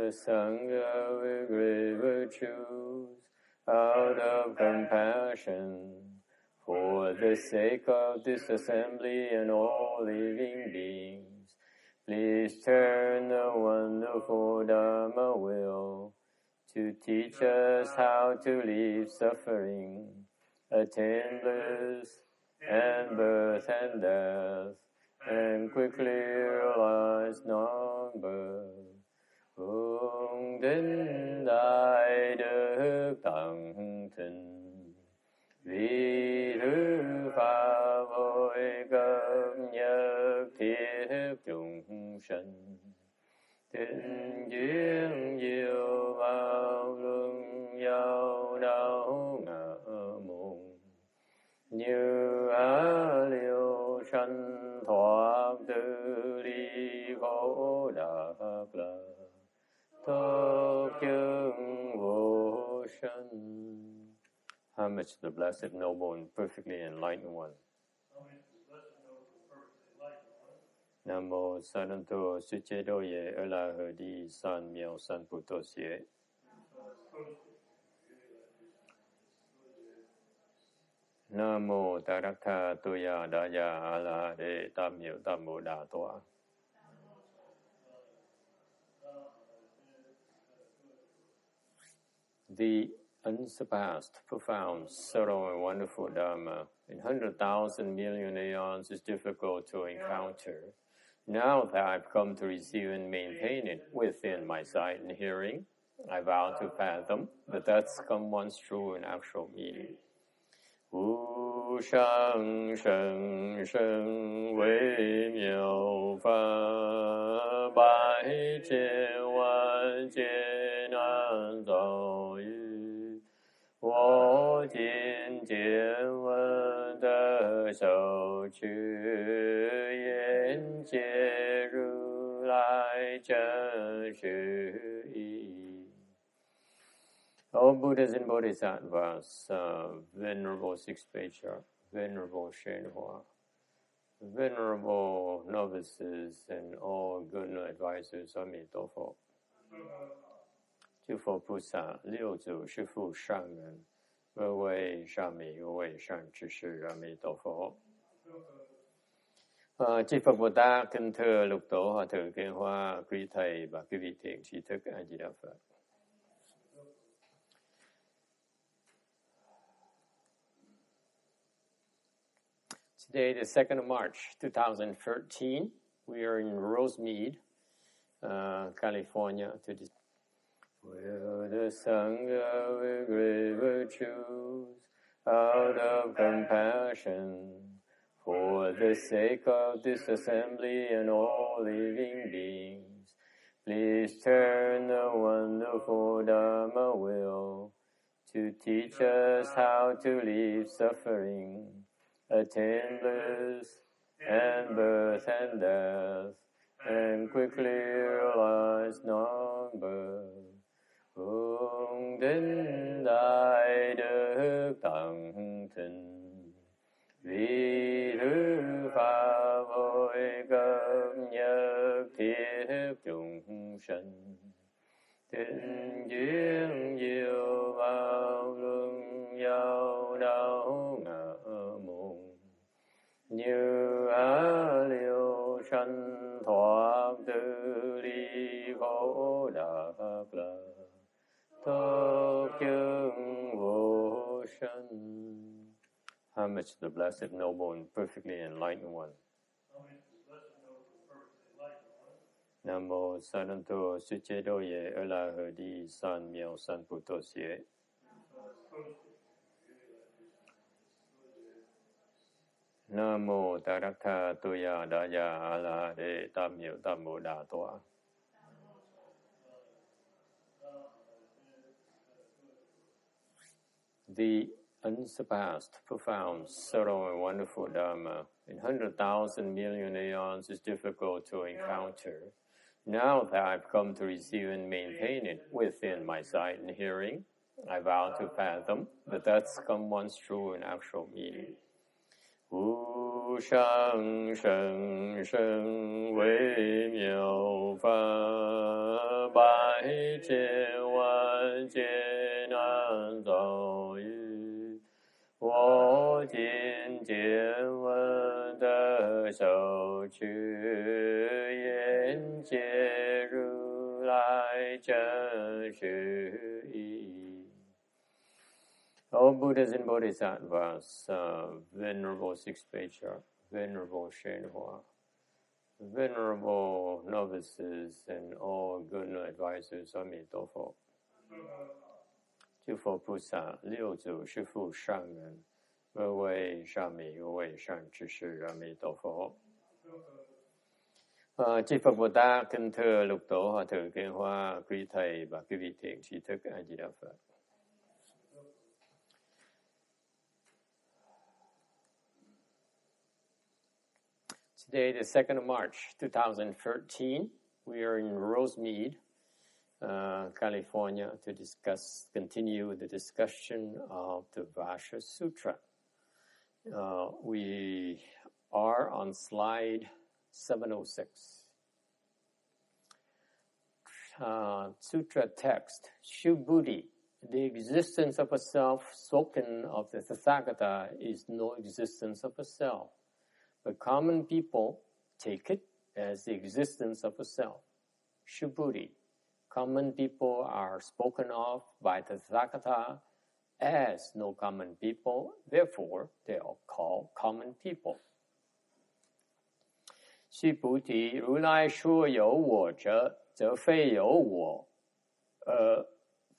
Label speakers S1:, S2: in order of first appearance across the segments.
S1: the Sangha with great virtues, out of compassion, for the sake of this assembly and all living beings, please turn the wonderful Dharma wheel to teach us how to leave suffering, attain bliss, and birth and death, and quickly realize non-birth. Hướng đến đại đức tận tình, vì thứ pháp hội cấp nhất thiết chúng sanh. Tình duyên diệu bao luân giao đạo ngã môn, như á liêu sanh thoát tự ly khổ đắc lạc, thoát chứng vô sanh. Homage to the Blessed, Noble, and Perfectly Enlightened One. Nam mô Sananto Suchedoye Elahadi San Miao San Putosye. Nam mô Tarakta Tuya Daya Ala De Tamyo Tammo Datoa. The unsurpassed, profound, subtle, and wonderful Dharma in 100,000 million aeons is difficult to encounter. Now that I've come to receive and maintain it within my sight and hearing, I vow to fathom that that's come once true in actual meaning. Wu shang sheng sheng wei miao fa bai jian wan jian an zao yu wo jin jian wen de shou qu yan jie ru lai zhen shu yi. All Buddhas and Bodhisattvas, Venerable Sixth Patriarch, Venerable Shenhua, Venerable Novices, and all good advisors, Amitofo. 诸佛菩萨六祖师父上人，各位上美各位上知识，阿弥陀佛。Chư Phật Bồ Tát, kính thưa lục tổ hòa thượng Cây Hoa, quý thầy và quý vị thiện tri thức A Di Đà Phật. Today, the 2nd of March, 2013, we are in Rosemead, California. Where the Sangha with great virtues, out of compassion, for the sake of this assembly and all living beings, please turn the wonderful Dharma wheel to teach us how to leave suffering, attain bliss, and birth and death, and quickly realize non-birth. Hướng đến đại đức tận tình, vì thứ pháp hội cấp nhất thiết chúng sanh. Tình duyên diệu bao luân giao đạo ngã môn, như á liêu sanh thoát tự ly khổ đắc lạc, thoát chứng vô sanh. Homage to the Blessed, Noble, and Perfectly Enlightened One. Nam mô Sananto Suchedoye Elahadi San Miao San Putosye. Nam mô Tarakta Tuya Daya Ala De Tamyo Tammo Datoa. The unsurpassed, profound, subtle, and wonderful Dharma in 100,000 million aeons is difficult to encounter. Now that I've come to receive and maintain it within my sight and hearing, I vow to fathom that that's come once true in actual meaning. Wu shang sheng sheng wei miao fa bai 一切万劫难遭遇。我今见闻得受持，愿解如来真实义。O Buddhas and Bodhisattvas, Venerable Sixth Patriarch, Venerable Shenhua, Venerable novices and all good advisors, 阿弥陀佛。诸佛菩萨、六祖、师父、上人，各位上美、各位善知識，阿彌陀佛。Chư Phật Bồ Tát, kính thưa lục tổ hòa thượng Cây Hoa, quý thầy và quý vị thiện tri thức A Di Đà Phật. Today, the 2nd of March, 2013, we are in Rosemead, California, to continue the discussion of the Vajra Sutra. We are on slide 706. Sutra text, Shubhuti, the existence of a self spoken of the Tathagata is no existence of a self. But common people take it as the existence of a self. Shubhuti. Common people are spoken of by the Tathagata as no common people, therefore they are called common people. Shubhuti, 如来说有我者，则非有我，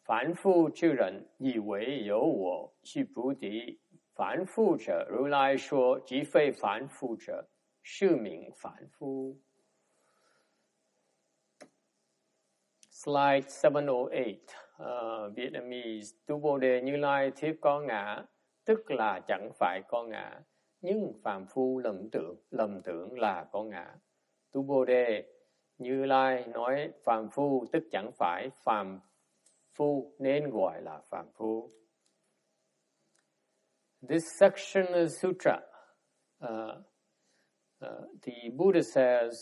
S1: 凡夫之人以为有我。Shubhuti, 凡夫者，如来说即非凡夫者，是名凡夫。Slide 708, Vietnamese. Tu Bồ Đề Như Lai thiết có ngã, tức là chẳng phải có ngã, nhưng phàm phu lầm tưởng là có ngã. Tu Bồ Đề Như Lai nói phàm phu tức chẳng phải phàm phu nên gọi là phàm phu. This section of Sutra, the Buddha says,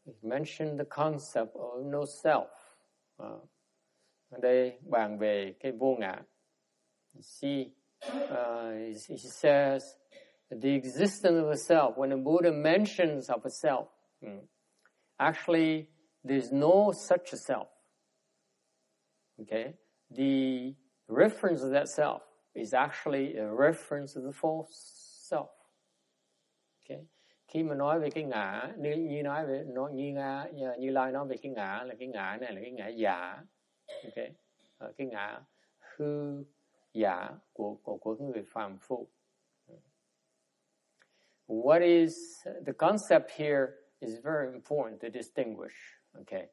S1: it mentioned the concept of no self. Ở đây bàn về cái vô ngã. He says the existence of a self. When the Buddha mentions of a self, actually there's no such a self. Okay, the reference of that self is actually a reference to the false self. Okay. Khi mà nói về cái ngã, như Lai nói về cái ngã là cái ngã này là cái ngã giả, okay, cái ngã hư giả của người phàm phu. What is the concept here is very important to distinguish. Okay,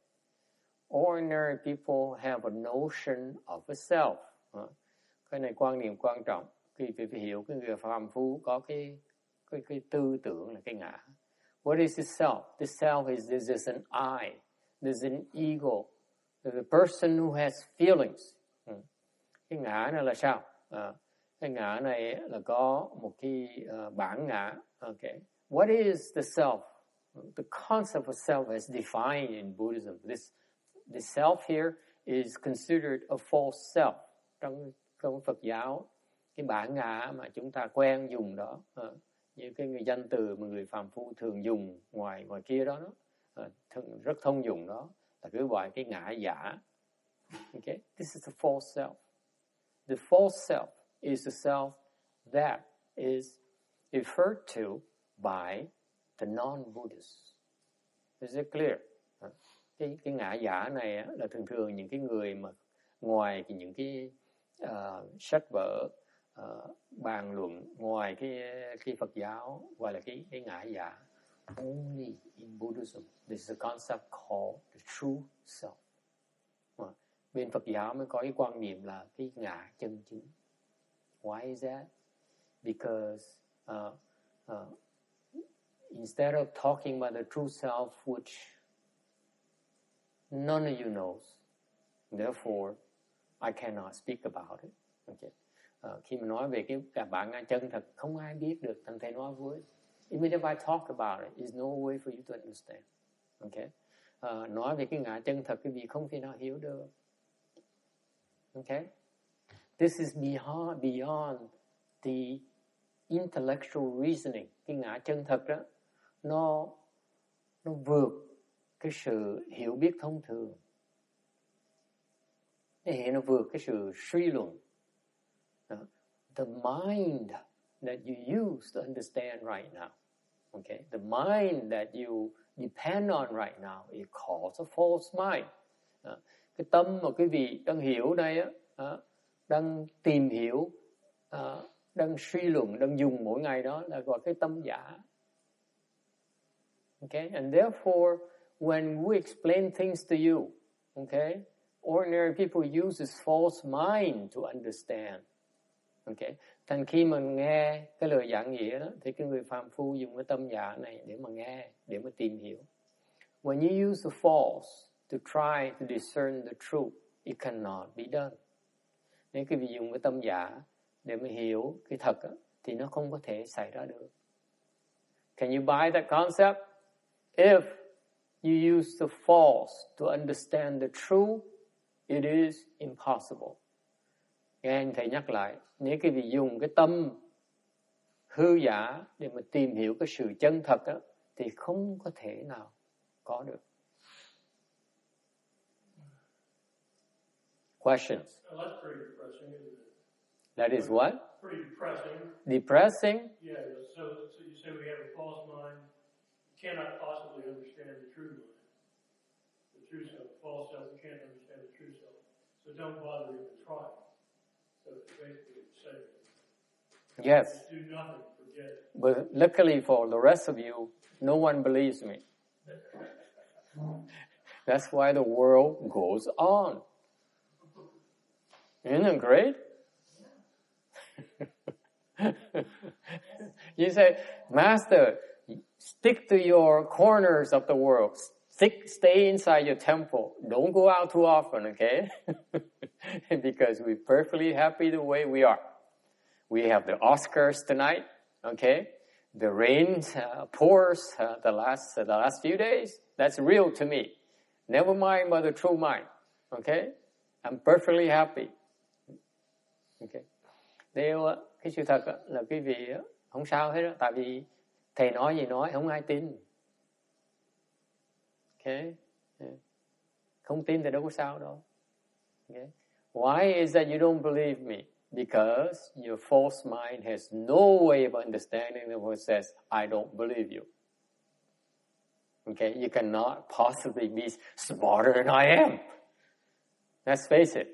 S1: ordinary people have a notion of a self. Cái này quan niệm quan trọng. Khi phải hiểu cái người phàm phu có cái tư tưởng là cái ngã. What is the self? The self is there's an I, there's an ego, there's a person who has feelings. Cái ngã này là sao? Cái ngã này là có một cái bản ngã. Okay. What is the self? The concept of self is defined in Buddhism. The self here is considered a false self. Trong Phật giáo, cái bản ngã mà chúng ta quen dùng đó, như cái danh từ mà người phàm phu thường dùng ngoài kia đó, rất thông dụng đó, là cứ gọi cái ngã giả. Okay? This is the false self. The false self is the self that is referred to by the non-Buddhists. Is it clear? Cái ngã giả này là thường những cái người mà ngoài những cái sách vở bàn luận, ngoài cái Phật giáo gọi là cái ngã giả. Only in Buddhism there's a concept called the true self. Bên Phật giáo mới có cái quan niệm là cái ngã chân chính. Why is that? Because instead of talking about the true self, which none of you knows, therefore I cannot speak about it. Okay. Khi mà nói về cái bản ngã chân thật, không ai biết được, thành thầy nói với. Even if I talk about it, there's no way for you to understand. Okay. nói về cái ngã chân thật, quý vị không thể nào hiểu được. Okay? This is beyond the intellectual reasoning. Cái ngã chân thật đó, nó vượt cái sự hiểu biết thông thường. Nó vượt cái sự suy luận. The mind that you use to understand right now, okay, the mind that you depend on right now is called a false mind. Cái tâm mà quý vị đang hiểu đây á, đang tìm hiểu, đang suy luận, đang dùng mỗi ngày đó là gọi cái tâm giả. Okay, and therefore, when we explain things to you, okay, ordinary people use this false mind to understand. Okay, thành khi mà nghe cái lời giảng nghĩa đó, thì cái người phàm phu dùng cái tâm giả này để mà nghe, để mà tìm hiểu. When you use the false to try to discern the truth, it cannot be done. Nếu quý vị dùng cái tâm giả để mà hiểu cái thật đó, thì nó không có thể xảy ra được. Can you buy that concept? If you use the false to understand the true, it is impossible. Nghe anh thầy nhắc lại, nếu quý vị dùng cái tâm hư giả để mà tìm hiểu cái sự chân thật đó, thì không có thể nào có được. Questions?
S2: That's pretty depressing, isn't it?
S1: That is what?
S2: Pretty depressing.
S1: Depressing?
S2: Yeah, so you say we have a false mind. You cannot possibly understand the true mind. The true self. The false self, you can't understand the true self. So don't bother even trying. So it's basically saying,
S1: yes.
S2: Just do nothing, forget it.
S1: But luckily for the rest of you, no one believes me. That's why the world goes on. Isn't it great? You say, Master, stick to your corners of the world. Stay inside your temple. Don't go out too often, okay? Because we're perfectly happy the way we are. We have the Oscars tonight, okay? The rain pours the last few days. That's real to me. Never mind about the true mind, okay? I'm perfectly happy. Okay. Điều cái sự thật là quý vị không sao hết đó, tại vì thầy nói gì nói không ai tin. Okay. Không tin thì đâu có sao đâu. Okay. Why is that you don't believe me? Because your false mind has no way of understanding the word says, I don't believe you. Okay, you cannot possibly be smarter than I am. Let's face it.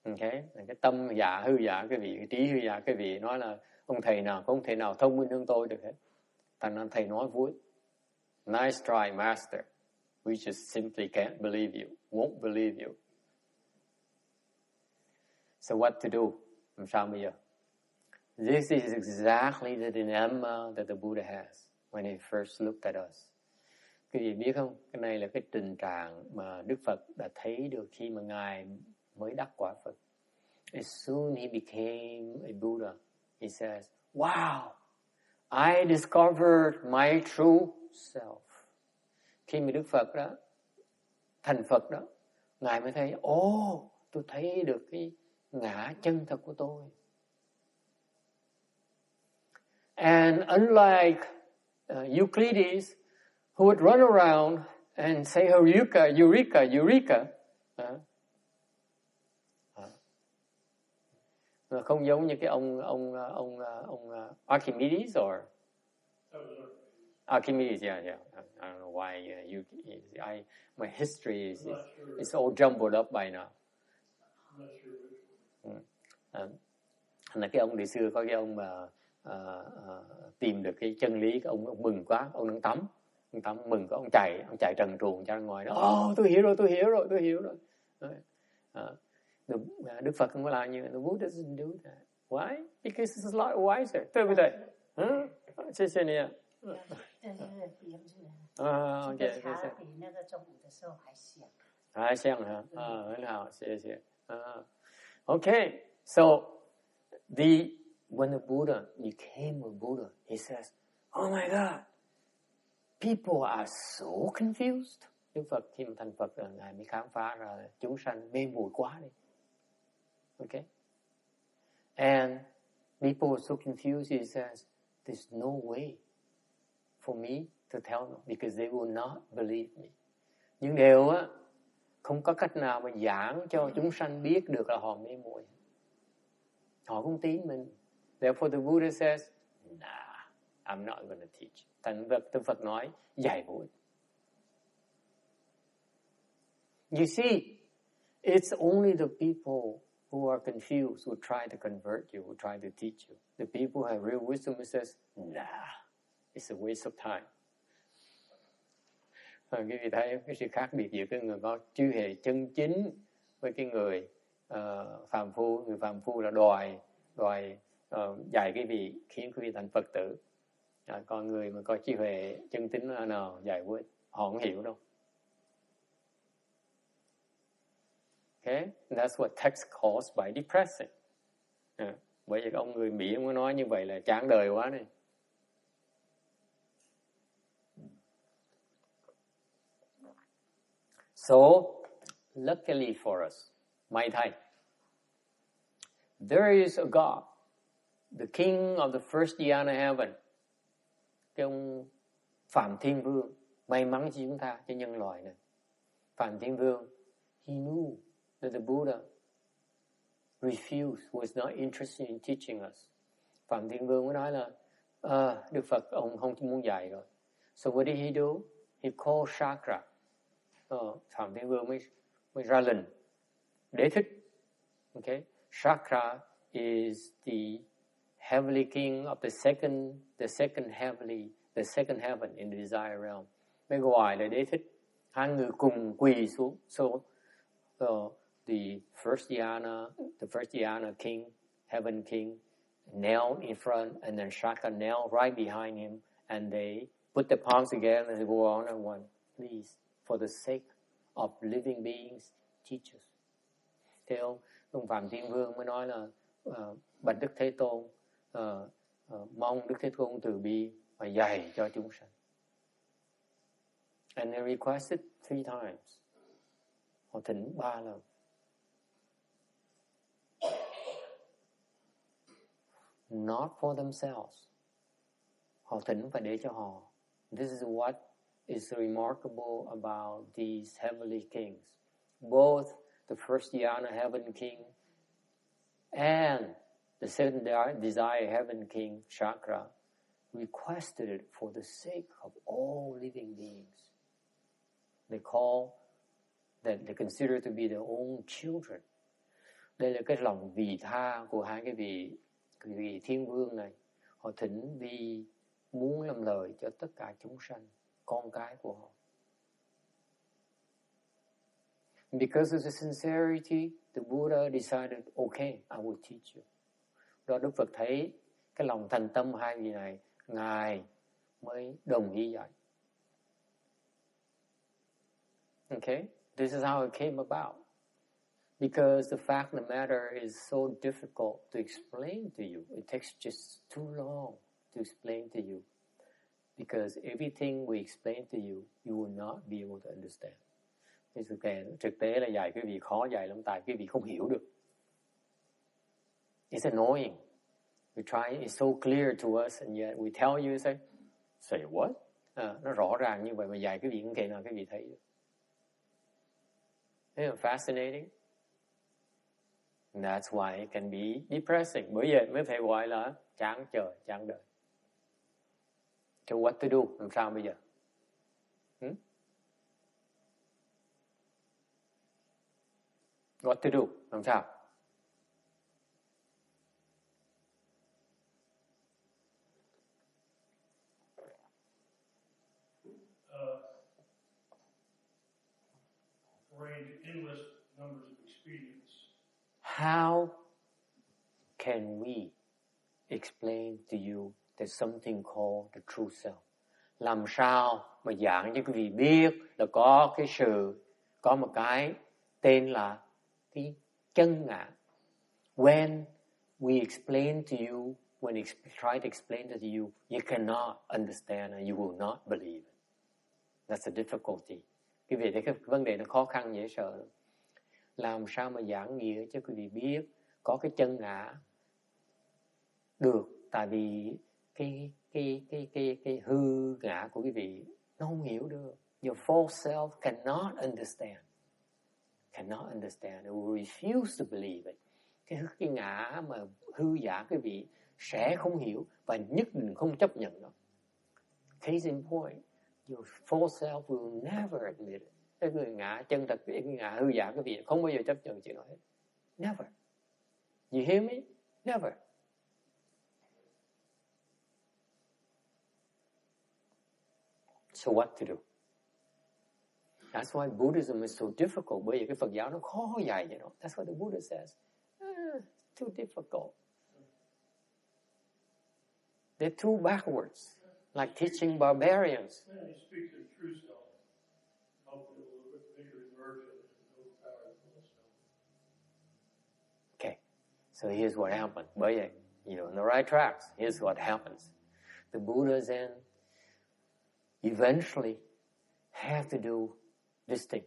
S1: Okay, cái tâm giả hư giả cái vị, cái trí hư giả cái vị nói là ông thầy nào không thể nào thông minh hơn tôi được hết. Thành ra thầy nói vui. Nice try, master. We just simply can't believe you, won't believe you. So what to do? Làm sao bây giờ? This is exactly the dilemma that the Buddha has when he first looked at us. Quý vị biết không? Cái này là cái tình trạng mà Đức Phật đã thấy được khi mà Ngài mới đắc quả Phật. As soon he became a Buddha, he says, wow, I discovered my true self. Khi mà Đức Phật đó, thành Phật đó, Ngài mới thấy, tôi thấy được cái ngã chân thật của tôi. And unlike Euclides, who would run around and say, Eureka, Eureka, Eureka, không giống như cái ông Archimedes or Archimedes, yeah. I don't know why my history is all jumbled up by now. Là cái ông ngày xưa có cái ông mà tìm được cái chân lý, cái ông mừng quá, ông đang tắm mừng quá, ông chạy trần truồng ra ngoài đó. Tôi hiểu rồi. Đức Phật không có làm như vậy. The Buddha doesn't do that. Why? Because it's a lot wiser. 对不对？谢谢你。OK， 谢谢。
S3: 比那个中午的时候还香。
S1: 还香哈，很好，谢谢。Okay, so when the Buddha became a Buddha, he says, "Oh my God, People are so confused. Đức Phật khi mà thành Phật rồi Ngài mới khám phá ra là chúng sanh mê muội quá đi. Okay? And people are so confused, he says, there's no way for me to tell them because they will not believe me. Nhưng điều á, không có cách nào mà giảng cho chúng sanh biết được là họ mê muội. Họ không tin mình. Therefore the Buddha says, nah, I'm not going to teach. Thành Đức Phật nói, dạy vô ích. You see, it's only the people who are confused who try to convert you, who try to teach you. The people who have real wisdom who says, nah, it's a waste of time. Quý vị thấy cái sự khác biệt giữa cái người có trí huệ chân chính với cái người phàm phu. Người phàm phu là đòi dạy quý vị, khiến quý vị thành Phật tử. Còn người mà có trí huệ chân chính là nào dạy vô ích, họ không hiểu đâu. Okay? And that's what text calls by depressing. Bởi vì ông người Mỹ ông có nói như vậy là chán đời quá này. So, luckily for us, may thay, there is a God, the king of the first dhyana heaven. Cái ông Phạm Thiên Vương, may mắn cho chúng ta, cho nhân loại này. Phạm Thiên Vương, he knew that the Buddha refused, was not interested in teaching us. Phạm Thiên Vương mới nói là Đức Phật ông không muốn dạy rồi. So what did he do? He called Chakra. Phạm Thiên Vương mới ra lệnh đế thích. Okay? Chakra is the heavenly king of the second heaven in the desire realm. Mới gọi là đế thích. Hai người cùng quỳ xuống. So the first dhyana king, heaven king, knelt in front, and then Shaka knelt right behind him, and they put the palms together and they go on and on. Please, for the sake of living beings, teach us. Thế ông Phạm Thiên Vương mới nói là bạch Đức Thế Tôn, mong Đức Thế Tôn từ bi và dạy cho chúng sanh. And they requested 3 times. Họ thỉnh 3 lần. Not for themselves. Họ thỉnh phải để cho họ. This is what is remarkable about these heavenly kings. Both the first dhyana heaven king and the second desire heaven king, Chakra, requested it for the sake of all living beings. They consider to be their own children. Đây là cái lòng vị tha của hai cái vị thiên vương này. Họ thỉnh vì muốn làm lời cho tất cả chúng sanh, con cái của họ. Because of the sincerity, the Buddha decided, okay, I will teach you. Đó Đức Phật thấy cái lòng thành tâm hai vị này, Ngài mới đồng ý dạy. Okay? This is how it came about. Because the fact of the matter is so difficult to explain to you. It takes just too long to explain to you. Because everything we explain to you, you will not be able to understand. Thực tế là dạy quý vị khó dạy lắm, tại quý vị không hiểu được. It's annoying. We try, it's so clear to us, and yet we tell you, say what? Nó rõ ràng như vậy mà dạy quý vị không thể nào quý vị thấy được. Isn't it fascinating? And that's why it can be depressing. Bởi vậy mới phải gọi là chán trời, chán đời. So what to do? Làm sao bây giờ? What to do? Làm sao?
S2: Endless numbers of expedients.
S1: How can we explain to you there's something called the true self? Làm sao mà giảng cho quý vị biết là có một cái tên là cái chân ngã. When we explain to you, when we try to explain it to you, you cannot understand and you will not believe it. That's a difficulty. Quý vị thấy cái vấn đề nó khó khăn dễ sợ. Làm sao mà giảng nghĩa cho quý vị biết có cái chân ngã được, tại vì cái hư ngã của quý vị nó không hiểu được. Your false self cannot understand. Cannot understand. It will refuse to believe it. Cái ngã mà hư giả quý vị sẽ không hiểu và nhất định không chấp nhận nó. Case in point, your false self will never admit it. Cái người ngã chân thật, cái ngã hư giả quý vị không bao giờ chấp nhận chuyện đó hết. Never. You hear me? Never. So what to do? That's why Buddhism is so difficult. Bởi vì cái Phật giáo nó khó dạy vậy đó. That's what the Buddha says. Too difficult. They're too backwards. Like teaching barbarians.
S2: He speaks of true self. Hopefully a little bit bigger immersion and overpower the full self.
S1: Okay. So here's what happened. Bởi vậy, you're on the right tracks. Here's what happens. The Buddha then eventually have to do this thing.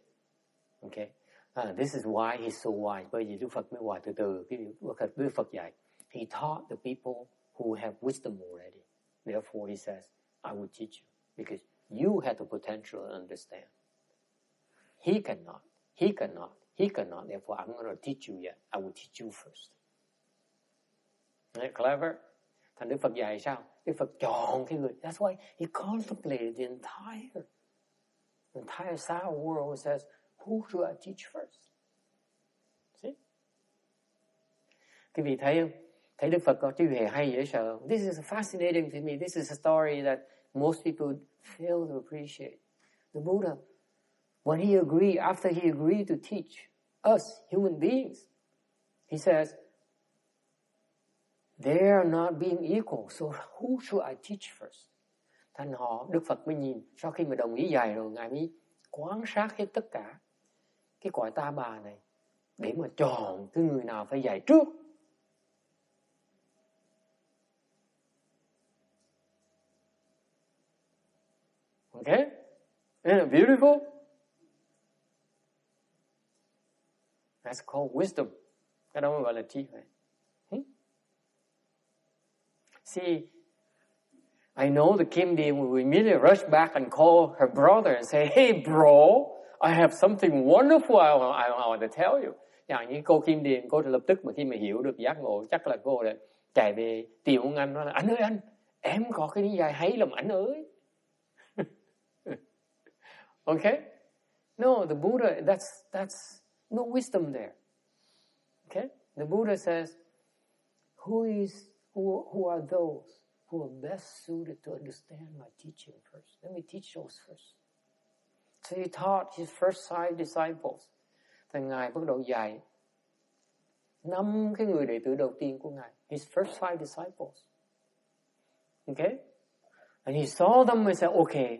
S1: Okay. This is why he's so wise. Bởi vì Đức Phật mới hoài từ từ. Đức Phật dạy. He taught the people who have wisdom already. Therefore he says, I will teach you. Because you have the potential to understand. He cannot. Therefore I'm going to teach you yet. I will teach you first. Right? Clever? Thành Đức Phật dạy sao? Đức Phật chọn cái người. That's why he contemplated the entire sour world. He says, who should I teach first? See? Quý vị thấy không? Thấy Đức Phật có chữ hề hay dễ sợ. This is fascinating to me. This is a story that most people fail to appreciate. The Buddha, when he agreed, after he agreed to teach us human beings, he says, they are not being equal, so who should I teach first? Thành họ, Đức Phật mới nhìn, sau khi mà đồng ý dạy rồi, Ngài mới quan sát hết tất cả cái cõi ta bà này để mà chọn cái người nào phải dạy trước. Okay? Isn't it beautiful? That's called wisdom. Cái đó gọi là trí huệ. See, I know the Kim Dean will immediately rush back and call her brother and say, hey bro, I have something wonderful I want to tell you.อย่างnhư cô Kim Điền, cô lập tức mà khi mà hiểu được giác ngộ, chắc là cô lại chạy về tìm ông anh, nói là anh ơi anh, em có cái lý giải hay lắm anh ơi. Okay? No, the Buddha, that's no wisdom there. Okay? The Buddha says, who are those who are best suited to understand my teaching first? Let me teach those first. So he taught his first 5 disciples. Thì Ngài bắt đầu dạy 5 cái người đệ tử đầu tiên của Ngài. His first 5 disciples. Okay? And he saw them and said, okay.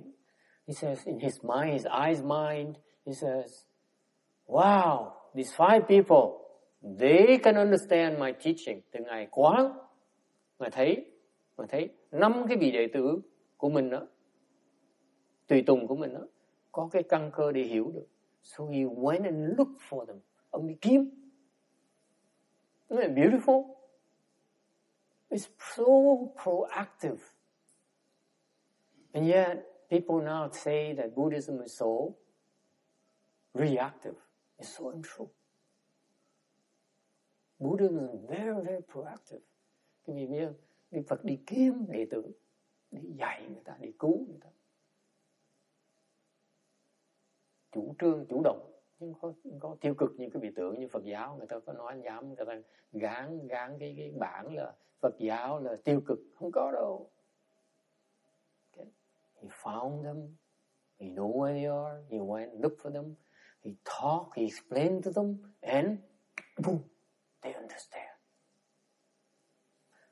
S1: He says in his mind, his eyes mind, he says, wow, these 5 people, they can understand my teaching. Từ Ngài quán, Ngài thấy 5 cái vị đệ tử của mình đó, tùy tùng của mình đó, có cái căn cơ để hiểu được. So he went and looked for them. Ông đi kiếm. Isn't it beautiful? It's so proactive. And yet, people now say that Buddhism is so reactive. It's so untrue. Buddhism is very, very proactive. Cái gì biết Đức Phật đi kiếm đệ tử, để dạy người ta, để cứu người ta. Chủ trương, chủ động, nhưng không có tiêu cực như cái vị tưởng như Phật giáo. Người ta có nói dám, người ta gán cái bản là Phật giáo là tiêu cực. Không có đâu. Okay. He found them. He knew where they are. He went and looked for them. He talked, he explained to them, and boom, they understand.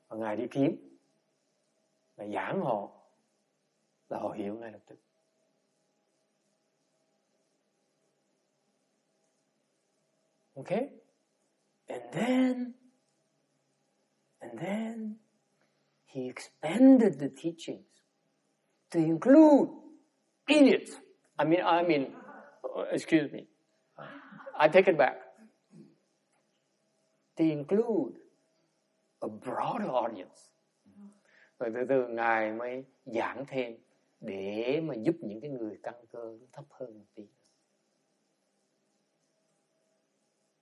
S1: Và Ngài đi kiếm, và giảng họ, là họ hiểu ngay lập tức. Okay? And then he expanded the teachings to include idiots, I mean, excuse me. I take it back. To include a broader audience. Rồi từ từ Ngài mới giảng thêm để mà giúp những cái người căn cơ thấp hơn một tí.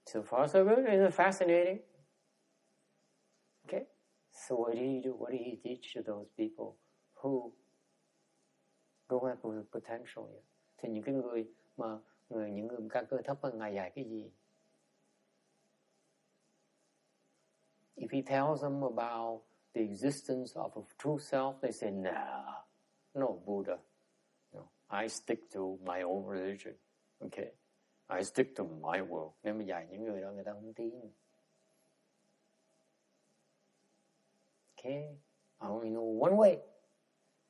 S1: So far so good, isn't it fascinating? Okay. So what do you do? What do you teach to those people who don't have potential yet? Thì những cái người mà những người căn cơ thấp hơn, Ngài dạy cái gì? If he tells them about the existence of a true self, they say, nah, no Buddha. No, I stick to my own religion. Okay. I stick to my world. Nếu mà dạy những người đó, người ta không tin. Okay. I only know one way.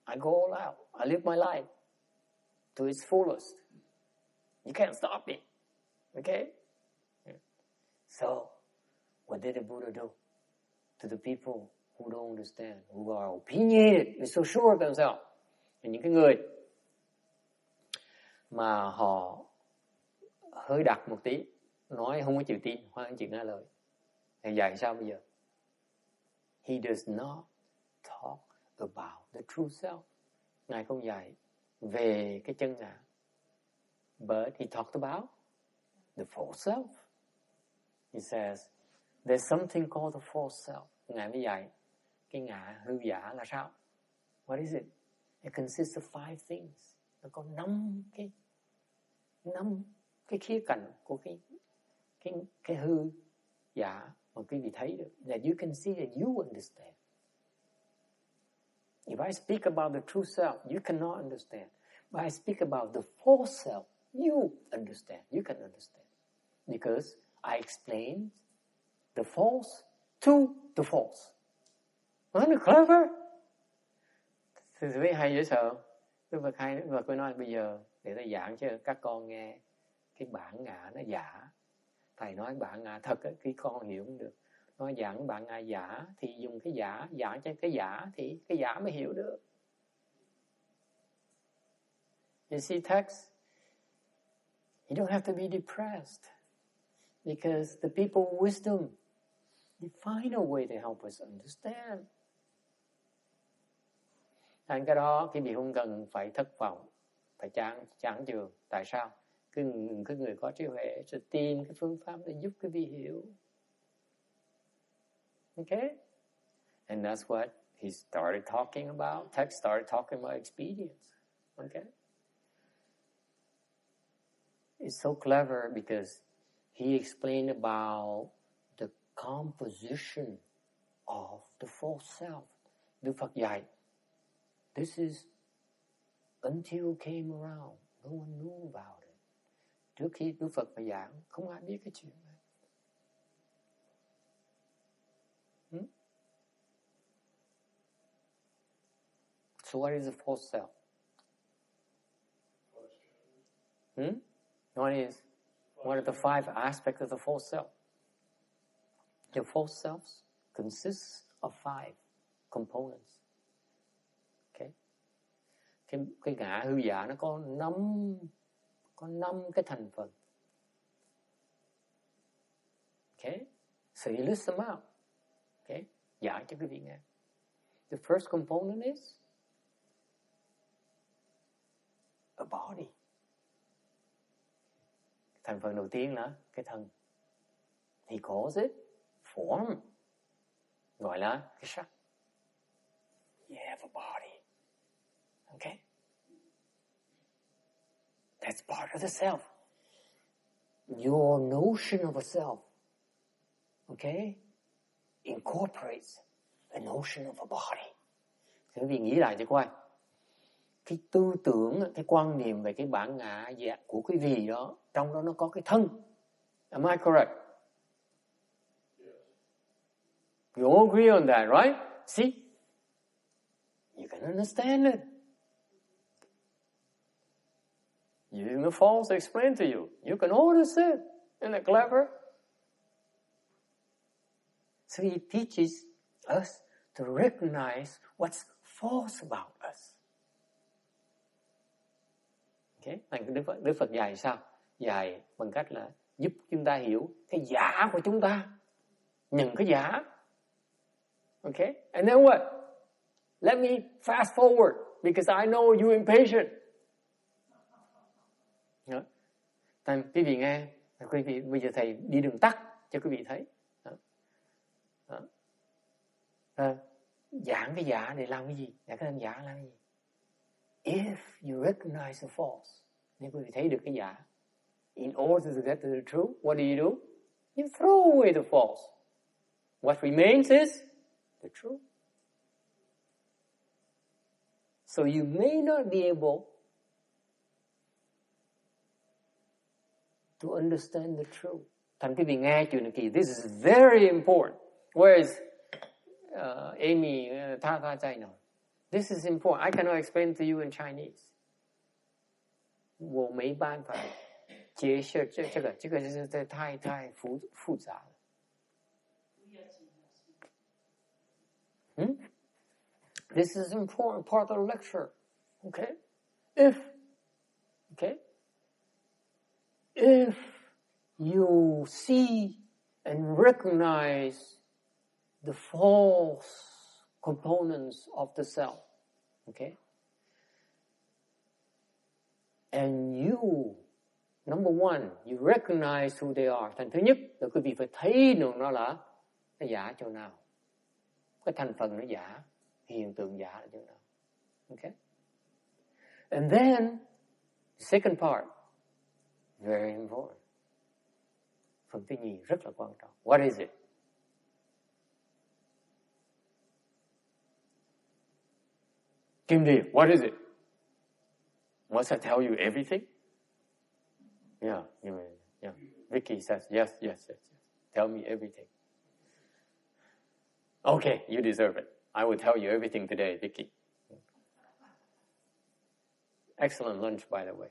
S1: I go all out. I live my life to its fullest. You can't stop me. Okay? Yeah. So, what did the Buddha do to the people who don't understand, who are opinionated, they're so sure of themselves? Thì những cái người mà họ hơi đặc một tí, nói không có chịu tin, hoặc không chịu nghe lời, thì dạy sao bây giờ? He does not talk about the true self. Ngài không dạy về cái chân ngã. But he talked about the false self. He says, there's something called the false self. Ngài mới dạy cái ngã hư giả là sao? What is it? It consists of 5 things. Nó có 5 cái khía cạnh của cái hư giả mà quý vị thấy được. That you can see, that you understand. If I speak about the true self, you cannot understand. But I speak about the false self, you understand. You can understand. Because I explain the false to the false. Isn't it clever? Thì thấy hay dễ sợ. Đức Phật mới nói bây giờ để ta giảng cho các con nghe cái bản ngã nó giả. Thầy nói bản ngã thật ấy, khi con hiểu không được. Nói giảng bản ngã giả thì dùng cái giả cho cái giả thì cái giả mới hiểu được. You see text? You don't have to be depressed because the people of wisdom, they find a way to help us understand. Thành cái đó quý vị không cần phải thất vọng, phải chán chường. Tại sao? Cái người có trí huệ sẽ tìm cái phương pháp để giúp quý vị hiểu. Okay? And that's what he started talking about. Text started talking about expedience. Okay? It's so clever because he explained about the composition of the false self. Đức Phật dạy, this is until came around. No one knew about it. Trước khi Đức Phật mà giảng, không ai biết cái chuyện này. So what is the false self? What are the 5 aspects of the false self? The false self consists of 5 components. Okay? Cái ngã hư giả nó có 5 cái thành phần. Okay? So you list them out. Okay? Giải cho quý vị nghe. The first component is a body. Thành phần đầu tiên là cái thân. He calls it form. Gọi là cái sắc. You have a body. Okay? That's part of the self. Your notion of a self, okay, incorporates the notion of a body. Quý vị nghĩ lại cho coi. Cái tư tưởng, cái quan niệm về cái bản ngã của quý vị đó, trong đó nó có cái thân. Am I correct? You all agree on that, right? See? You can understand it. Using the false explain to you. You can understand it. Isn't that clever? So he teaches us to recognize what's false about us. Okay. Thành Đức Phật dạy sao? Dạy bằng cách là giúp chúng ta hiểu cái giả của chúng ta, nhận cái giả. Okay. And then what? Let me fast forward because I know you're impatient. Đó. Quý vị nghe, quý vị bây giờ thầy đi đường tắt cho quý vị thấy. Đó. Đó. Giảng cái giả để làm cái gì? Giảng cái giả làm cái gì? If you recognize the false, nếu quý vị thấy được cái giả, in order to get to the truth, what do? You throw away the false. What remains is the truth. So you may not be able to understand the truth. Thành quý vị nghe chuyện này kỳ. This is very important. Where is Amy Tha nói? This is important. I cannot explain to you in Chinese. 我没办法解释这个太复杂了。This is an important part of the lecture. Okay? If you see and recognize the false components of the self, okay? And you, number one, you recognize who they are. Thành thứ nhất là quý vị phải thấy được nó là giả chỗ nào. Cái thành phần nó giả, hiện tượng giả là chỗ nào. Okay? And then, the second part, very important. Phần thứ nhì rất là quan trọng. What is it? Kim Điệp, what is it? Must I tell you everything? Yeah. Vicky says, yes. Tell me everything. Okay, you deserve it. I will tell you everything today, Vicky. Excellent lunch, by the way.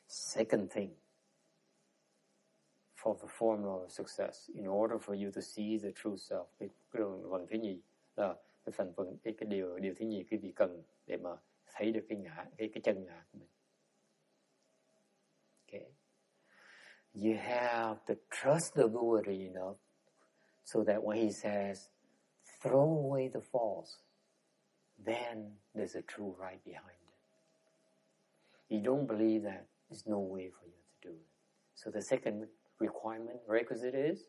S1: Second thing, for the formula of success, in order for you to see the true self, cái phần thứ nhì là cái điều thứ nhì quý vị cần để mà thấy được cái chân ngã của mình. Okay. You have to trust the Buddha enough so that when he says, throw away the false, then there's a true right behind it. You don't believe that, there's no way for you to do it. So the second requisite is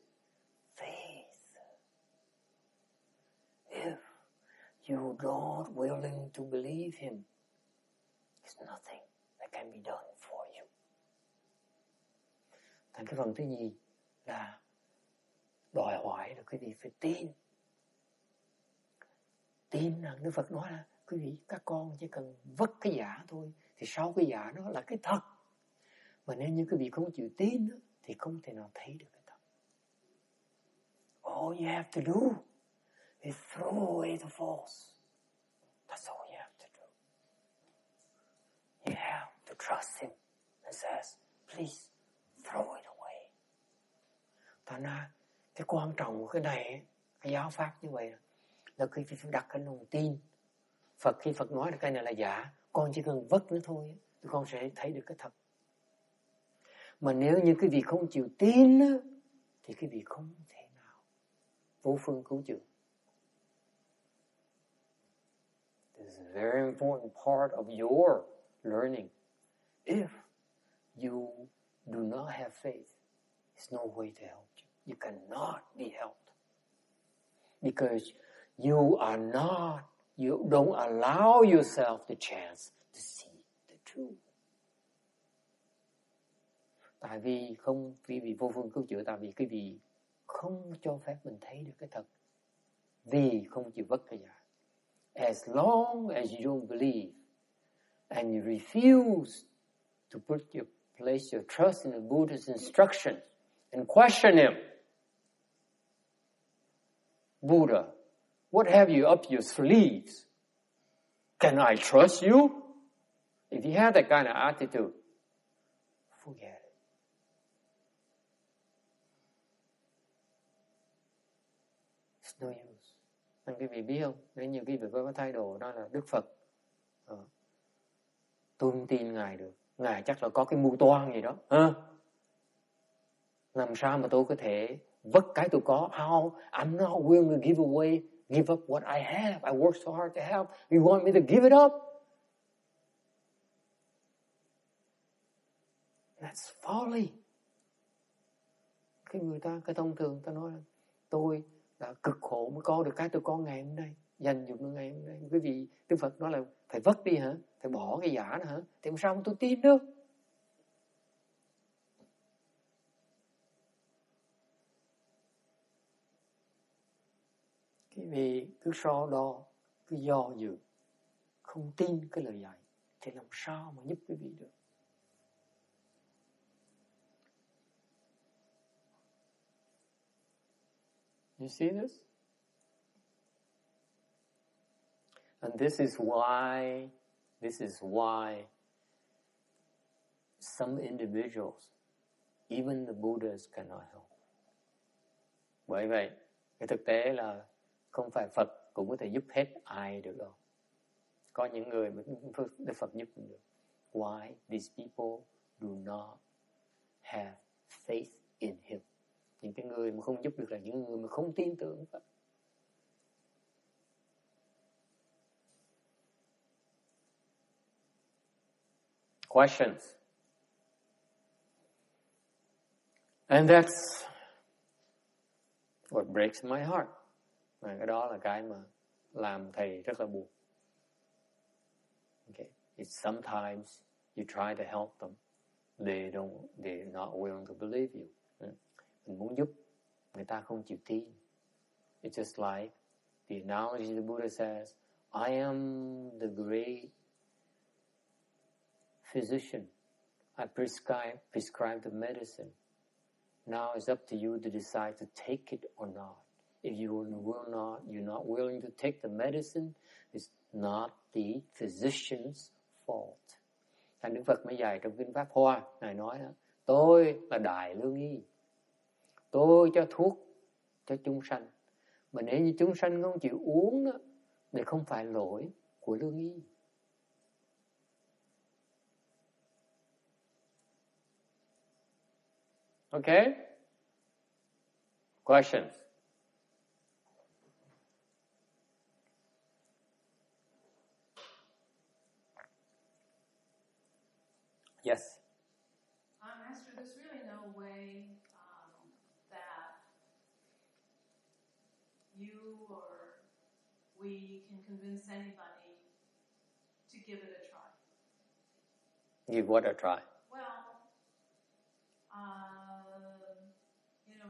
S1: faith. If you're not willing to believe him, there's nothing that can be done for you. Thành cái phần thứ nhì là đòi hỏi là quý vị phải tin. Tin là Đức Phật nói là quý vị, các con chỉ cần vất cái giả thôi, thì sau cái giả đó là cái thật. Mà nếu như quý vị không chịu tin đó, thì không thể nào thấy được cái thật. All you have to do is throw away the false. That's all you have to do. You have to trust him and says, please throw it away. Thành ra cái quan trọng của cái này, cái giáo pháp như vậy là khi phải đặt cái lòng tin. Khi Phật nói là cái này là giả, con chỉ cần vất nữa thôi, thì con sẽ thấy được cái thật. Mà nếu như quý vị không chịu tin thì quý vị không thể nào vô phương cứu chữa. This is a very important part of your learning. If you do not have faith, there's no way to help you. You cannot be helped. Because you don't allow yourself the chance to see the truth. Tại vì quý vị vô phương cứu chữa, tại vì quý vị không cho phép mình thấy được cái thật, vì không chịu vất cái giả. As long as you don't believe and you refuse to place your trust in the Buddha's instructions and question him, Buddha, what have you up your sleeves? Can I trust you? If you have that kind of attitude, forget it. It's no use. Anh quý vị biết không? Nếu như quý vị có thái độ đó là Đức Phật Tôi không tin Ngài được. Ngài chắc là có cái mưu toan gì đó. Làm sao mà tôi có thể vất cái tôi có? How? I'm not willing to give up what I have. I work so hard to help. You want me to give it up? That's folly. Cái thông thường ta nói là tôi đã cực khổ mới có được cái tôi có ngày hôm nay, dành dụng được ngày hôm nay. Quý vị, Đức Phật nói là phải vất đi hả? Phải bỏ cái giả nữa hả? Thì làm sao mà tôi tin được? Quý vị cứ so đo, cứ do dự, không tin cái lời dạy thì làm sao mà giúp quý vị được? You see this? And this is why some individuals, even the Buddhas cannot help. Bởi vậy, cái thực tế là không phải Phật cũng có thể giúp hết ai được đâu. Có những người mà Đức Phật giúp cũng được. Why? These people do not have faith in Him. Những cái người mà không giúp được là những người mà không tin tưởng Phật. Questions? And that's what breaks my heart. Và cái đó là cái mà làm thầy rất là buồn. Okay. It's sometimes you try to help them. They're not willing to believe you. Mình muốn giúp, người ta không chịu tin. It's just like the analogy the Buddha says, I am the great physician. I prescribe the medicine. Now it's up to you to decide to take it or not. If you're not willing to take the medicine, it's not the physician's fault. Thành Đức Phật mới dạy trong Kinh Pháp Hoa, Ngài nói đó, tôi là Đại Lương Y. Tôi cho thuốc cho chúng sanh. Mà nếu như chúng sanh không chịu uống đó, thì không phải lỗi của Lương Y. Okay? Questions? Yes.
S4: Master, there's really no way that you or we can convince anybody to give it a try.
S1: Give what a try?
S4: Well,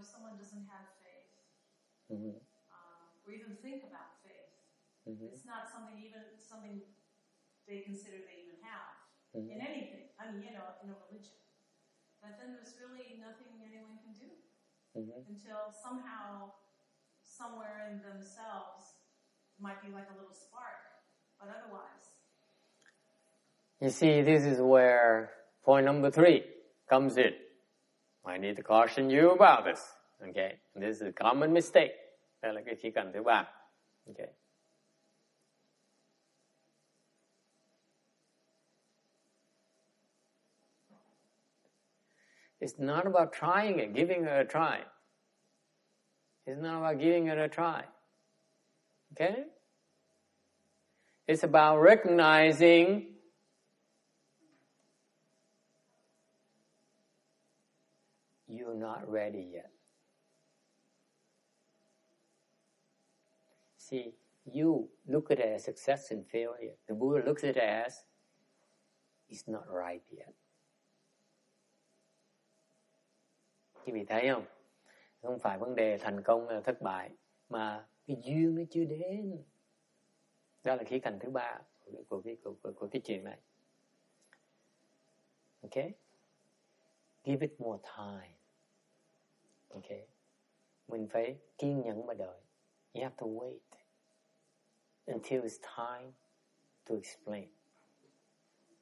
S4: someone doesn't have faith, or even think about faith. It's not something they consider they even have in anything. I mean, in a religion. But then there's really nothing anyone can do until somehow, somewhere in themselves, might be like a little spark, but otherwise.
S1: You see, this is where point number 3 comes in. I need to caution you about this. Okay? This is a common mistake. Đây là cái khía cạnh thứ 3. Okay? It's not about trying it, giving it a try. It's not about giving it a try. Okay? It's about recognizing you're not ready yet. See, you look at it as success and failure. The Buddha looks at it as it's not right yet. Quý vị thấy không? Không phải vấn đề thành công hay là thất bại, mà cái duyên nó chưa đến. Đó là khía cạnh thứ 3 của cái chuyện này. Okay? Give it more time. Okay? Mình phải kiên nhẫn mà đợi. You have to wait until it's time to explain.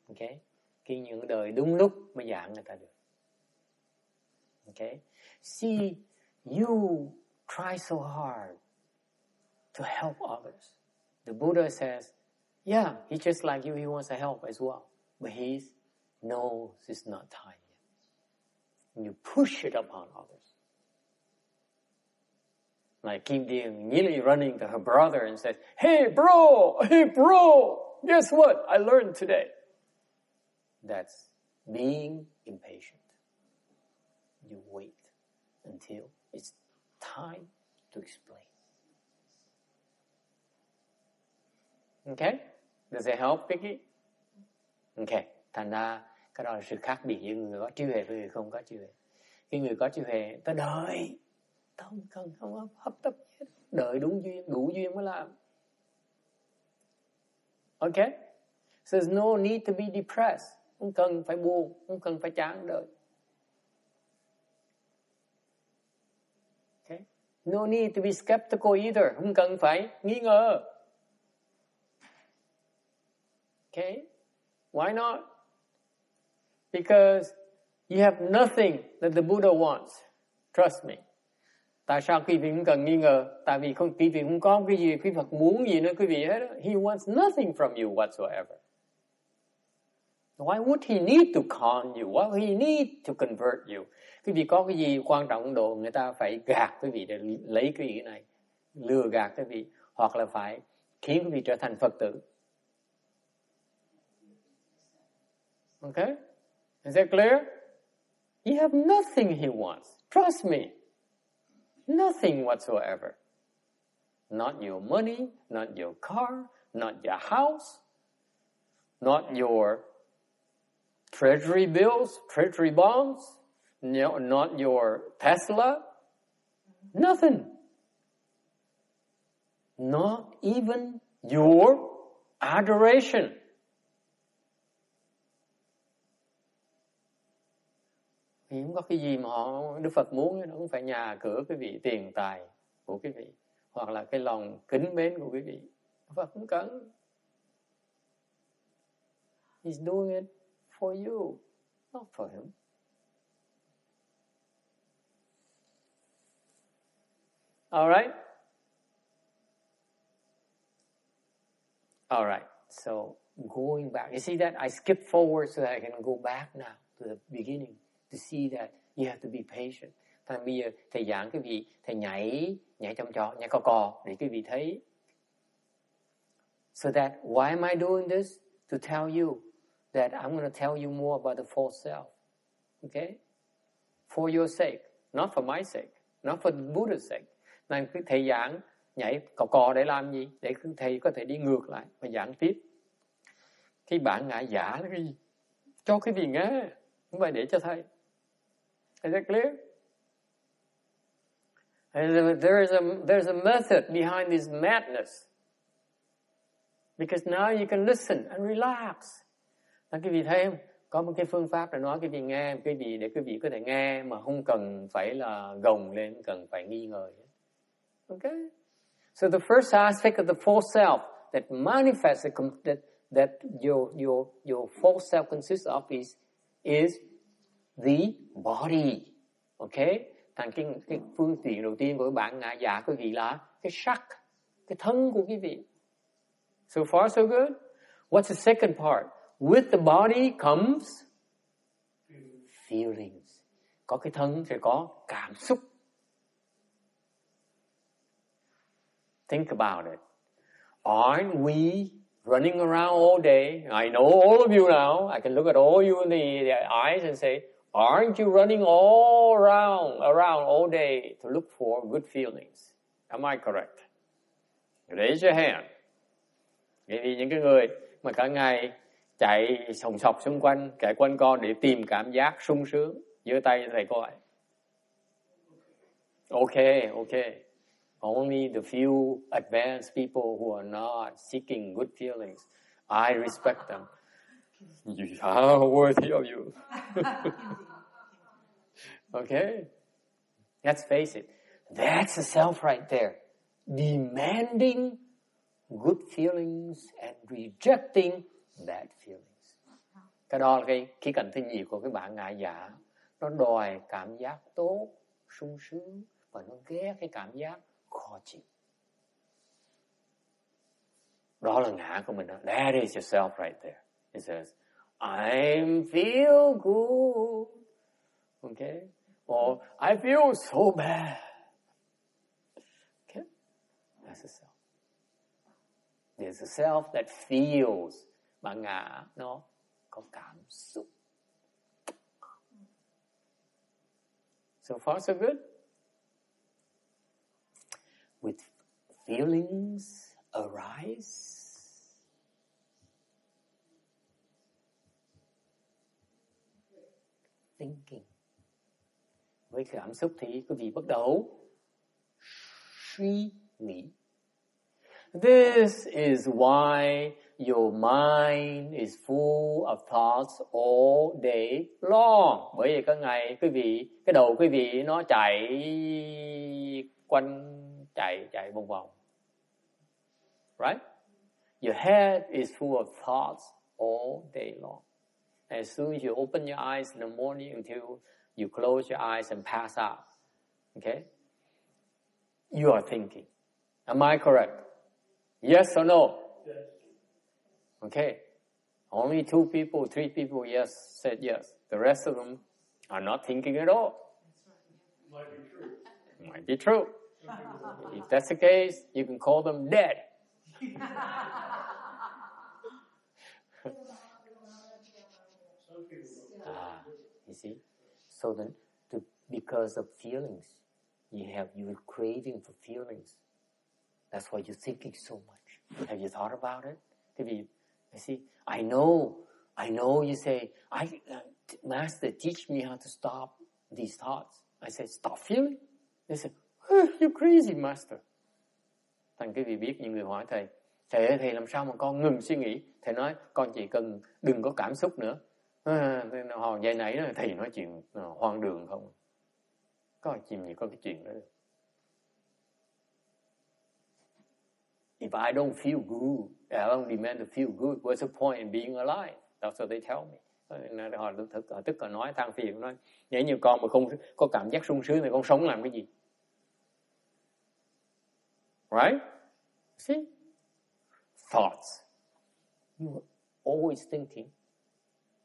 S1: Okay? Kiên nhẫn đợi đúng lúc mới giảng người ta được. Okay? See, you try so hard to help others. The Buddha says, Yeah, he's just like you. He wants to help as well. But he knows it's not time yet. You push it upon others. Like Kim Dean nearly running to her brother and says, hey bro, guess what I learned today? That's being impatient. You wait until it's time to explain. Okay? Does it help, Vicky? Okay. Thành ra cái đó là sự khác biệt giữa người có trí huệ với người không có trí huệ. Cái người có trí huệ, ta đợi, ta không cần không hấp tấp hết, đợi đúng duyên, đủ duyên mới làm. Okay? So there's no need to be depressed. Không cần phải buồn, không cần phải chán đời. Okay? No need to be skeptical either. Không cần phải nghi ngờ. Okay? Why not? Because you have nothing that the Buddha wants. Trust me. Tại sao quý vị không cần nghi ngờ? Tại vì quý vị không có cái gì, quý Phật muốn gì nữa quý vị hết. He wants nothing from you whatsoever. Why would he need to con you? Why would he need to convert you? Quý vị có cái gì quan trọng độ người ta phải gạt quý vị để lấy quý vị cái này, lừa gạt quý vị, hoặc là phải khiến quý vị trở thành Phật tử. Okay? Is that clear? You have nothing he wants. Trust me. Nothing whatsoever. Not your money, not your car, not your house, not your treasury bills, treasury bonds, not your Tesla. Nothing. Not even your adoration. Thì không có cái gì mà Đức Phật muốn, nó không phải nhà cửa quý vị, tiền tài của quý vị, hoặc là cái lòng kính mến của quý vị. Phật không cần. He's doing it for you, not for him. All right? All right. So going back. You see that? I skipped forward so that I can go back now to the beginning. To see that you have to be patient. Thành bây giờ thầy giảng cái vị, thầy nhảy trong trò, nhảy cò để quý vị thấy. So that, why am I doing this? To tell you that I'm going to tell you more about the false self. Okay? For your sake. Not for my sake. Not for the Buddha's sake. Nên thầy giảng nhảy cò để làm gì? Để thầy có thể đi ngược lại và giảng tiếp. Cái bản ngã giả là cái gì? Cho quý vị nghe. Không phải để cho thầy. Is that clear? And there's a method behind this madness. Because now you can listen and relax. Quý vị thấy không? Có một cái phương pháp để nói quý vị nghe, quý vị để quý vị có thể nghe mà không cần phải là gồng lên, không cần phải nghi ngờ. Okay? So the first aspect of the false self that manifests that your false self consists of is the body. Okay? Thành cái phương tiện đầu tiên của cái bản ngã giả quý vị là cái sắc, cái thân của quý vị. So far so good. What's the second part? With the body comes feelings. Có cái thân thì có cảm xúc. Think about it. Aren't we running around all day? I know all of you now. I can look at all you in the eyes and say, aren't you running all around all day to look for good feelings? Am I correct? Raise your hand. Vậy thì những cái người mà cả ngày chạy sòng sọc xung quanh, chạy quanh co để tìm cảm giác sung sướng, giơ tay thầy coi. Okay. Only the few advanced people who are not seeking good feelings. I respect them. You are worthy of you. Okay? Let's face it. That's a self right there. Demanding good feelings and rejecting bad feelings. Cái đó là cái cạnh thứ nhì của cái bản ngã giả. Nó đòi cảm giác tốt, sung sướng, và nó ghét cái cảm giác khó chịu. Đó là ngã của mình đó. That is yourself right there. It says, I feel good. Okay? Or I feel so bad. Okay? That's the self. There's a self that feels. Mà ngã nó có cảm xúc. So far so good? With feelings arise. Thinking. Với cảm xúc thì quý vị bắt đầu suy nghĩ. This is why your mind is full of thoughts all day long. Bởi vì cái đầu quý vị nó chạy vòng vòng. Right? Your head is full of thoughts all day long. As soon as you open your eyes in the morning until you close your eyes and pass out, okay? You are thinking. Am I correct? Yes or no?
S2: Yes.
S1: Okay. Only 2 people, 3 people said yes. The rest of them are not thinking at all.
S2: Might be true.
S1: Might be true. If that's the case, you can call them dead. You see? So then, because of feelings, you're craving for feelings. That's why you're thinking so much. Have you thought about it? You see, I know you say, Master, teach me how to stop these thoughts. I say, stop feeling. They say, you're crazy, Master. Thành quý vị biết, những người hỏi thầy, thầy làm sao mà con ngừng suy nghĩ? Thầy nói, con chỉ cần đừng có cảm xúc nữa. Hồi vậy nãy thầy nói chuyện hoang đường không? Có chìm gì có cái chuyện đó được. If I don't feel good, I don't demand to feel good, what's the point in being alive? That's what they tell me. Họ tức là nói than phiền, nói nếu như con mà không có cảm giác sung sướng thì con sống làm cái gì? Right? See? Thoughts. You are always thinking.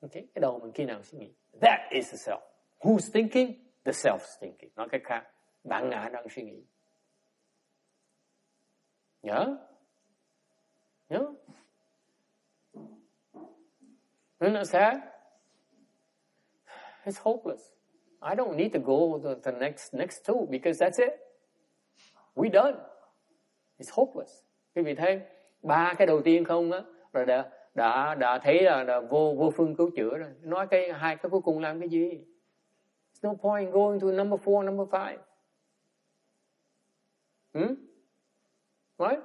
S1: Okay? Cái đầu mình khi nào suy nghĩ? That is the self. Who's thinking? The self's thinking. Nói cách khác, bản ngã đang suy nghĩ. Yeah? Isn't that sad? It's hopeless. I don't need to go to the next 2 because that's it. We done. It's hopeless. Quý vị thấy 3 cái đầu tiên không á, rồi đã thấy là vô phương cứu chữa rồi. Nói 2 cái cuối cùng làm cái gì? There's no point in going to number 4, number 5. Right?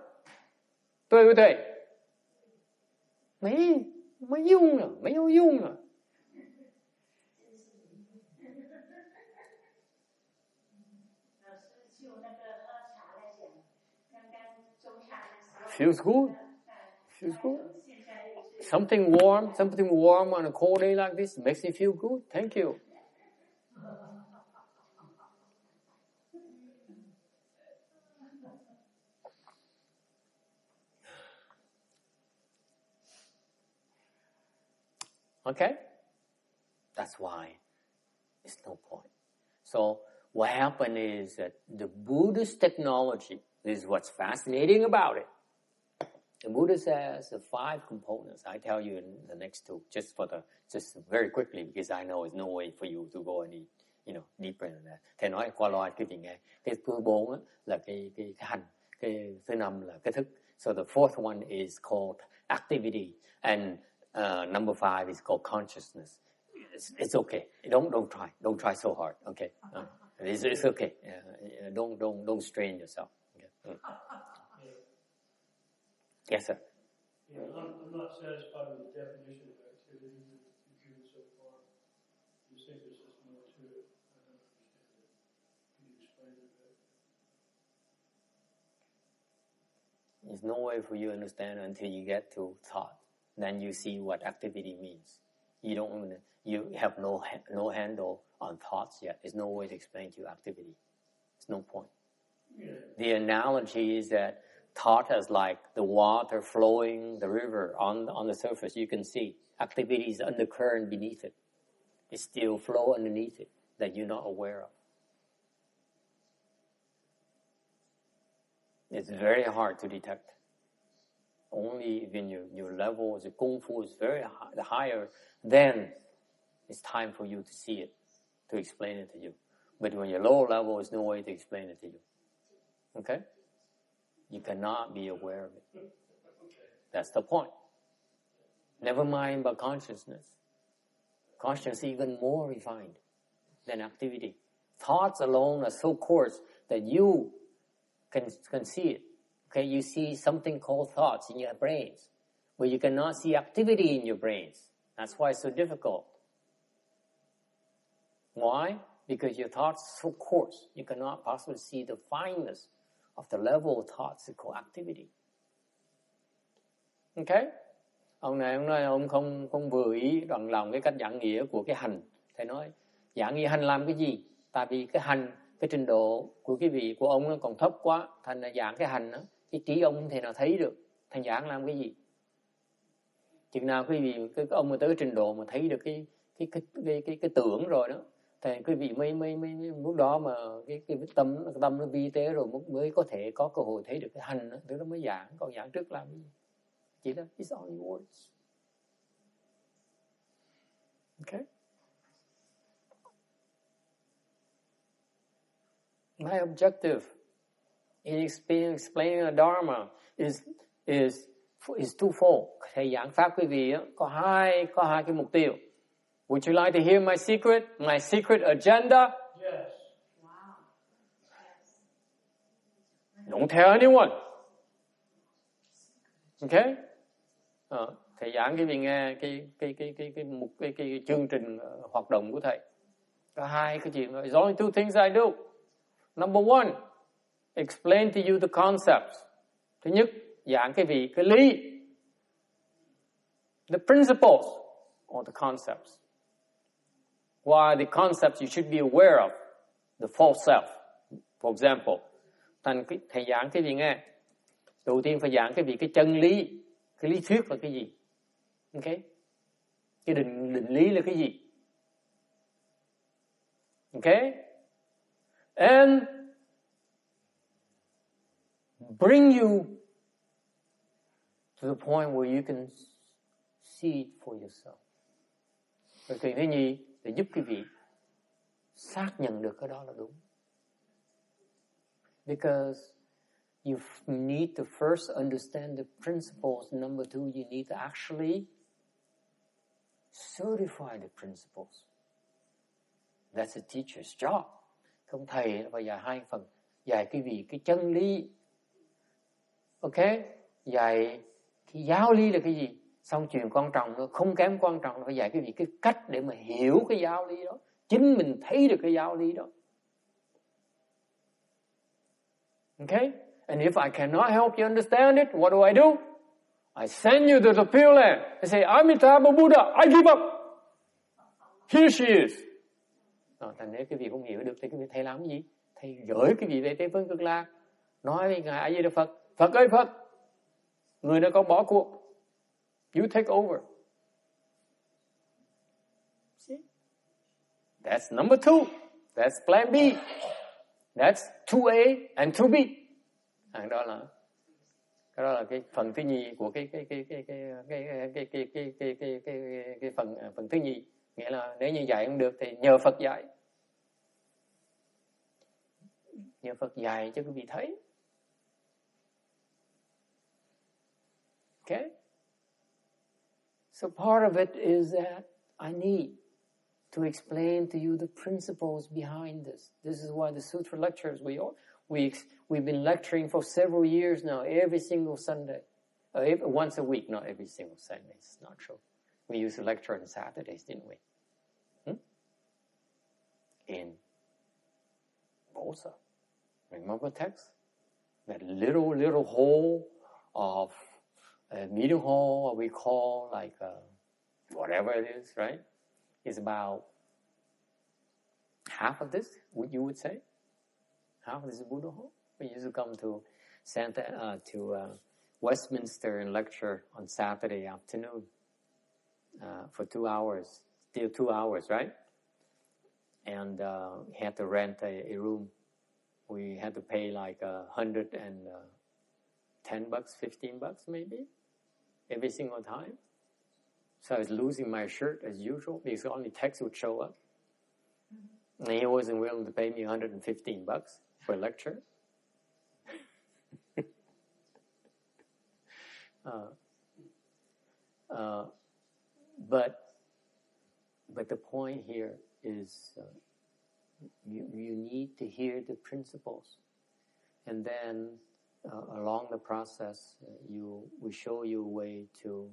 S1: Tuệ. Mấy dung rồi, mấy ô dung rồi. Feels good. Something warm on a cold day like this makes me feel good. Thank you. Okay? That's why it's no point. So what happened is that the Buddhist technology, this is what's fascinating about it. The Buddha says the 5 components. I tell you in the next 2, just very quickly, because I know there's no way for you to go any, deeper than that. Thầy nói qua loa cái gì nghe. Cái thứ 4 là cái hành, cái thứ 5 là cái thức. So the 4th one is called activity, and number 5 is called consciousness. It's okay. Don't try so hard. Okay, it's okay. Don't strain yourself. Okay. Yes, sir.
S2: Yeah, I'm not satisfied with the definition of activity that you've given so far. You think there's just more to it. I don't understand it. Can you explain it better?
S1: There's no way for you to understand until you get to thought. Then you see what activity means. You have no handle on thoughts yet. There's no way to explain to you activity. There's no point. Yeah. The analogy is that thought as like the water flowing, the river on the surface. You can see activities undercurrent beneath it. It still flow underneath it that you're not aware of. It's very hard to detect. Only when your level of Kung Fu is very high, the higher, then it's time for you to see it, to explain it to you. But when you're lower level, there's no way to explain it to you. Okay? You cannot be aware of it. That's the point. Never mind about consciousness. Consciousness is even more refined than activity. Thoughts alone are so coarse that you can see it. Okay, you see something called thoughts in your brains, but you cannot see activity in your brains. That's why it's so difficult. Why? Because your thoughts are so coarse. You cannot possibly see the fineness of the level of thoughts called activity. Okay? Ông này ông nói ông không vừa ý bằng lòng cái cách giảng nghĩa của cái hành. Thầy nói giảng nghĩa hành làm cái gì? Tại vì cái hành, cái trình độ của cái vị của ông nó còn thấp quá, thành là giảng cái hành đó, cái trí ông không thể nào thấy được. Thành giảng làm cái gì? Chừng nào quý vị cái ông mà tới cái trình độ mà thấy được cái tưởng rồi đó, thì quý vị mới lúc đó mà cái tâm nó vi tế rồi mới có thể có cơ hội thấy được cái hành đó, tức nó mới giảng. Còn giảng trước làm cái gì? Chỉ là it's only words. Okay? My objective in explaining the Dharma is twofold. Thầy giảng pháp quý vị có hai cái mục tiêu. Would you like to hear my secret agenda?
S2: Yes.
S4: Wow. Yes.
S1: Don't tell anyone. Okay? Thầy giảng quý vị nghe cái chương trình hoạt động của thầy. Có hai cái chuyện rồi. There's only two things I do. Number one, explain to you the concepts. Thứ nhất, giảng cái lý, the principles or the concepts. Why the concepts you should be aware of, the false self. For example, thầy giảng cái gì nghe? Đầu tiên phải giảng cái chân lý, cái lý thuyết là cái gì? Okay? Cái định lý là cái gì? Okay? And bring you to the point where you can see it for yourself. Rồi chuyện thứ nhì để giúp quý vị xác nhận được cái đó là đúng. Because you need to first understand the principles. Number two, you need to actually certify the principles. That's a teacher's job. Không thầy phải dạy hai phần. Dạy quý vị cái chân lý. Ok? Dạy cái giáo lý là cái gì? Xong chuyện quan trọng nữa, không kém quan trọng là phải dạy quý vị cái cách để mà hiểu cái giáo lý đó. Chính mình thấy được cái giáo lý đó. Okay? And if I cannot help you understand it, what do? I send you to the Pure Land. I say, Amitabha Buddha, I give up. Here she is. Thành nếu quý vị không hiểu được thì quý vị thầy làm cái gì? Thầy gửi quý vị về Tây Phương Cực Lạc. Nói với Ngài A Di Đà Phật, Phật ơi Phật, người đã có bỏ cuộc. You take over. See? That's number two. That's plan B. That's 2A and 2B. Đó là cái phần thứ nhì của cái phần thứ nhì. Nghĩa là nếu như dạy không được thì nhờ Phật dạy. Nhờ Phật dạy cho quý vị thấy. Okay? So part of it is that I need to explain to you the principles behind this. This is why the Sutra lectures, we've been lecturing for several years now, every single Sunday. Once a week, not every single Sunday. It's not true. We used to lecture on Saturdays, didn't we? In Bosa. Remember text? That little hole of a meeting hall, what we call like whatever it is, right? Is about half of this, you would say? Half of this Buddha hall? We used to come to sent to Westminster and lecture on Saturday afternoon for 2 hours. Still 2 hours, right? And he had to rent a room. We had to pay like $110, $15 maybe, every single time. So I was losing my shirt as usual because only text would show up. And he wasn't willing to pay me $115 for a lecture. But the point here is you need to hear the principles, and then along the process, we show you a way to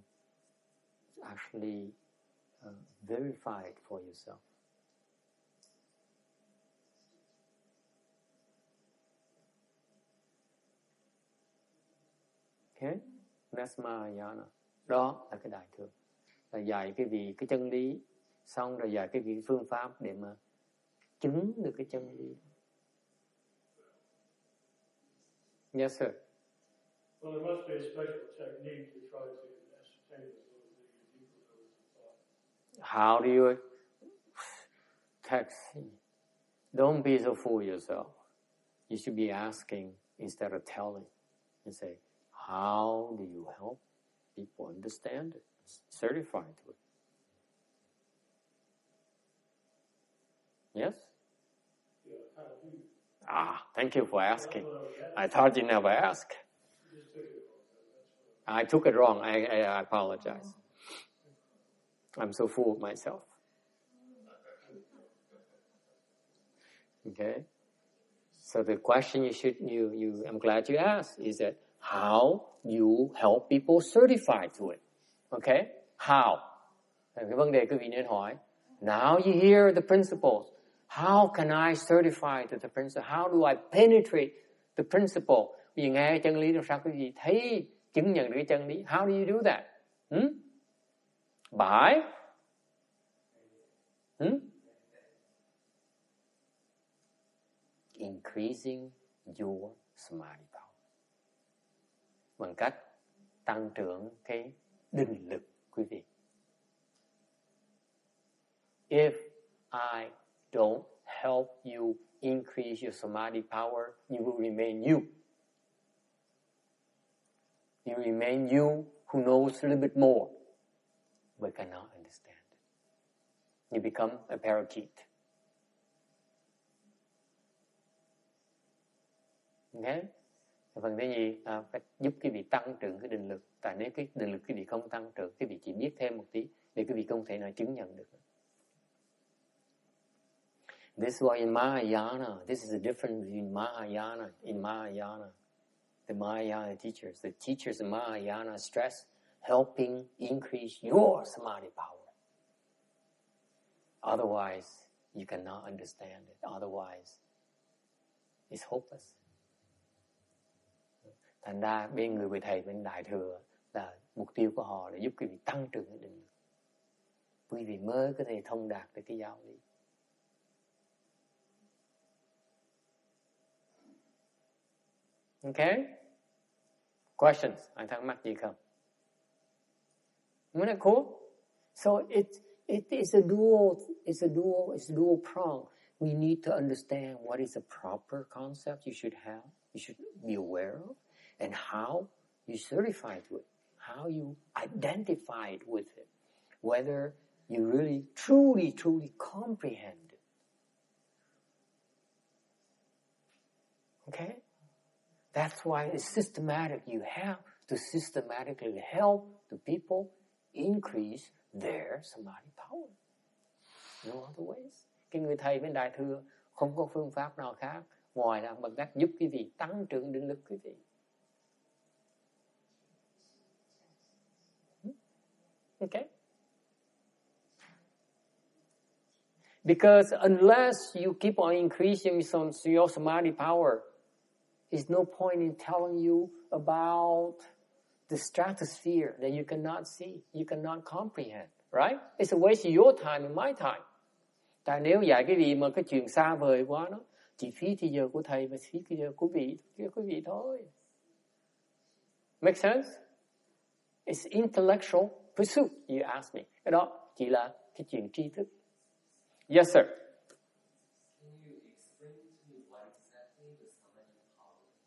S1: actually verify it for yourself. Okay, that's Mahayana. Đó là cái đại thừa, là dạy cái vị cái chân lý, xong rồi dạy cái vị phương pháp để mà chứng được cái chân lý. Yes, sir.
S2: Well, there must be a special technique to try to ascertain this little deeper levels of thought.
S1: How do you text? Don't be so fool yourself. You should be asking instead of telling, and say, how do you help people understand it? Certify to it. Yes?
S2: Yeah, I kind of do.
S1: Thank you for asking. I thought you never asked. I took it wrong. I apologize. I'm so full of myself. Okay? So the question I'm glad you asked is that how you help people certify to it. Okay? How? Cái vấn đề quý vị nên hỏi. Now you hear the principles. How can I certify to the principle? How do I penetrate the principle? Vì nghe chân lý làm sao quý vị thấy chứng nhận được cái chân lý? How do you do that? By increasing your samadhi power. Bằng cách tăng trưởng cái định lực quý vị. If I don't help you increase your samadhi power, you will remain you. You remain you who knows a little bit more, but cannot understand. You become a parakeet. Okay? Phần thứ nhì phải giúp quý vị tăng trưởng cái định lực. Tại nếu cái định lực quý vị không tăng trưởng, quý vị chỉ biết thêm một tí để quý vị không thể nào chứng nhận được. This is why in Mahayana, this is the difference between Mahayana. In Mahayana, the Mahayana teachers in Mahayana stress helping increase your samadhi power. Otherwise, you cannot understand it. Otherwise, it's hopeless. Thành ra bên người vị thầy, bên đại thừa là mục tiêu của họ là giúp quý vị tăng trưởng cái định lực. Quý vị mới có thể thông đạt được cái giáo lý. Okay? Questions? Ai thắc mắc gì không? Isn't that cool? So it is a dual prong. We need to understand what is a proper concept you should have, you should be aware of, and how you certify to it, how you identify it with it, whether you really, truly comprehend it. Okay? That's why it's systematic. You have to systematically help the people increase their samadhi power. No other ways. Cái người thầy bên đại thừa không có phương pháp nào khác ngoài là bằng cách giúp quý vị tăng trưởng định lực quý vị. Okay? Because unless you keep on increasing your samadhi power, there's no point in telling you about the stratosphere that you cannot see, you cannot comprehend, right? It's a waste of your time and my time. Tại nếu dạy cái gì mà cái chuyện xa vời quá, nó chỉ phí thì giờ của thầy và phí thì giờ của quý vị thôi. Make sense? It's intellectual pursuit, you ask me. Cái đó chỉ là cái chuyện tri thức. Yes, sir.
S5: Can you explain to me what exactly the samadhi power is?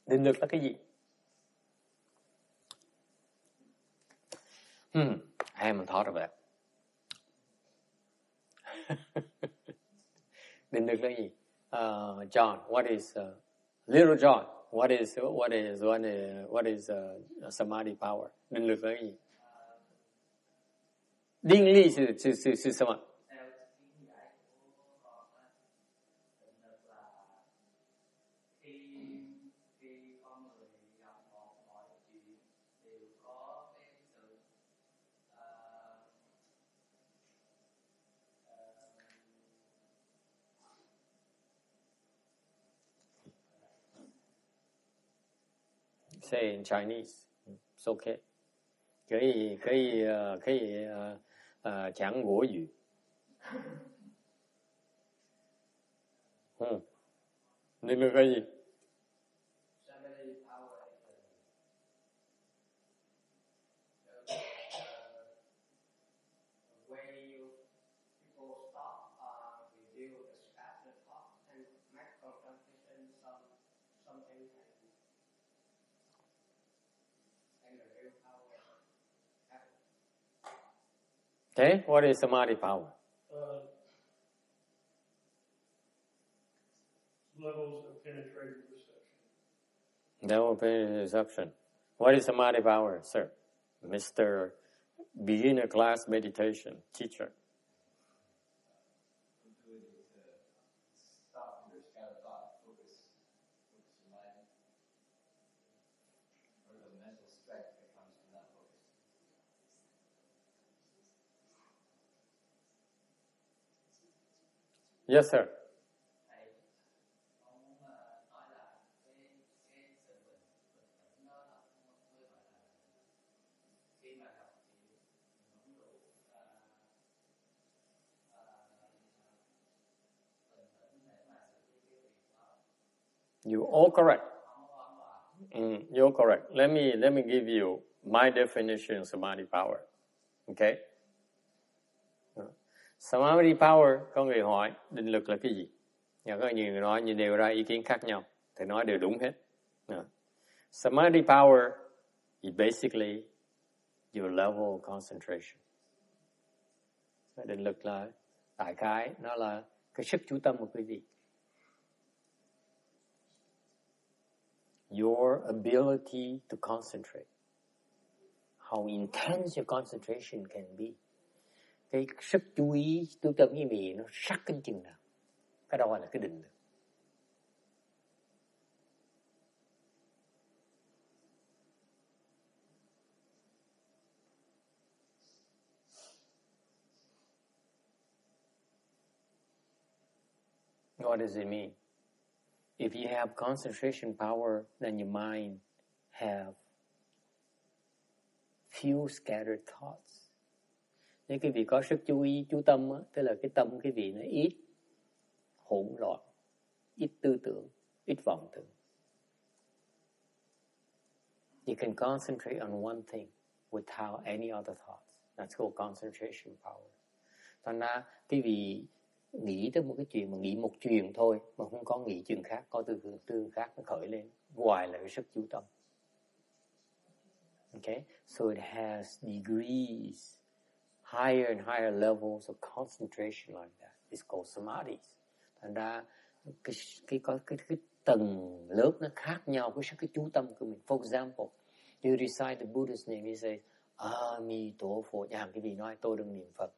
S1: Định lực là cái gì? I haven't thought of that. Định lực là gì? John, what is little John? What is samadhi power? Định lực là cái gì? 定力是什么？
S5: Theo kiến giải của con á, định lực là khi con người gặp mọi chuyện đều có cái sự
S1: Say in Chinese. It's okay. 可以讲国语。你们可以。
S5: samadhi power is a way people stop review the scattered thoughts and make contemplation something and the real power happens.
S1: Okay, what is samadhi power?
S2: Levels of penetrating perception.
S1: Level of perception. What is samadhi power, sir? Mr. Beginner class meditation teacher.
S5: Ability to stop your scattered thought, focus your mind, or the mental strength that comes from that focus.
S1: Yes, sir.
S5: Con muốn nói là cái sự bình tĩnh đó là không phải là khi mà gặp chuyện không đủ bình tĩnh để mà xử lý cái việc đó.
S1: You're all correct.
S5: Không có hoảng loạn.
S1: You're correct. Let me give you my definition of samadhi power. Okay? Samadhi power, có người hỏi định lực là cái gì? Và có nhiều người nói, đều ra ý kiến khác nhau. Thì nói đều đúng hết. Samadhi power is basically your level of concentration. Định lực là đại khái, nó là cái sức chú tâm của quý vị. Your ability to concentrate. How intense your concentration can be. Cái sức chú ý, chú tâm quý vị nó sắc đến chừng nào. Cái đó gọi là cái định lực. What does it mean? If you have concentration power, then your mind have few scattered thoughts. Nếu quý vị có sức chú ý, chú tâm, tức là cái tâm quý vị nó ít hỗn loạn, ít tư tưởng, ít vọng tưởng. You can concentrate on one thing without any other thoughts. That's called concentration power. Thành ra quý vị nghĩ tới một cái chuyện mà nghĩ một chuyện thôi mà không có nghĩ chuyện khác, có tư tưởng khác nó khởi lên, ngoài là cái sức chú tâm. Okay, so it has degrees, higher and higher levels of concentration like that. It's called samadhis. Thành ra cái tầng lớp nó khác nhau với cái chú tâm của mình. For example, you recite the Buddha's name, you say Ami-to Phật. Cái vị nói tôi đang niệm Phật,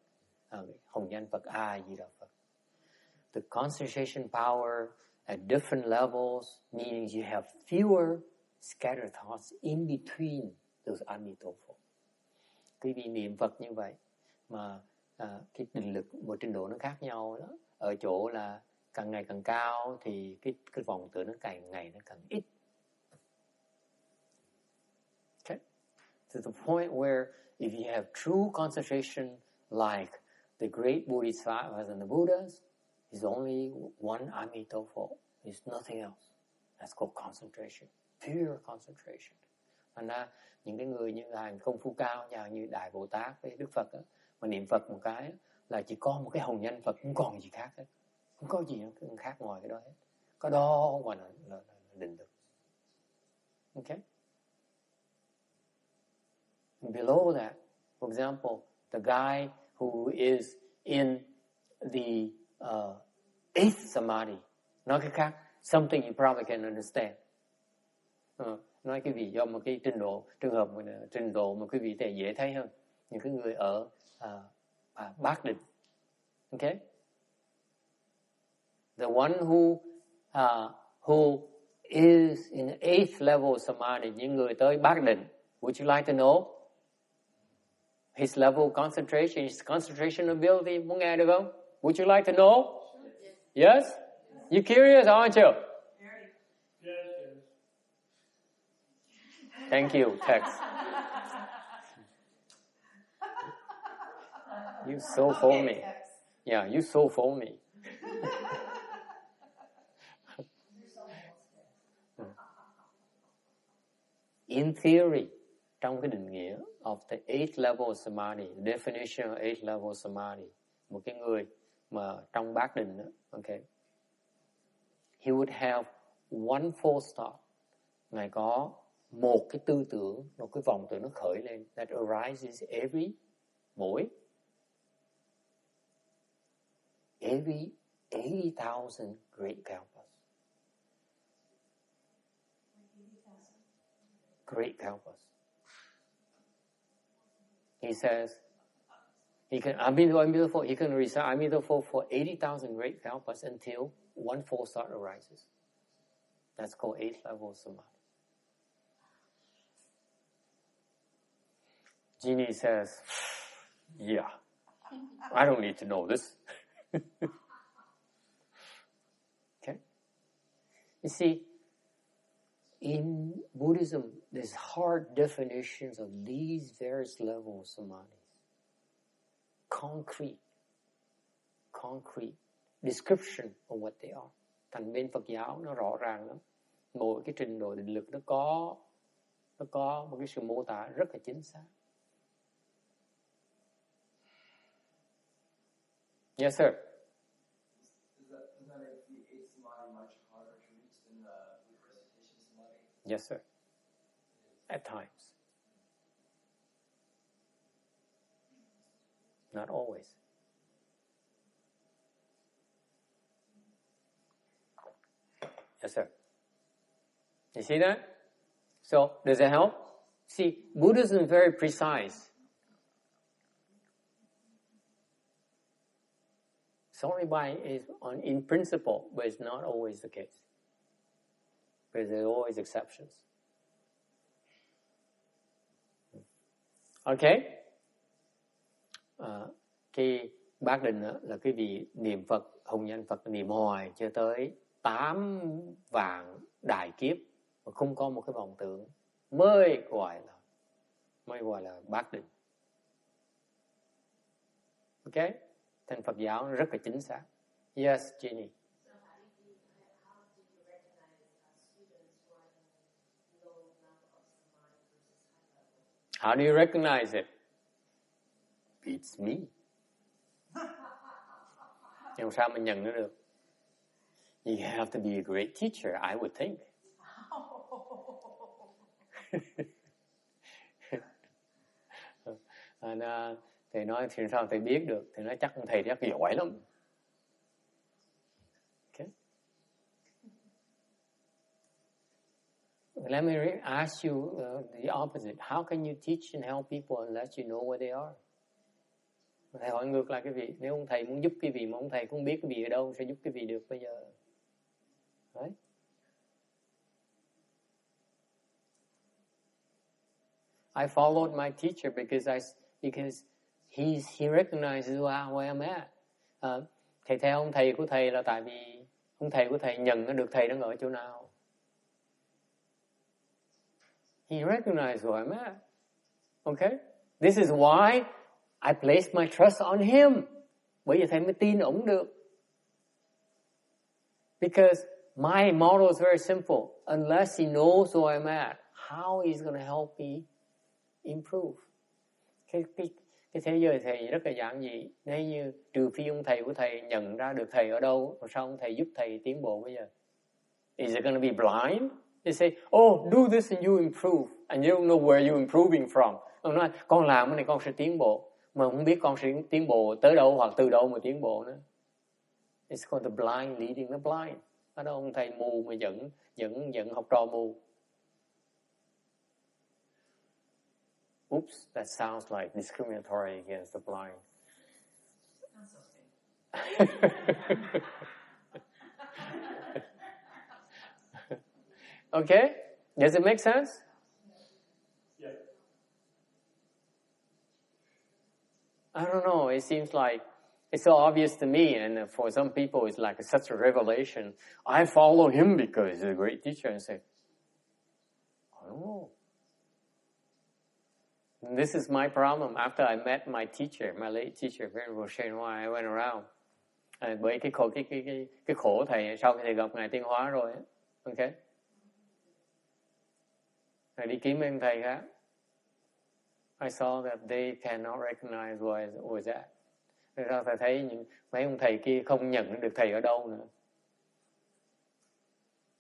S1: hồng danh Phật, Di Đà Phật. The concentration power at different levels, meaning you have fewer scattered thoughts in between those Ami-to Phật. Quý vị niệm Phật như vậy mà cái định lực một trình độ nó khác nhau đó. Ở chỗ là càng ngày càng cao thì cái vọng tưởng nó càng ngày nó càng ít. Okay? To the point where if you have true concentration like the great Bodhisattvas and the Buddhas, is only one Amitabha. There's nothing else. That's called concentration, pure concentration. Thành ra những cái người như hành công phu cao, như Đại Bồ Tát với Đức Phật đó, mà niệm Phật một cái là chỉ có một cái hồng danh Phật, không còn gì khác hết, không có gì khác ngoài cái đó hết. Có đó gọi là định lực. Okay. Below that, for example, the guy who is in the eighth samadhi, nói cái khác, something you probably can understand. Nói cái gì do một cái trình độ mà quý vị thể dễ thấy hơn. Những cái người ở bát định. Okay? The one who is in eighth level samadhi, những người tới bát định. Would you like to know his level concentration, his concentration ability? Muốn nghe được không? Would you like to know? Yes? You curious, aren't you?
S2: Yes.
S1: Thank you, text. You so phony. Yeah, you so phony. In theory, trong cái định nghĩa of the eighth level samadhi, definition of eighth level samadhi, một cái người mà trong bát định đó, okay, he would have one full stop. Ngài có một cái tư tưởng, một cái vọng tưởng nó khởi lên, that arises mỗi 80,000 great kalpas. Great kalpas. He says he can Amitabha, he can recite Amitabha for 80,000 great kalpas until one full start arises. That's called eighth level samadhi. Jeannie says, yeah, I don't need to know this. Okay? You see, in Buddhism, there's hard definitions of these various levels of samadhi. Concrete description of what they are. Thành bên Phật giáo nó rõ ràng lắm. Mỗi cái trình độ định lực nó có một cái sự mô tả rất là chính xác. Yes, sir.
S6: Does that make the eighth samadhi much harder to reach than the recitation samadhi?
S1: Yes, sir. At times. Not always. Yes, sir. You see that? So, does it help? See, Buddhism is very precise. It's only in principle, but it's not always the case. Because there are always exceptions. Okay? Cái bát định là cái vị niệm Phật, hồng danh Phật niệm hoài cho tới 8 vạn đại kiếp mà không có một cái vọng tưởng mới gọi là bát định. Okay? Thành Phật giáo rất là chính xác. Yes, Jenny. How do you recognize it? It's me. Nhưng sao mình nhận nó được? You have to be a great teacher, I would think. Thầy nói thì sao thầy biết được? Thầy nói chắc thầy rất giỏi lắm. Okay. Let me ask you the opposite. How can you teach and help people unless you know where they are? Thầy hỏi ngược lại cái vị, nếu ông thầy muốn giúp cái vị mà ông thầy không biết cái vị ở đâu, sẽ giúp cái vị được bây giờ? Right? I followed my teacher because he recognizes where I'm at. Thầy theo ông thầy của thầy là tại vì ông thầy của thầy nhận nó được thầy đang ở chỗ nào. He recognizes where I'm at. Okay? This is why I place my trust on him. Bởi vì thầy mới tin ổng được. Because My model is very simple. Unless he knows where I'm at, how he's going to help me improve? Cái thế giới thầy rất là giản dị. Nếu như trừ phi ông thầy của thầy nhận ra được thầy ở đâu, sao ông thầy giúp thầy tiến bộ bây giờ? Is it going to be blind? They say, oh, do this and you improve. And you don't know where you're improving from. Ông nói, con làm cái này con sẽ tiến bộ. Mà không biết con sẽ tiến bộ tới đâu hoặc từ đâu mà tiến bộ nữa. It's called the blind leading the blind. Ở đó ông thầy mù mà dẫn học trò mù. Oops, that sounds like discriminatory against the blind.
S4: That's okay.
S1: Okay? Does it make sense?
S2: Yeah.
S1: I don't know. It seems like it's so obvious to me, and for some people it's like such a revelation. I follow him because he's a great teacher. And say, I don't know. And this is my problem. After I met my teacher, my late teacher, Venerable Shen Hoa, I went around. Bởi cái khổ thầy sau khi thầy gặp ngài Tiên Hóa rồi, okay? Thầy đi kiếm em thầy khác. I saw that they cannot recognize where I was at. Rồi sau thầy thấy mấy ông thầy kia không nhận được thầy ở đâu nữa.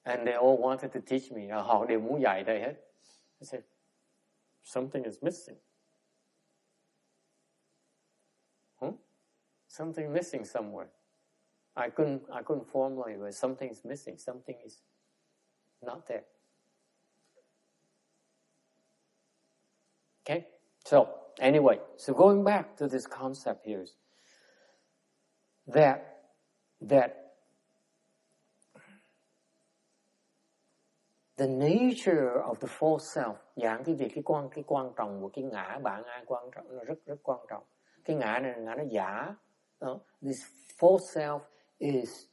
S1: And they all wanted to teach me. Họ đều muốn dạy thầy hết. I said, something is missing. Something missing somewhere. I couldn't formulate, but something is missing. Something is not there. Okay? So, anyway, so going back to this concept here is that the nature of the false self, dạng cái việc cái quan trọng của cái ngã bản ai quan trọng, nó rất quan trọng. Cái ngã này là ngã nó giả. This false self is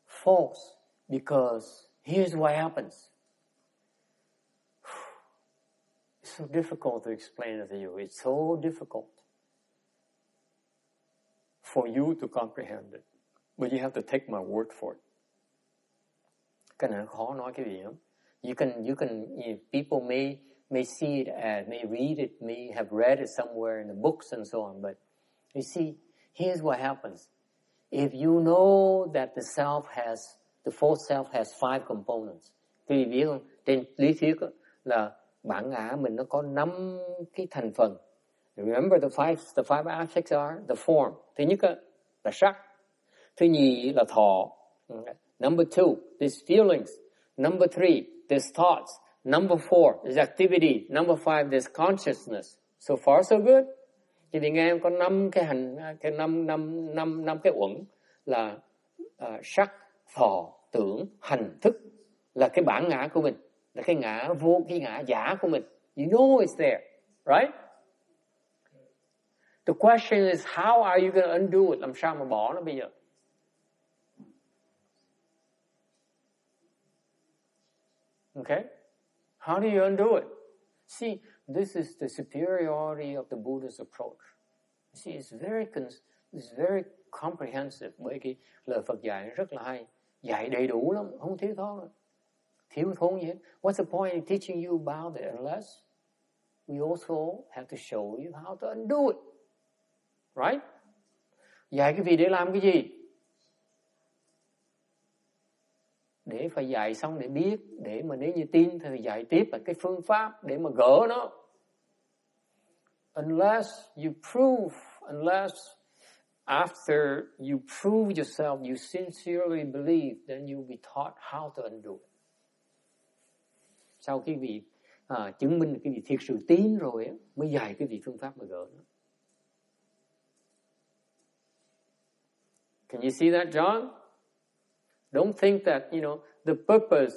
S1: false because here's what happens. It's so difficult to explain it to you. It's so difficult for you to comprehend it. But you have to take my word for it. Cái này khó nói cái gì lắm. You can people may see it as, may read it, may have read it somewhere in the books and so on, but you see, here's what happens. If you know that the false self has 5 components. Quý vị biết không? Trên lý thuyết là bản ngã mình nó có 5 cái thành phần. Remember the five aspects are the form. Thứ nhất là sắc. Thứ nhì là thọ. Number 2, there's feelings. Number 3, there's thoughts. Number 4, there's activity. Number 5, there's consciousness. So far so good. Thì nghe em có 5 cái uẩn là sắc, thọ, tưởng, hành, thức, là cái bản ngã của mình, là cái ngã giả của mình. You know it's there, right? The question is, how are you going to undo it? Làm sao mà bỏ nó bây giờ? Okay? How do you undo it? See, this is the superiority of the Buddha's approach. See, it's very comprehensive. Bởi cái lời Phật dạy rất là hay, dạy đầy đủ lắm, không thiếu thốn gì hết. What's the point in teaching you about it unless we also have to show you how to undo it, right? Dạy cái gì để làm cái gì? Để phải dạy xong để biết, để mà nếu như tin thì dạy tiếp là cái phương pháp để mà gỡ nó. Unless after you prove yourself, you sincerely believe, then you'll be taught how to undo it. Sau cái vị chứng minh cái vị thiệt sự tín rồi mới dạy cái vị phương pháp mà gỡ nó. Can you see that, John? Don't think that, the purpose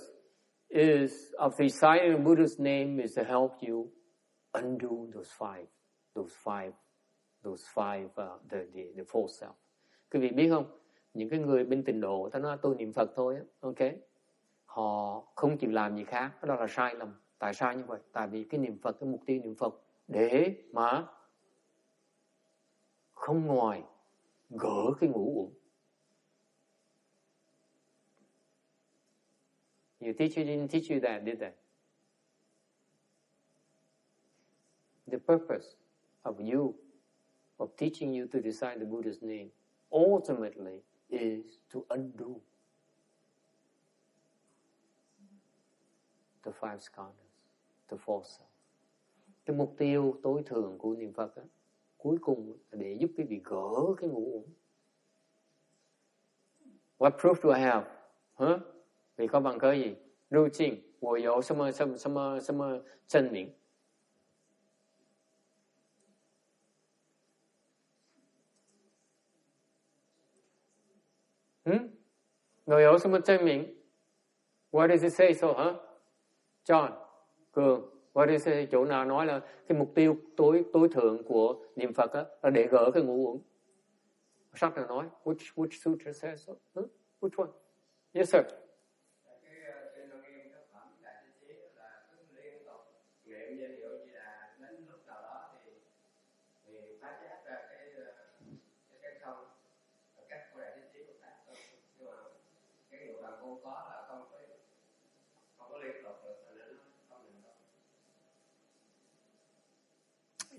S1: of reciting the Buddha's name is to help you undo those five, the false self. Quý vị biết không? Những cái người bên tịnh độ, ta nói tôi niệm Phật thôi, ok? Họ không chịu làm gì khác, đó là sai lầm. Tại sao như vậy? Tại vì cái niệm Phật, cái mục tiêu niệm Phật để mà không ngoài gỡ cái ngũ uẩn. Your teacher didn't teach you that, did they? The purpose of teaching you to recite the Buddha's name, ultimately is to undo the five skandhas, the false self. Cái mục tiêu tối thượng của niệm Phật á, cuối cùng là để giúp quý vị gỡ cái ngũ uẩn. What proof do I have? Vì có bằng cớ gì? 入境我有什么证明？我有什么证明？ What does it say so, John, Cường, what does it say? Chỗ nào nói là cái mục tiêu tối thượng của niệm Phật á, là để gỡ cái ngũ uẩn? Sách nào nói? Which sutra says so? Which one? Yes, sir.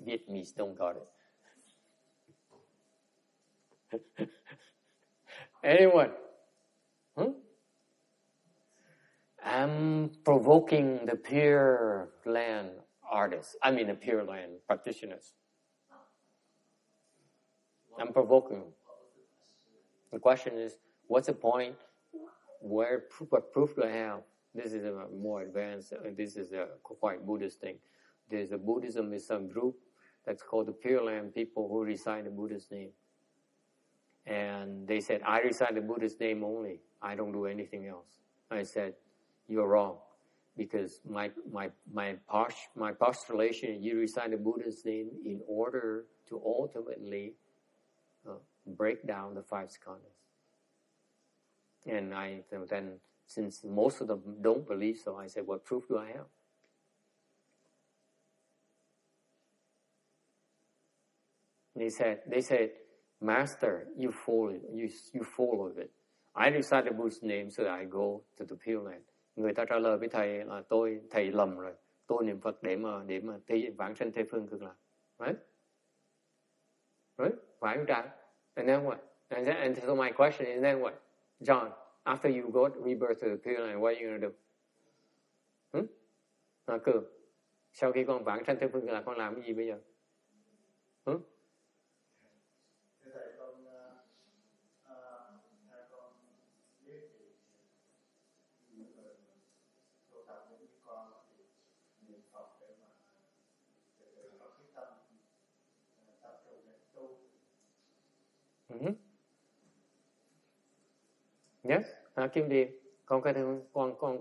S1: Vietnamese don't got it. Anyone? I'm provoking the Pure Land artists. I mean the Pure Land practitioners. I'm provoking them. The question is, what's the point? What proof do I have? This is a more advanced, this is a quite Buddhist thing. There's a Buddhism is some group that's called the Pure Land people who recite the Buddha's name. And they said, I recite the Buddha's name only. I don't do anything else. I said, you're wrong. Because my postulation, you recite the Buddha's name in order to ultimately break down the five skandhas. And then, since most of them don't believe so, I said, what proof do I have? They said, Master, you follow it. I recite the Buddha's name so that I go to the Pure Land. Người ta trả lời với thầy là thầy lầm rồi. Tôi niệm Phật để mà vãng sanh Tây Phương Cực Lạc. Right? Phải không trả? And then what? And so my question is, then what? John, after you go rebirth to the Pure Land, what are you going to do? Cường, sau khi con vãng sanh Tây Phương Cực Lạc, con làm cái gì bây giờ? Yes, Kim Điền, con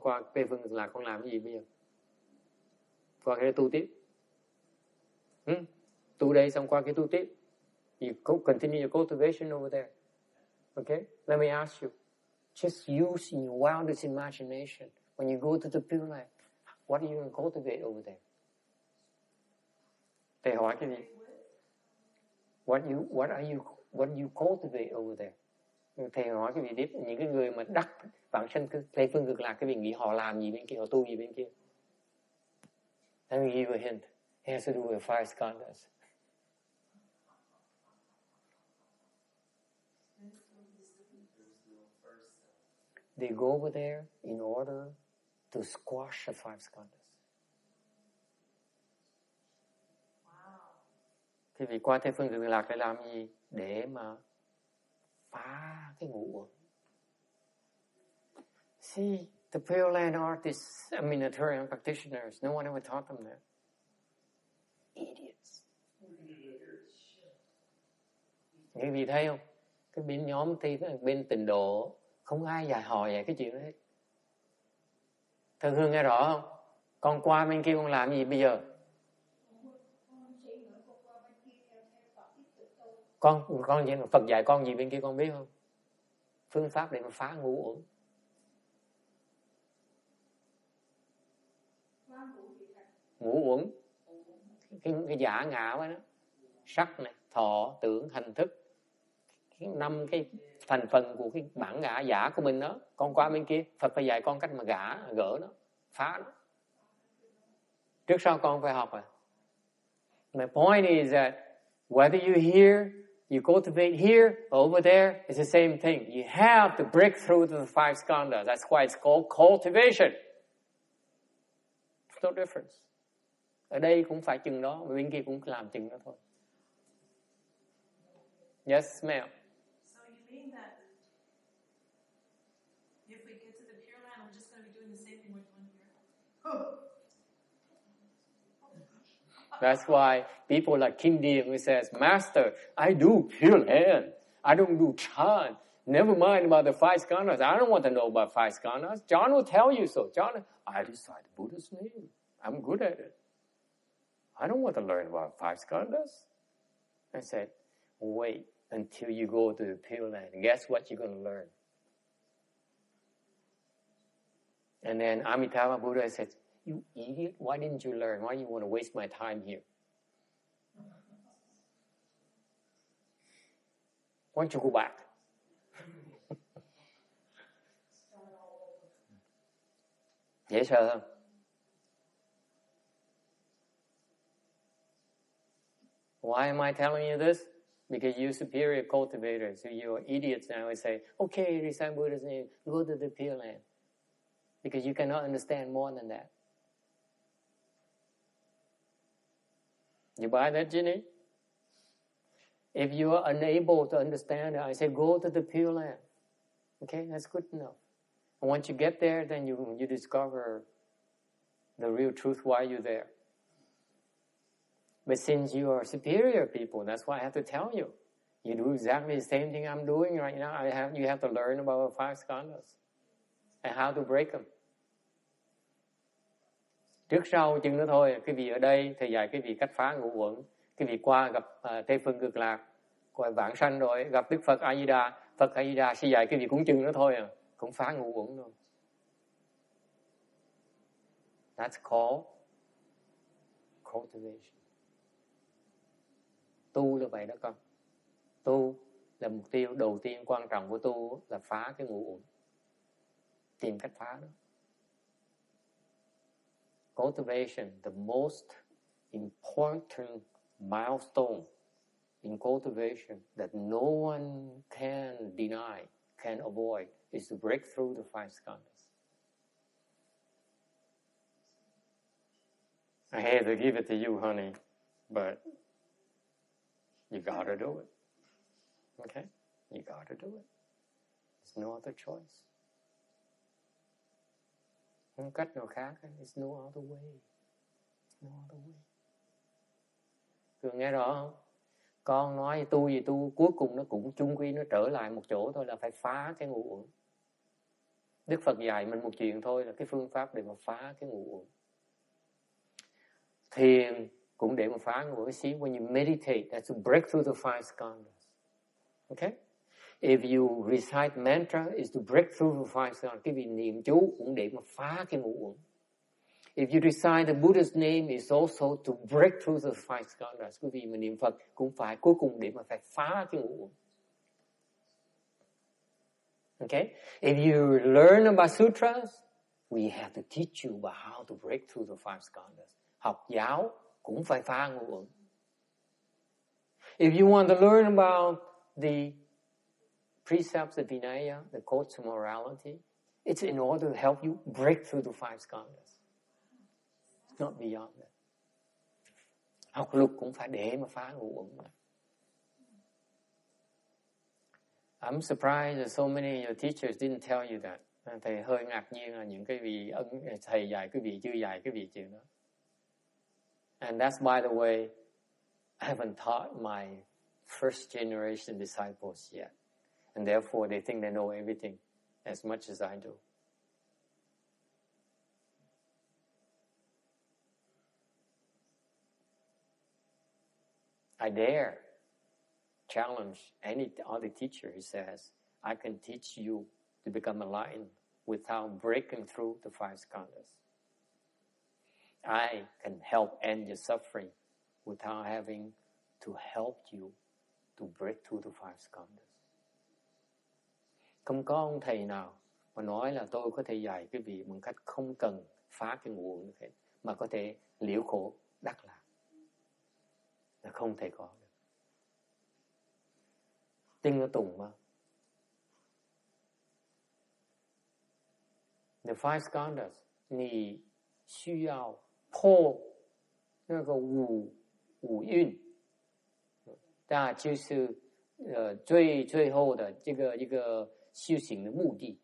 S1: qua Tây Phương Cực Lạc con làm cái gì bây giờ? Qua cái tu tiếp. Tu đây xong qua cái tu tiếp. You continue your cultivation over there. Okay? Let me ask you. Just use your wildest imagination. When you go to the Pure Land, what are you going to cultivate over there? Thầy hỏi cái gì? What do you cultivate over there? Thầy hỏi cái gì tiếp? Những cái người mà đắc vãng sanh Tây Phương Cực Lạc, cái vị nghĩ họ làm gì bên kia, họ tu gì bên kia? Let me give you a hint. It has to do with five skandhas. They go over there in order to squash the five skandhas. Thì vì qua Tây Phương Cực Lạc để làm gì? Để mà phá cái ngũ uẩn. See, the Pure Land artists, I mean the Pure Land practitioners, no one ever taught them that. Idiots. Quý vị thấy không? Cái bên nhóm bên tịnh độ không ai dạy họ về cái chuyện đó hết. Thưa Hương nghe rõ không? Con qua bên kia con làm gì bây giờ? Con Phật dạy con gì bên kia con biết không? Phương pháp để mà phá ngũ uẩn. Ngũ uẩn, cái giả ngã đó, sắc này, thọ, tưởng, hành thức, 5 cái thành phần của cái bản ngã giả của mình đó. Con qua bên kia, Phật phải dạy con cách mà gỡ nó, phá nó. Trước sau con phải học. My point is that whether you hear, you cultivate here or over there, it's the same thing. You have to break through to the 5 skandhas. That's why it's called cultivation. There's no difference. Ở đây cũng phải chừng đó, bên kia cũng làm chừng đó thôi. Yes, ma'am.
S4: So you mean that if we get to the Pure Land, we're just going to be doing the same thing we're doing here?
S1: That's why people like Kim Dean who says, Master, I do Pure Land. I don't do chant. Never mind about the 5 skandhas. I don't want to know about 5 skandhas. John will tell you so. John, I recite Buddha's name. I'm good at it. I don't want to learn about 5 skandhas. I said, wait until you go to the Pure Land. Guess what you're going to learn? And then Amitabha Buddha said, you idiot, why didn't you learn? Why do you want to waste my time here? Why don't you go back? Dễ sợ không? Why am I telling you this? Because you're superior cultivators. So you're idiots now and say, okay, recite Buddha's name, go to the Pure Land. Because you cannot understand more than that. You buy that, Ginny? If you are unable to understand it, I say go to the Pure Land. Okay, that's good enough. And once you get there, then you discover the real truth why you're there. But since you are superior people, that's why I have to tell you. You do exactly the same thing I'm doing right now. You have to learn about the 5 skandhas and how to break them. Trước sau chừng nữa thôi, cái vị ở đây thầy dạy cái vị cách phá ngũ uẩn. Cái vị qua gặp Tây Phương Cực Lạc, qua vãng sanh rồi gặp Đức Phật A Di Đà, Phật A Di Đà sẽ dạy cái vị cũng chừng nữa thôi cũng phá ngũ uẩn thôi. That's called cultivation. Tu là vậy đó con. Tu là mục tiêu đầu tiên quan trọng của tu là phá cái ngũ uẩn. Tìm cách phá đó. Cultivation, the most important milestone in cultivation that no one can deny, can avoid, is to break through the 5 skandhas. I hate to give it to you, honey, but you gotta do it. Okay? You gotta do it. There's no other choice. Không cách nào khác. There's no other way. No other way. Cường nghe rõ không? Con nói tu gì tu, cuối cùng nó cũng chung quy nó trở lại một chỗ thôi, là phải phá cái ngũ uẩn. Đức Phật dạy mình một chuyện thôi, là cái phương pháp để mà phá cái ngũ uẩn. Thiền cũng để mà phá ngũ uẩn. See, when you meditate, that's to break through the 5 skandhas. Okay? If you recite mantra, is to break through the 5 skandhas. Cái vị niệm chú cũng để mà phá cái ngũ uẩn. If you recite the Buddha's name, is also to break through the 5 skandhas. Quý vị mà niệm Phật cũng phải cuối cùng để mà phải phá cái ngũ uẩn. Okay? If you learn about sutras, we have to teach you about how to break through the 5 skandhas. Học giáo cũng phải phá ngũ uẩn. If you want to learn about the precepts of Vinaya, the codes of morality, it's in order to help you break through the 5 skandhas. It's not beyond that. Học luật cũng phải để mà phá ngũ uẩn. I'm surprised that so many of your teachers didn't tell you that. Thầy hơi ngạc nhiên là những cái vị thầy dạy cái vị chưa dạy cái vị chuyện đó. And that's, by the way, I haven't taught my first generation disciples yet. And therefore they think they know everything as much as I do. I dare challenge any other teacher who says, I can teach you to become enlightened without breaking through the 5 skandhas. I can help end your suffering without having to help you to break through the 5 skandhas. Không có ông thầy nào mà nói là tôi có thể dạy quý vị bằng cách không cần phá cái ngũ uẩn được, mà có thể liễu khổ đắc lạc, là không thể có được. Tin nó tùng mà. The five skandhas 你需要破那个五蕴，那就是最后的这个一个修行的目的。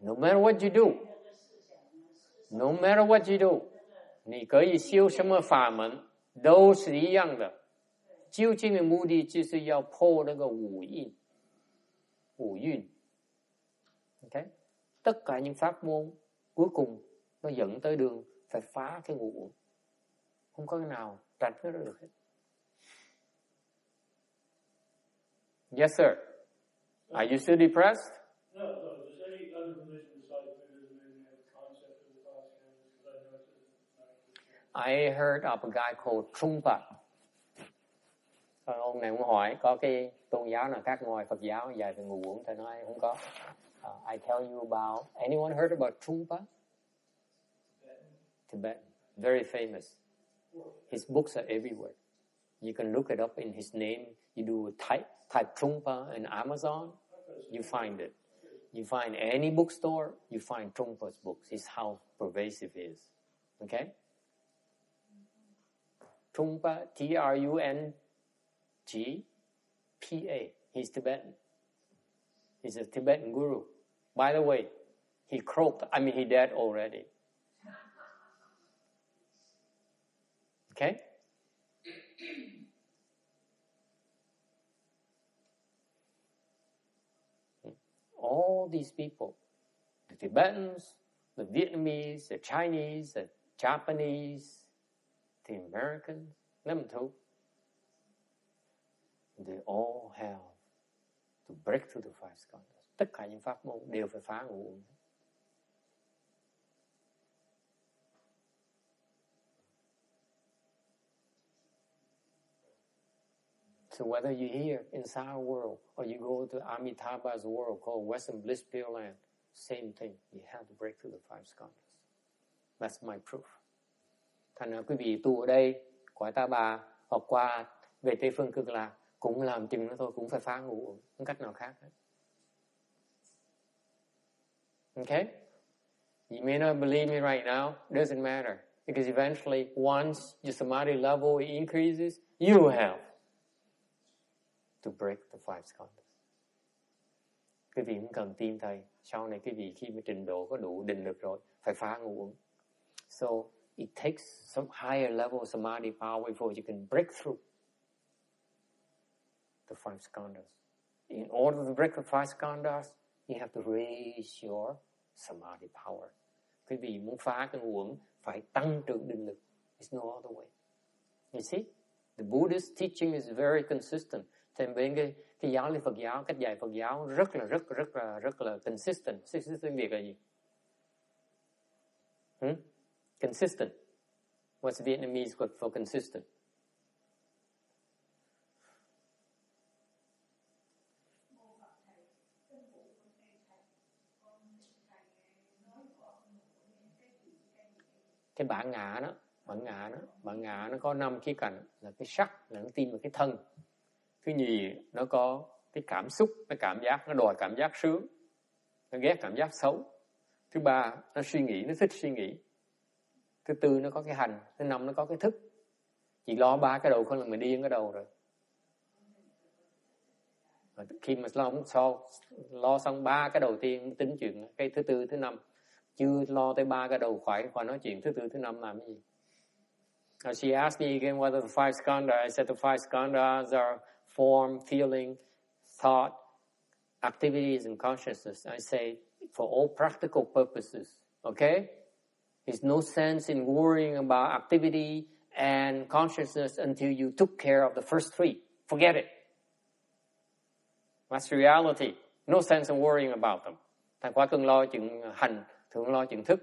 S1: No matter what you do, no matter what you do, 你可以修什么法门都是一样的。究竟的目的就是要破那个五蕴。Okay? Tất cả những pháp môn cuối cùng nó dẫn tới đường phải phá cái ngũ uẩn. Không có cái nào tránh nó được hết. Yes, sir. Are you still depressed?
S2: No. Does any other religion besides Buddhism maybe have a concept of the five skandhas? Because I know it's not.
S1: I heard of a guy called Trungpa. Ông này cũng hỏi có cái tôn giáo nào khác ngoài Phật giáo dạy về ngũ uẩn, thì nói không có. I tell you about. Anyone heard about Trungpa? Tibet. Very famous. His books are everywhere. You can look it up in his name. You do type Trungpa in Amazon, you find it. You find any bookstore, you find Trungpa's books. It's how pervasive it is. Okay? Trungpa, Trungpa. He's Tibetan. He's a Tibetan guru. By the way, he died already. Okay? All these people, the Tibetans, the Vietnamese, the Chinese, the Japanese, the Americans, them too, they all have to break through the five skandhas. Tất cả những pháp môn đều phải phá ngũ uẩn. So whether you're here inside our world or you go to Amitabha's world called Western Bliss Pure Land, same thing. You have to break through the five skandhas. That's my proof. Thành ra quý vị tu ở đây, cõi Ta Bà hoặc qua về Tây Phương Cực Lạc cũng làm chừng nó thôi, cũng phải phá ngũ uẩn, không cách nào khác hết. Okay? You may not believe me right now. Doesn't matter. Because eventually, once your samadhi level increases, you have to break the five skandhas. Quý vị không cần tin thầy. Sau này quý vị khi mà trình độ có đủ định lực rồi, phải phá ngũ uẩn. So, it takes some higher level of samadhi power before you can break through the five skandhas. In order to break the five skandhas, you have to raise your samadhi power. Quý vị muốn phá cái ngũ uẩn, phải tăng trưởng định lực. There's no other way. You see? The Buddhist teaching is very consistent. Thì bên cái giáo lý Phật giáo, cách dạy Phật giáo rất là consistent. Consistent Việt là gì? Consistent. What's Vietnamese for consistent? Cái bản ngã nó có 5 khía cạnh, là cái sắc, là nó tin vào cái thân. Thứ nhì, nó có cái cảm xúc, cái cảm giác, nó đòi cảm giác sướng, nó ghét cảm giác xấu. Thứ ba, nó suy nghĩ, nó thích suy nghĩ. Thứ tư, nó có cái hành. Thứ năm, nó có cái thức. Chỉ lo 3 cái đầu không là mình điên cái đầu rồi. Khi mà lo xong 3 cái đầu tiên, tính chuyện cái thứ tư, thứ năm. Chưa lo tới 3 cái đầu khỏi nói chuyện thứ tư, thứ năm làm cái gì. She asked me again whether the five skandhas. I said the five skandhas are form, feeling, thought, activities, and consciousness. I say for all practical purposes, okay? There's no sense in worrying about activity and consciousness until you took care of the first 3. Forget it. That's reality. No sense in worrying about them. Thằng quá cưng lo chuyện hành, thường lo chuyện thức.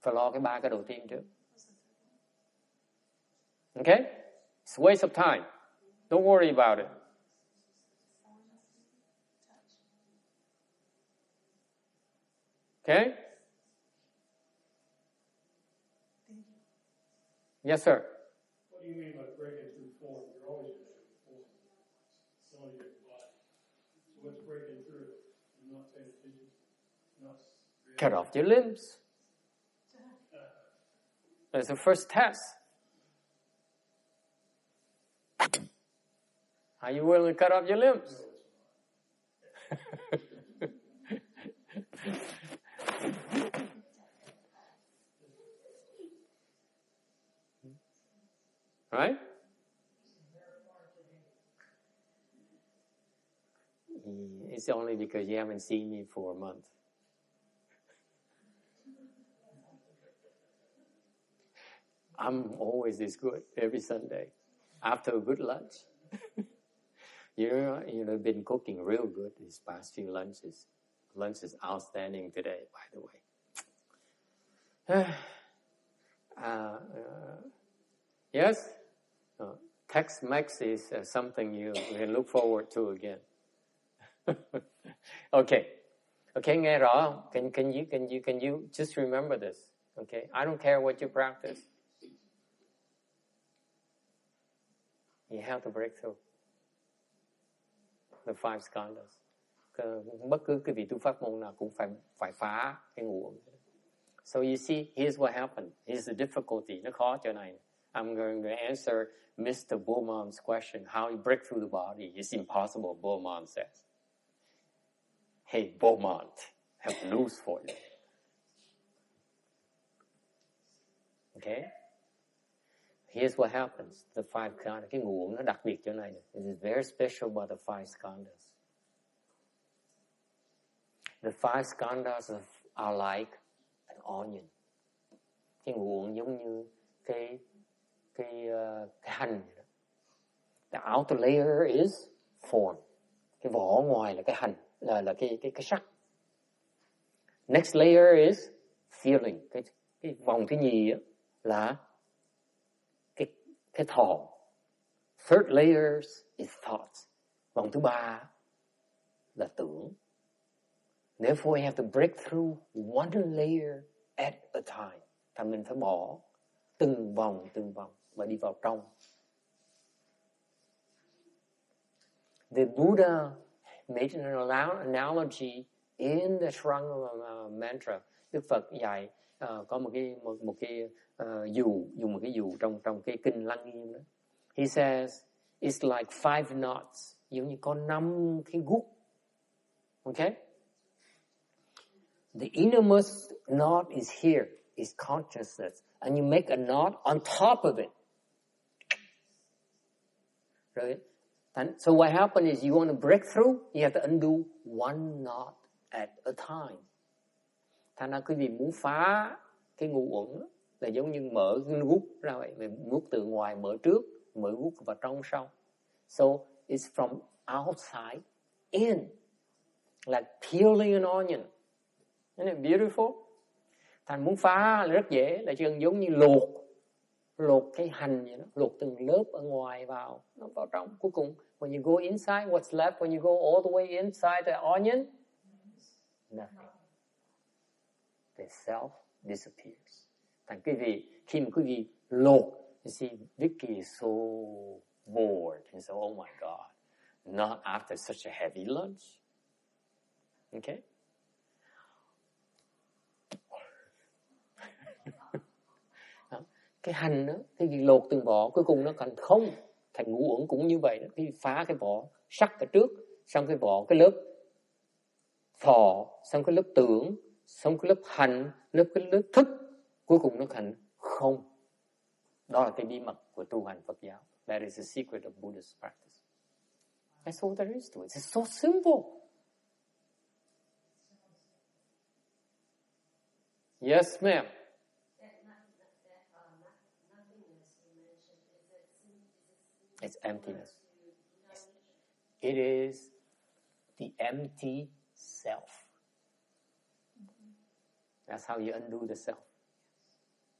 S1: Phải lo cái 3 cái đầu tiên trước. Okay? It's a waste of time. Don't worry about it. Okay? Yes, sir.
S2: What do you mean by breaking through form? You're always going to have form. It's only your body. So what's breaking through? You're not paying attention. Not really.
S1: Cut off your limbs. That's the first test. Are you willing to cut off your limbs? Right? It's only because you haven't seen me for a month. I'm always this good every Sunday after a good lunch. You've been cooking real good these past few lunches. Lunch is outstanding today, by the way. Yes? Tex-Mex is something you can look forward to again. Okay, nghe rõ không? Can you just remember this? Okay, I don't care what you practice. You have to break through the five skandhas. Bất cứ cái vị tu pháp môn nào cũng phải phá cái ngũ uẩn. So you see, here's what happened. Here's the difficulty. Nó khó chỗ này. I'm going to answer Mr. Beaumont's question. How you break through the body? It's impossible, Beaumont says. Hey, Beaumont, I have news for you. Okay? Here's what happens. The five skandhas. Cái ngũ uẩn nó đặc biệt chỗ này. It is very special about the five skandhas. The five skandhas are like an onion. Cái ngũ uẩn giống như cái hành. The outer layer is form. Cái vỏ ngoài là cái hành, là cái sắc. Next layer is feeling. Cái vòng thứ nhì là cái thọ. Third layer is thoughts. Vòng thứ ba là tưởng. Therefore, we have to break through one layer at a time. Thành mình phải bỏ từng vòng và đi vào trong. The Buddha made an analogy in the Shranga mantra. Đức Phật dạy có một cái dùng một cái dù trong cái kinh Lăng Nghiêm đó. He says it's like five knots, giống như có 5 cái guốc. Okay? The innermost knot is here, is consciousness, and you make a knot on top of it. Right? And so what happens is you want to break through, you have to undo one knot at a time. Thành ra quý vị muốn phá cái ngũ uẩn là giống như mở cái guốc ra vậy, mình guốc từ ngoài mở trước, mở guốc vào trong sau. So it's from outside in, like peeling an onion. Isn't it beautiful? Thành muốn phá là rất dễ, là giống như lột cái hành vậy đó, lột từng lớp ở ngoài vào, nó vào trong. Cuối cùng, when you go inside, what's left when you go all the way inside the onion? Nothing. The self disappears. Thành quý vị, khi mà quý vị lột, you see, Vicky is so bored. And so, oh my God, not after such a heavy lunch. Okay? Cái hành đó, cái gì lột từng vỏ, cuối cùng nó thành không, thành ngũ uẩn cũng như vậy đó. Khi phá cái vỏ sắc ở trước, xong cái vỏ, cái lớp thọ, xong cái lớp tưởng, xong cái lớp hành, cái lớp thức, cuối cùng nó thành không. Đó là cái bí mật của tu hành Phật giáo. That is the secret of Buddhist practice. That's all there is to it. It's so simple. Yes, ma'am. It's emptiness. It is the empty self. That's how you undo the self.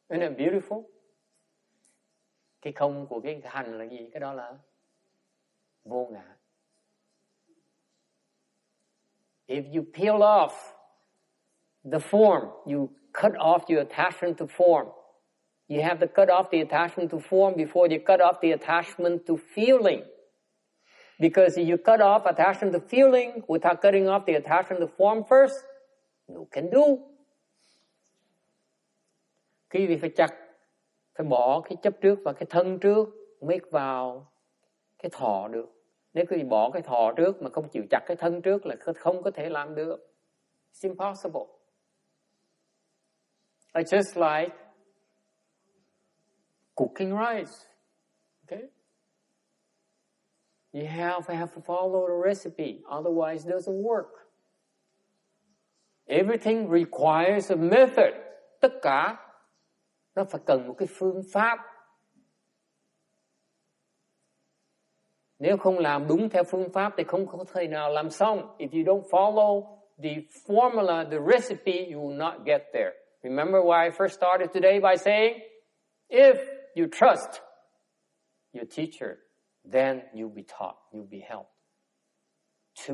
S1: Isn't it beautiful? Cái không của cái hành là gì? Cái đó là vô ngã. If you peel off the form, you cut off your attachment to form. You have to cut off the attachment to form before you cut off the attachment to feeling. Because if you cut off attachment to feeling without cutting off the attachment to form first, no can do. Quý vị phải bỏ cái chấp trước và cái thân trước mới vào cái thọ được. Nếu quý vị bỏ cái thọ trước mà không chịu chặt cái thân trước là không có thể làm được. It's impossible. It's just like cooking rice. Okay? You have to follow the recipe, otherwise it doesn't work. Everything requires a method. Tất cả nó phải cần một cái phương pháp. Nếu không làm đúng theo phương pháp thì không có thể nào làm xong. If you don't follow the formula, the recipe, you will not get there. Remember why I first started today by saying, if you trust your teacher, then you'll be taught, you'll be helped to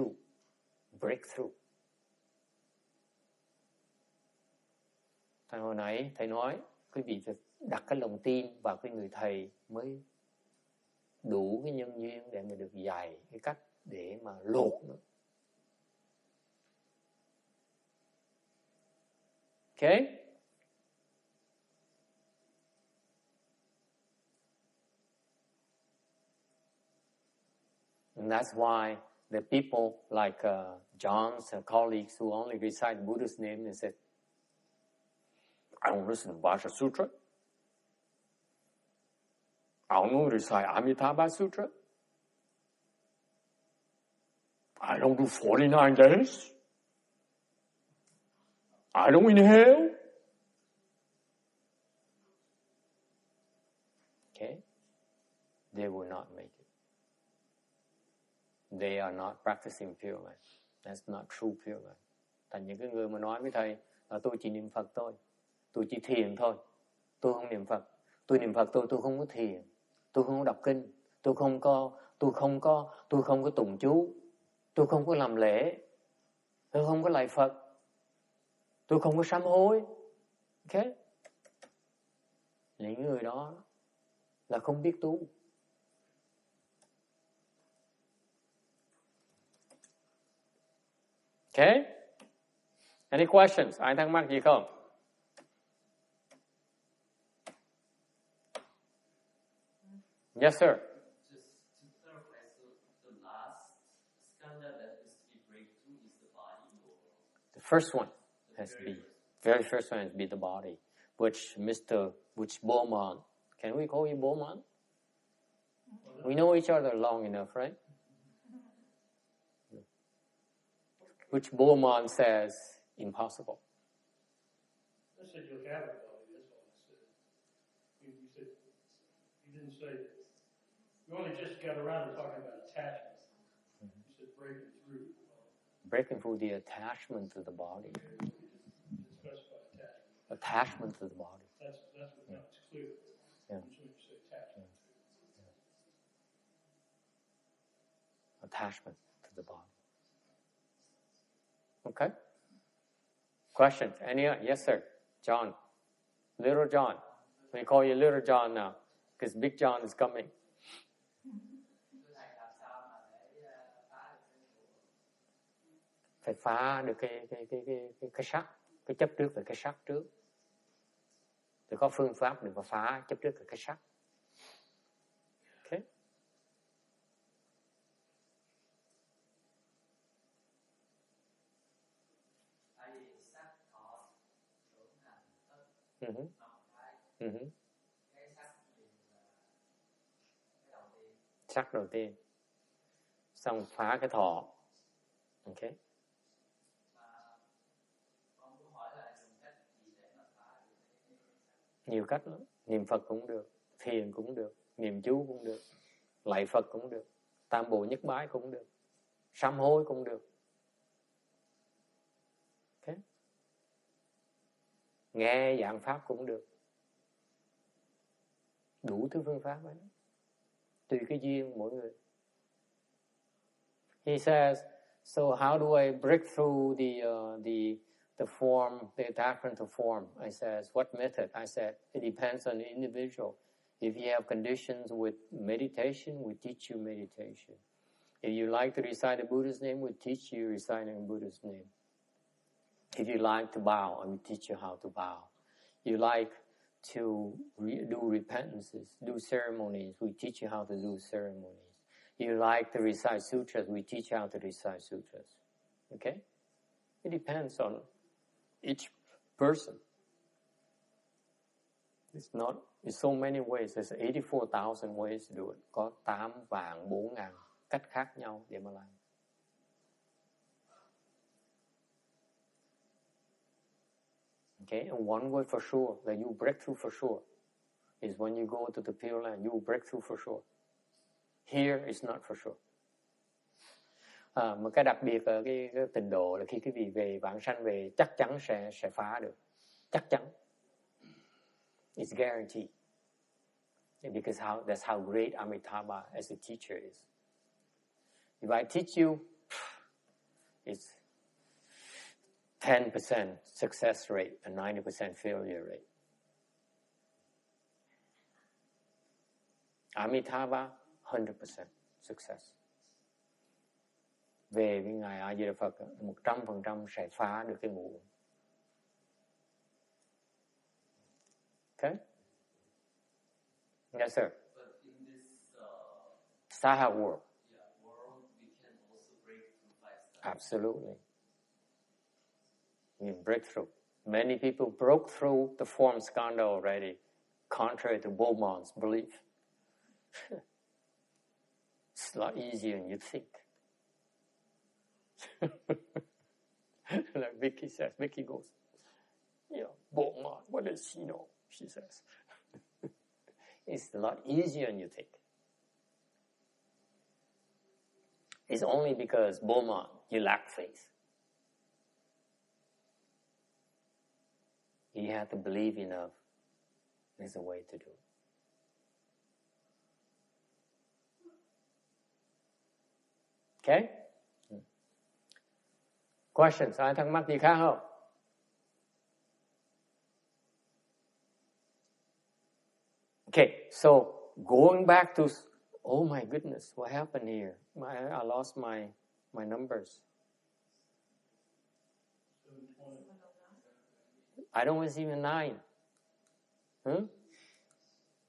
S1: break through. Hồi nãy thầy nói, quý vị phải đặt cái lòng tin vào cái người thầy mới đủ cái nhân duyên để mà được dạy cái cách để mà lột nữa. Okay? And that's why the people like John's colleagues who only recite Buddha's name and said, I don't listen to Vajra Sutra. I don't recite Amitabha Sutra. I don't do 49 days. I don't inhale. Okay? They will not make it. They are not practicing Pure Land. That's not true Pure Land. Thành những cái người mà nói với thầy là tôi chỉ niệm Phật thôi, tôi chỉ thiền thôi, tôi không niệm Phật. Tôi niệm Phật tôi không có thiền, tôi không có đọc kinh, tôi không có tụng chú, tôi không có làm lễ, tôi không có lạy Phật, tôi không có sám hối. Ok? Những người đó là không biết tu. Okay? Any questions? Ai thắc mắc gì không? Yes, sir.
S5: Just to clarify, so the last skanda that is to be breakthrough is the body, or
S1: The first one has to be, very first one has to be the body, which Beaumont, can we call you Beaumont? We know each other long enough, right? Which Beaumont says impossible.
S2: I said you'll have a body, that's all I said. You said, you didn't say, you only just got around to talking about attachment. You said breaking through.
S1: Breaking through the attachment to the body.
S2: Specify attachment.
S1: Attachment to the body.
S2: That's what it's clear.
S1: Yeah.
S2: That's when you say attachment.
S1: Attachment to the body. Okay? Questions? Any? Yes, sir. John. Little John. We call you Little John now, because Big John is coming. Phải phá được cái sắc, cái chấp trước về cái sắc trước. Thì có phương pháp để mà phá chấp trước về cái sắc. Okay? Sắc đầu tiên. Xong phá cái thọ. Ok. Nhiều cách lắm. Niệm Phật cũng được, thiền cũng được, niệm chú cũng được, lạy Phật cũng được, tam bộ nhất bái cũng được, sám hối cũng được. Okay. Nghe giảng pháp cũng được. Đủ thứ phương pháp ấy. Tùy cái duyên mỗi người. He says, so how do I break through the form, the attachment to form? I says, what method? I said, it depends on the individual. If you have conditions with meditation, we teach you meditation. If you like to recite the Buddha's name, we teach you reciting the Buddha's name. If you like to bow, we teach you how to bow. You like to do repentances, do ceremonies, we teach you how to do ceremonies. You like to recite sutras, we teach you how to recite sutras. Okay? It depends on each person. It's so many ways. There's 84,000 ways to do it. Có 8,400,000 cách khác nhau để mà làm. Okay, and one way for sure that you break through for sure is when you go to the Pure Land, you will break through for sure. Here is not for sure. Một cái đặc biệt ở cái tịnh độ là khi quý vị về vãng sanh về chắc chắn sẽ phá được, chắc chắn. It's guaranteed. Because that's how great Amitabha as a teacher is. If I teach you, it's 10% success rate and 90% failure rate. Amitabha, 100% success. Về với Ngài A Di Đà Phật, 100% sẽ phá được cái ngũ. Okay? Yes, sir.
S5: But in this
S1: Saha world.
S5: World, we can also break through 5 steps.
S1: Absolutely. You break through. Many people broke through the form skandha already, contrary to Beaumont's belief. It's a lot easier than you think. Like Vicky says, Vicky goes, Beaumont, what does she know? She says. It's a lot easier than you think. It's only because Beaumont, you lack faith. You have to believe enough. There's a way to do it. Okay? Questions? Ai thắc mắc gì khác không? Okay, so going back to, oh my goodness, what happened here? I lost my numbers. I don't see even 9. Huh?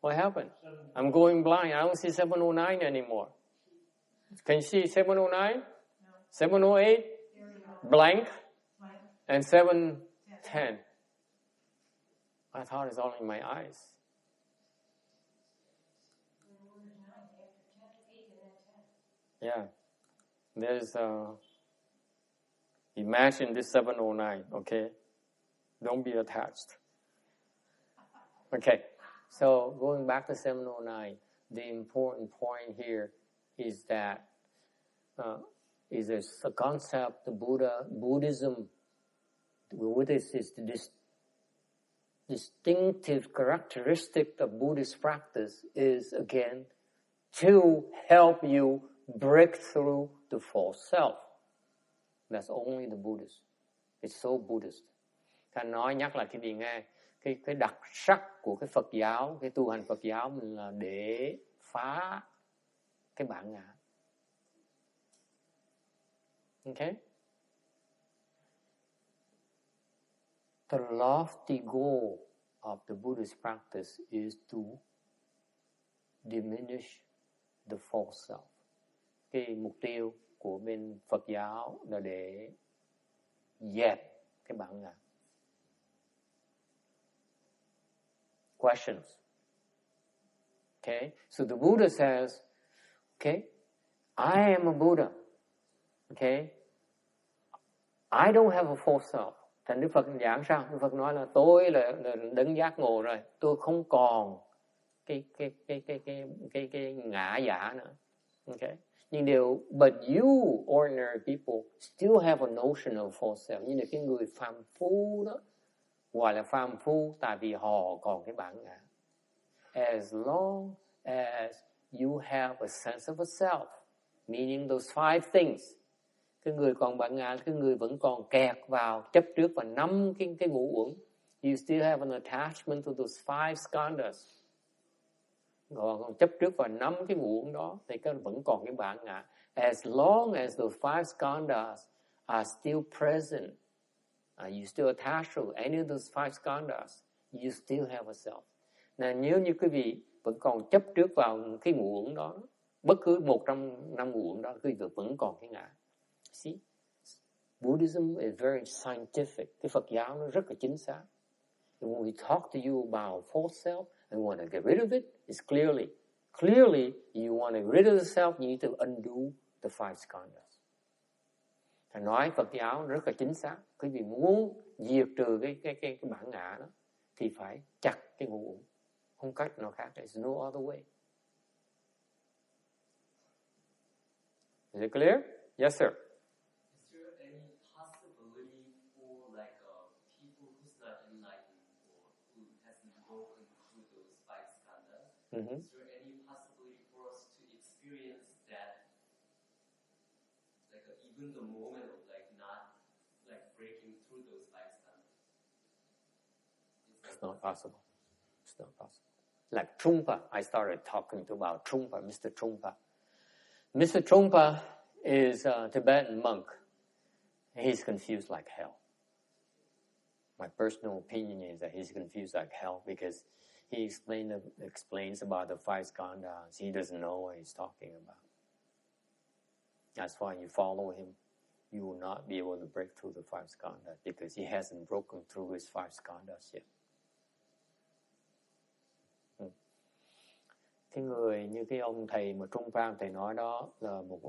S1: What happened? I'm going blind. I don't see 709 anymore. Can you see 709? No. 708? Blank? And 710. I thought it's only my eyes. Yeah. There's imagine this 709, okay? Don't be attached. Okay. So going back to 709, the important point here is that is a concept the Buddhism is the distinctive characteristic of Buddhist practice is again to help you break through the false self. That's only the Buddhist. It's so Buddhist. Thành nói nhắc lại cái gì nghe, cái đặc sắc của cái Phật giáo, cái tu hành Phật giáo mình là để phá cái bản ngã. Okay? The lofty goal of the Buddhist practice is to diminish the false self. Cái mục tiêu của bên Phật giáo là để dẹp cái bản ngã. Questions? Okay, so the Buddha says, okay, I am a Buddha. Okay, I don't have a false self. Thành Đức Phật giảng sao? Đức Phật nói là tôi là đấng giác ngộ rồi, tôi không còn cái ngã giả nữa. Okay, nhưng but you ordinary people still have a notion of false self. Như là cái người phàm phu đó, gọi là phàm phu tại vì họ còn cái bản ngã. as long as you have a sense of a self, meaning those 5 things. Cái người còn bản ngã, cái người vẫn còn kẹt vào chấp trước vào 5 cái ngũ uẩn. You still have an attachment to those 5 skandhas. Còn chấp trước vào 5 cái ngũ uẩn đó thì cái vẫn còn cái bản ngã. As long as those 5 skandhas are still present, you still attached to any of those 5 skandhas, you still have a self. Now, nếu như quý vị vẫn còn chấp trước vào cái ngũ uẩn đó, bất cứ một trong 5 ngũ uẩn đó, quý vị vẫn còn cái ngã. See? Buddhism is very scientific. Cái Phật giáo nó rất là chính xác. And when we talk to you about false self and want to get rid of it, it's clearly you want to get rid of the self, you need to undo the 5 skandhas. Thầy nói Phật giáo rất là chính xác. Quý vị muốn diệt trừ cái bản ngã đó thì phải chặt cái ngũ uẩn. Không cách nào khác. There's no other way. Is it clear? Yes, sir.
S7: Is there any possibility for like people who's not enlightened or who hasn't broken through those 5 skandhas?
S1: Mm-hmm.
S7: Is there any possibility for us to experience that, like even the moment of like not like breaking through those 5 skandhas?
S1: It's not possible. It's not possible. Like Trungpa, I started talking about Trungpa, Mr. Trungpa. Mr. Trungpa is a Tibetan monk. He's confused like hell. My personal opinion is that he's confused like hell because he explains about the 5 skandhas. He doesn't know what he's talking about. That's why you follow him. You will not be able to break through the 5 skandhas because he hasn't broken through his 5 skandhas yet. Cái người như cái ông thầy mà Trung Phan thầy nói đó là một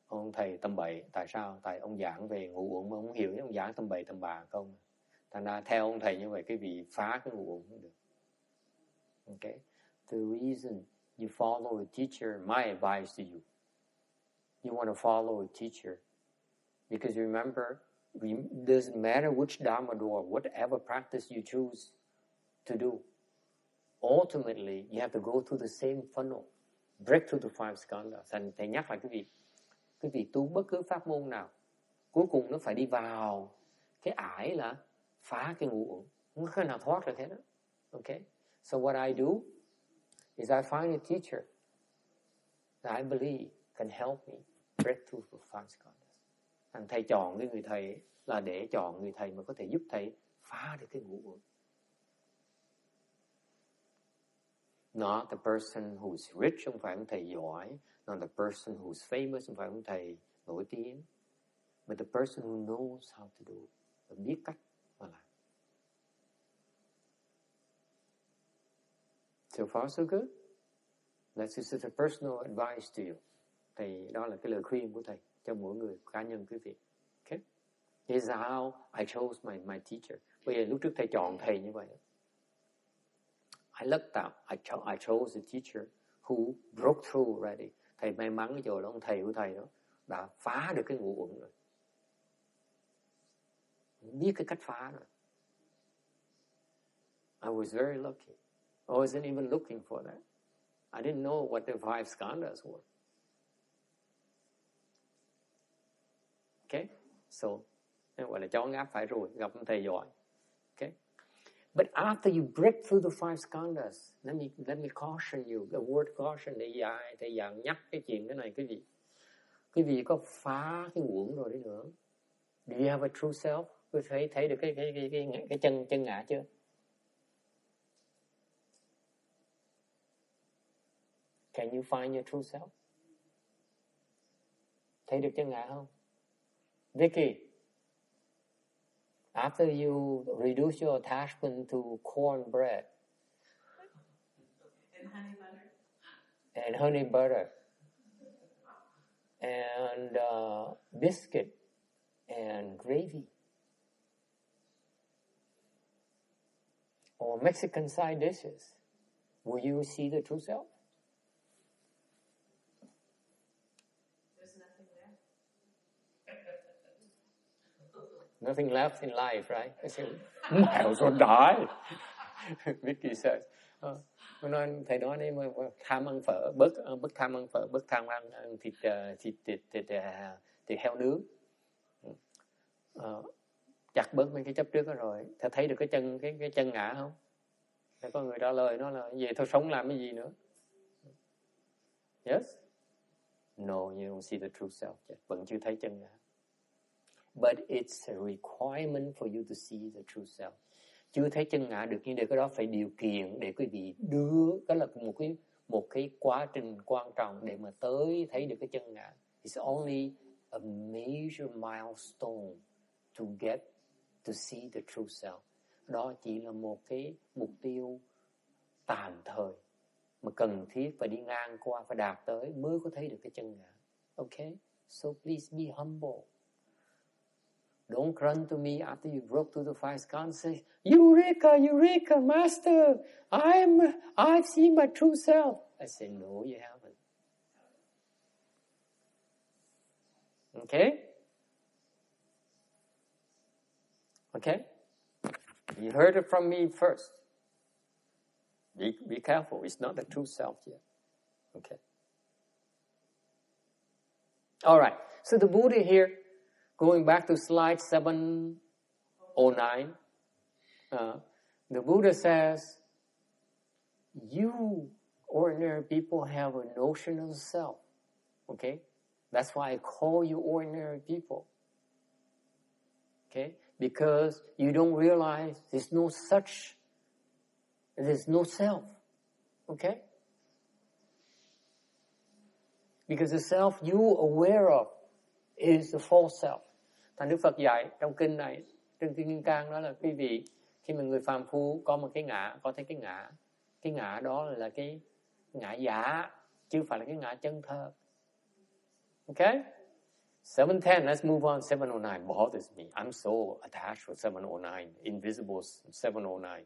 S1: ông thầy tầm bậy. Tại sao? Tại ông giảng về ngũ uẩn mà không hiểu, ông giảng tầm bậy tầm bạ không. Thành ra theo ông thầy như vậy cái vị phá cái ngũ uẩn không được. Okay? The reason you follow a teacher, my advice to you, you want to follow a teacher because remember, it doesn't matter which Dharma door, whatever practice you choose to do. Ultimately, you have to go through the same funnel, break through the 5 skandhas. Thành thầy nhắc lại quý vị tu bất cứ pháp môn nào, cuối cùng nó phải đi vào cái ải là phá cái ngũ uẩn, không có khả nào thoát được hết đó. Okay? So what I do is I find a teacher that I believe can help me break through the 5 skandhas. Thành thầy chọn cái người thầy là để chọn người thầy mà có thể giúp thầy phá được cái ngũ uẩn. Not the person who's rich, không phải ông thầy giỏi. Not the person who's famous, không phải ông thầy nổi tiếng. But the person who knows how to do it. Và biết cách mà làm. So far so good. That's just a personal advice to you. Thầy, đó là cái lời khuyên của thầy cho mỗi người, cá nhân quý vị. Okay? Here's how I chose my teacher. Bây giờ lúc trước thầy chọn thầy như vậy. I looked up. I chose a teacher who broke through already. Thầy may mắn cái chỗ đó, ông thầy của thầy đó đã phá được cái ngũ uẩn rồi. Biết cái cách phá rồi. I was very lucky. I wasn't even looking for that. I didn't know what the 5 skandhas were. Okay? So, gọi là chó ngáp phải rồi, gặp ông thầy giỏi. Okay? But after you break through the 5 skandhas, let me caution you. The word caution thầy giảng nhắc cái chuyện cái này quý vị có phá cái ngũ uẩn rồi đấy nữa. Do you have a true self? Quý vị thấy được cái chân ngã chưa? Can you find your true self? Thấy được chân ngã không? Vicky, after you reduce your attachment to cornbread and honey butter and biscuit and gravy or Mexican side dishes, will you see the true self? Nothing left in life, right? I say, might as well die. Vicky says, Thầy nói đấy, tham ăn phở, bớt tham ăn phở, bớt tham ăn thịt heo nướng, chặt bớt mấy cái chấp trước đó rồi, thầy thấy được cái chân ngã không? Thì có người trả lời nó là về thôi, sống làm cái gì nữa? Yes? No, you don't see the true self yet. Vẫn chưa thấy chân ngã. But it's a requirement for you to see the true self. Chưa thấy chân ngã được, nhưng để cái đó phải điều kiện để quý vị đưa, đó là một cái quá trình quan trọng để mà tới thấy được cái chân ngã. It's only a major milestone to get to see the true self. Đó chỉ là một cái mục tiêu tạm thời mà cần thiết phải đi ngang qua, phải đạt tới mới có thấy được cái chân ngã. Okay? So please be humble. Don't run to me after you broke through the five skandhas and say, Eureka, Eureka, Master, I've seen my true self. I say, no, you haven't. Okay? Okay? You heard it from me first. Be careful. It's not the true self yet. Okay. All right. So the Buddha here, going back to slide 709, the Buddha says, you ordinary people have a notion of self. Okay? That's why I call you ordinary people. Okay? Because you don't realize there's no self. Okay? Because the self you aware of is the false self. Thành Đức Phật dạy trong kinh này, trong kinh Kim Cang, đó là quý vị, khi mà người phàm phu có một cái ngã, có thấy cái ngã đó là cái ngã giả, chứ không phải là cái ngã chân thật. Okay? 710, let's move on. 709 bothers me. I'm so attached with 709, invisible 709.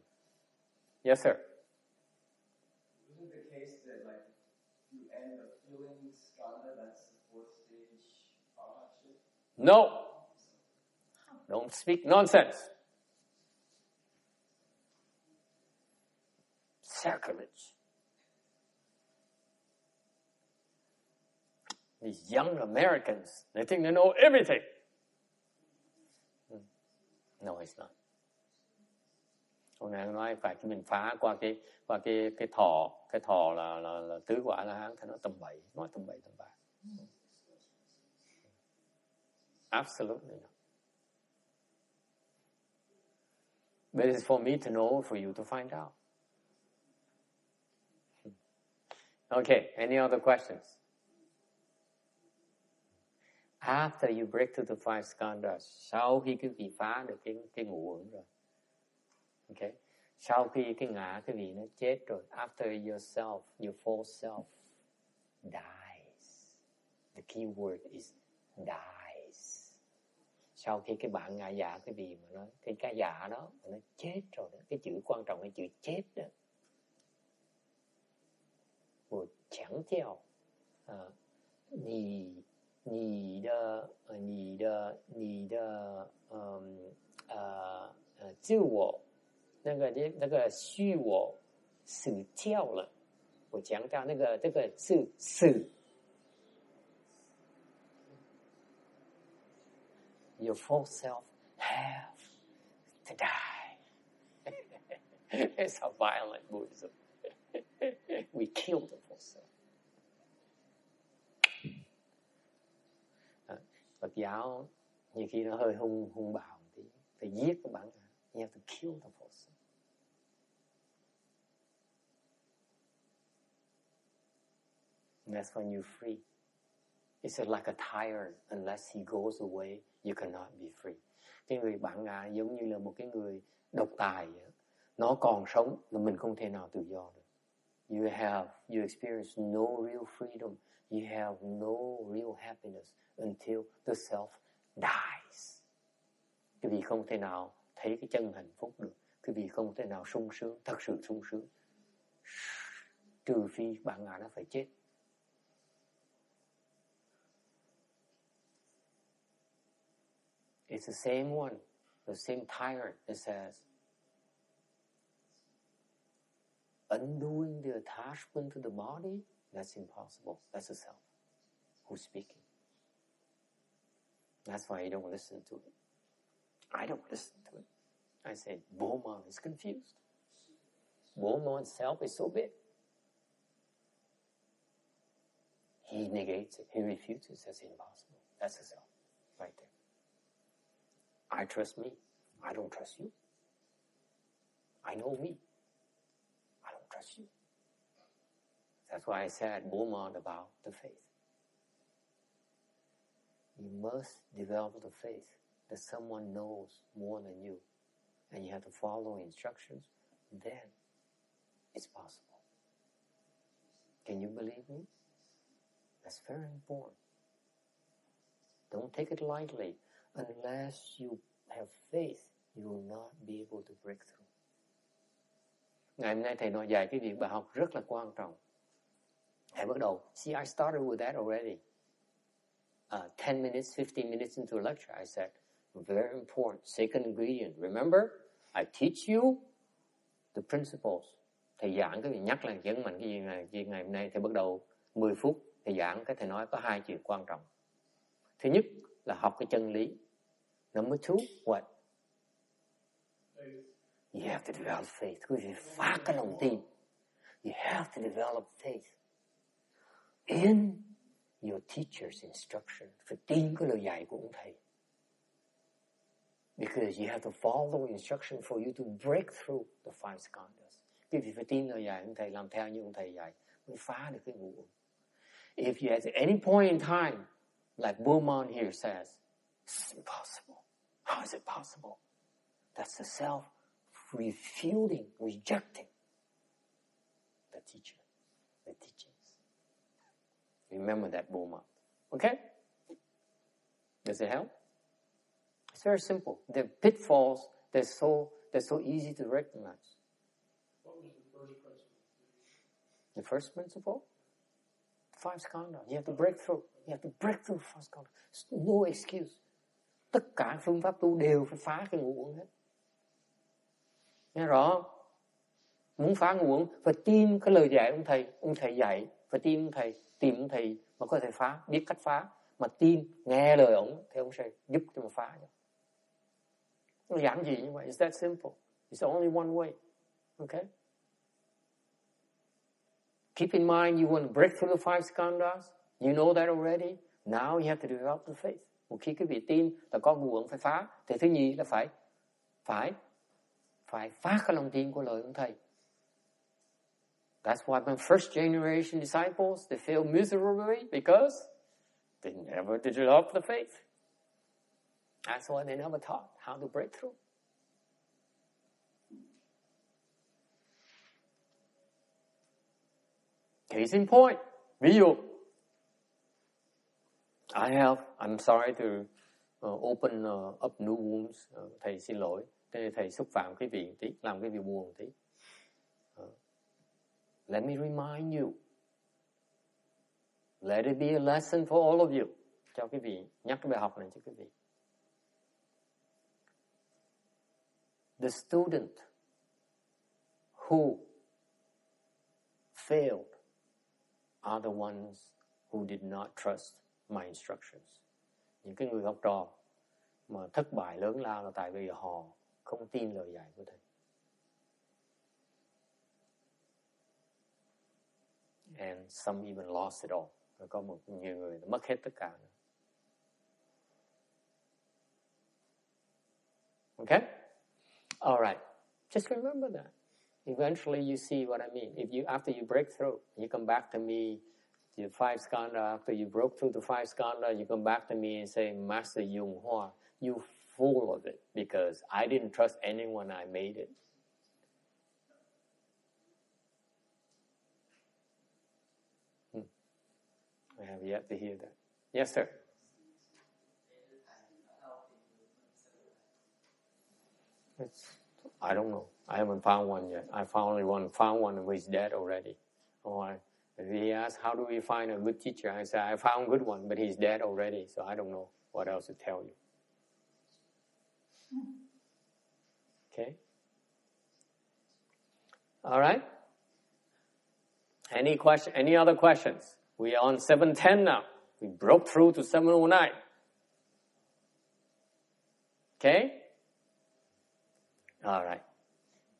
S1: Yes, sir.
S6: Isn't the case that, like, you end the feeling skandha, that's the fourth stage arhatship?
S1: No. Don't speak nonsense. Sacrilege. These young Americans, they think they know everything. No, it's not. Hôm nay nói phải mình phá qua cái thọ là tứ quả La Hán, thì nó tầm bậy, nói tầm bậy tầm bạ. Absolutely not. But it's for me to know, for you to find out. Okay, any other questions? After you break through the five skandhas, sau khi quý vị phá được cái ngũ uẩn rồi, okay, sau khi cái ngã quý vị nó chết rồi, after yourself, your false self dies. The key word is dies. Sau khi cái bản ngã giả quý vị mà nó, cái giả đó mà nó chết rồi đó, cái chữ quan trọng là chữ chết đó. Một chẳng theo你的自我那个虚我死掉了，我强调这个是死。Your false self have to die. It's how violent Buddhism. We kill the false self. Phật giáo nhiều khi nó hơi hung bạo một tí, phải giết cái bản ngã. You have to kill the false self. And that's when you're free. It's like a tyrant. Unless he goes away, you cannot be free. Cái người bản ngã giống như là một cái người độc tài vậy. Nó còn sống mà mình không thể nào tự do được. You experience no real freedom. You have no real happiness until the self dies. Quý vị không thể nào thấy cái chân hạnh phúc được. Quý vị không thể nào sung sướng, thật sự sung sướng, trừ phi bản ngã nó phải chết. It's the same one, the same tyrant that says, undoing the attachment to the body, that's impossible. That's the self who's speaking. That's why you don't listen to it. I don't listen to it. I say, Bowman is confused. Bowman's self is so big. He negates it. He refutes it. That's impossible. That's the self right there. I trust me. I don't trust you. I know me. I don't trust you. That's why I said Bowman about the faith. You must develop the faith that someone knows more than you, and you have to follow instructions. Then it's possible. Can you believe me? That's very important. Don't take it lightly. Unless you have faith, you will not be able to break through. Ngày hôm nay thầy nói dạy cái việc bài học rất là quan trọng. Thầy bắt đầu. See, I started with that already. 10 minutes, 15 minutes into a lecture, I said, very important, second ingredient. Remember, I teach you the principles. Thầy giảng cái gì, nhắc lại nhấn mạnh cái gì ngày hôm nay. Thầy bắt đầu 10 phút, thầy giảng cái thầy nói có 2 chuyện quan trọng. Thứ nhất là học cái chân lý. Number 2, what? You have to develop faith. Quý vị phát cái lòng tin. You have to develop faith in your teacher's instruction. Phải tin cái lời dạy của ông thầy. Because you have to follow instruction for you to break through the 5 skandhas. Quý vị phải tin lời dạy ông thầy, làm theo như ông thầy dạy mới phá được cái ngũ uẩn. If you at any point in time, like Bowman here says, it's impossible. How is it possible? That's the self refuting, rejecting the teacher, the teachings. Remember that, Bowman. Okay? Does it help? It's very simple. The pitfalls, they're so easy to recognize.
S2: What was the first principle?
S1: The first principle? 5 skandhas. You have to break through. You have to break through 5 skandhas. No excuse. Tất cả phương pháp tu đều phải phá cái ngũ uẩn hết. Nghe rõ không? Muốn phá ngũ uẩn phải tin cái lời dạy ông thầy dạy, phải tin ông thầy, tìm ông thầy mà có thể phá, biết cách phá, mà tin, nghe lời ông thì ông sẽ giúp cho mà phá. Nó giản dị như vậy. It's that simple. It's only one way. Okay? Keep in mind you want to break through the 5 skandhas. You know that already. Now you have to develop the faith. Một khi cái vị tin là có ngũ uẩn phải phá, thì thứ nhì là phải phá cái lòng tin của lời ông thầy. That's why my first generation disciples, they failed miserably because they never developed the faith. That's why they never taught how to break through. Case in point. Ví dụ, I'm sorry to open up new wounds. Thầy xin lỗi. Thầy xúc phạm cái vị tí, làm cái vị buồn tí. Let me remind you. Let it be a lesson for all of you. Cho quý vị, nhắc cái bài học này cho quý vị. The student who failed are the ones who did not trust my instructions. Những cái người học trò mà thất bại lớn lao là tại vì họ không tin lời dạy của thầy. And some even lost it all. Và có nhiều người mất hết tất cả. Okay? All right. Just remember that. Eventually you see what I mean. After you break through, you come back to me, the 5 skandha, after you broke through the 5 skandha, you come back to me and say, Master Yung Hoa, you full of it, because I didn't trust anyone, I made it. I have yet to hear that. Yes, sir. I don't know. I haven't found one yet. I found one who is dead already. If he asks, how do we find a good teacher? I say, I found a good one, but he's dead already, so I don't know what else to tell you. Okay? All right? Any question? Any other questions? We are on 710 now. We broke through to 709. Okay? All right.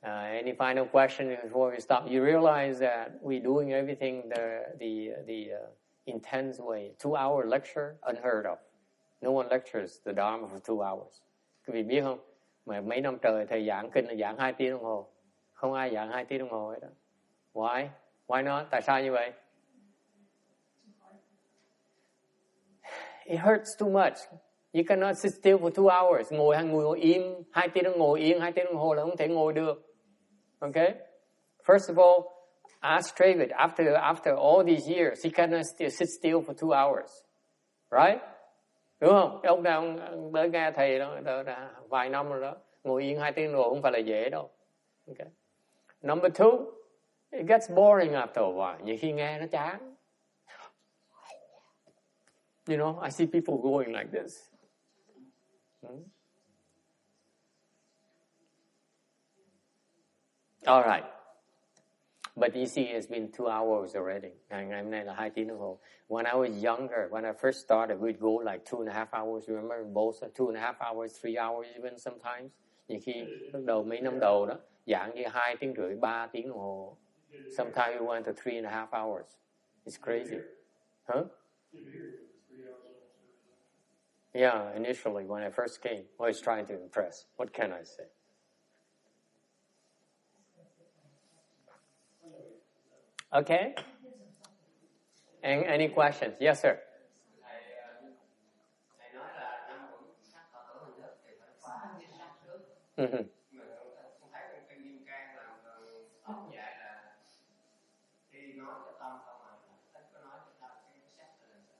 S1: Any final question before we stop? You realize that we're doing everything the intense way. 2-hour lecture, unheard of. No one lectures the Dharma for 2 hours. Quý vị biết không? Mà mấy năm trời thầy giảng kinh là giảng 2 tiếng đồng hồ. Không ai giảng 2 tiếng đồng hồ hết đó. Why? Why not? Tại sao như vậy? It hurts too much. You cannot sit still for 2 hours. Ngồi im 2 tiếng đồng hồ, yên 2 tiếng đồng hồ là không thể ngồi được. Okay? First of all, ask David, after all these years, he cannot sit still for 2 hours. Right? Đúng không? Ông nào tới nghe thầy đó, vài năm rồi đó, ngồi yên 2 tiếng đồng hồ không phải là dễ đâu. Okay. Number 2, it gets boring after a while. Nhiều khi nghe nó chán. You know, I see people going like this. All right. But you see, it's been 2 hours already. Ngày hôm nay là 2 tiếng đồng hồ. When I was younger, when I first started, we'd go like 2.5 hours. Remember, both 2.5 hours, 3 hours even sometimes. Nhiều khi lúc đầu mấy năm đầu đó, giảng như 2 tiếng rưỡi, 3 tiếng đồng hồ. Sometimes we went to 3.5 hours. It's crazy. Huh? Yeah, initially when I first came, I was trying to impress. What can I say? Okay. Any questions? Yes, sir.
S5: Thầy nói là năm quận sắc thọ tổ hình thức thì phải phá cái sắc trước. Mình không thấy trong kinh Kim Cang là ông dạy là khi nói cái tâm không mà thích có nói cái tâm cái sắc là làm sao?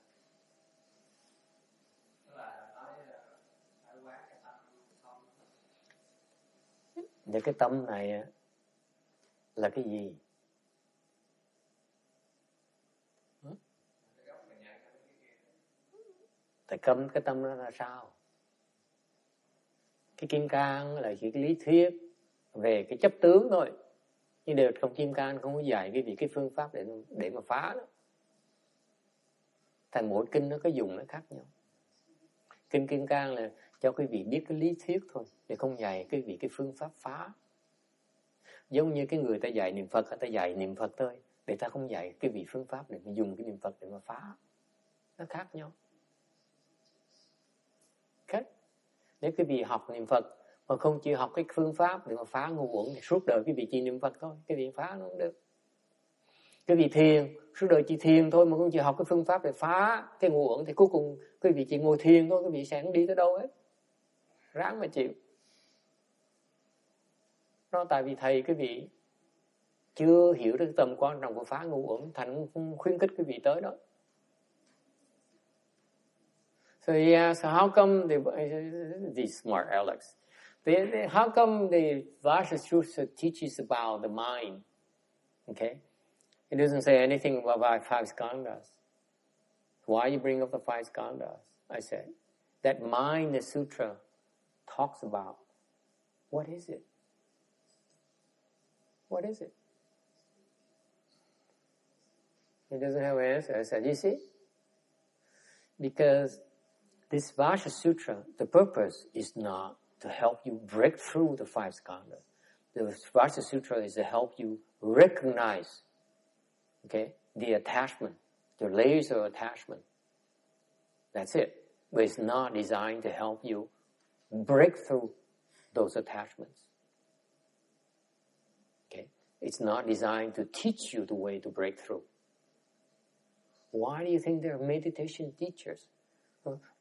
S5: Tức là nói phải quán cái tâm không.
S1: Và cái tâm này là cái gì? Tại cái tâm đó là sao? Cái Kim Cang là chỉ cái lý thuyết về cái chấp tướng thôi. Nhưng đều trong Kim Cang không có dạy cái phương pháp để mà phá đó. Thành mỗi kinh nó có dùng nó khác nhau. Kinh Kim Cang là cho quý vị biết cái lý thuyết thôi, để không dạy quý vị cái phương pháp phá. Giống như cái người ta dạy niệm Phật, ta dạy niệm Phật thôi, để ta không dạy cái vị phương pháp để mà dùng cái niệm Phật để mà phá. Nó khác nhau. Okay. Nếu quý vị học niệm Phật mà không chịu học cái phương pháp để mà phá ngu uẩn thì suốt đời quý vị chỉ niệm Phật thôi, cái vị phá nó không được. Quý vị thiền, suốt đời chỉ thiền thôi mà không chịu học cái phương pháp để phá cái ngu uẩn thì cuối cùng quý vị chỉ ngồi thiền thôi, quý vị sẽ không đi tới đâu hết. Ráng mà chịu. Đó tại vì thầy quý vị chưa hiểu được tầm quan trọng của phá ngu uẩn, thành không khuyến khích quý vị tới đó. So how come these smart Alex? How come the Vajra Sutra teaches about the mind? Okay, it doesn't say anything about 5 skandhas. Why you bring up the 5 skandhas? I said that mind the sutra talks about. What is it? What is it? It doesn't have an answer. I said, you see, because this Vajra Sutra, the purpose is not to help you break through the 5 skandhas. The Vajra Sutra is to help you recognize, okay, the attachment, the layers of attachment. That's it. But it's not designed to help you break through those attachments. Okay? It's not designed to teach you the way to break through. Why do you think there are meditation teachers?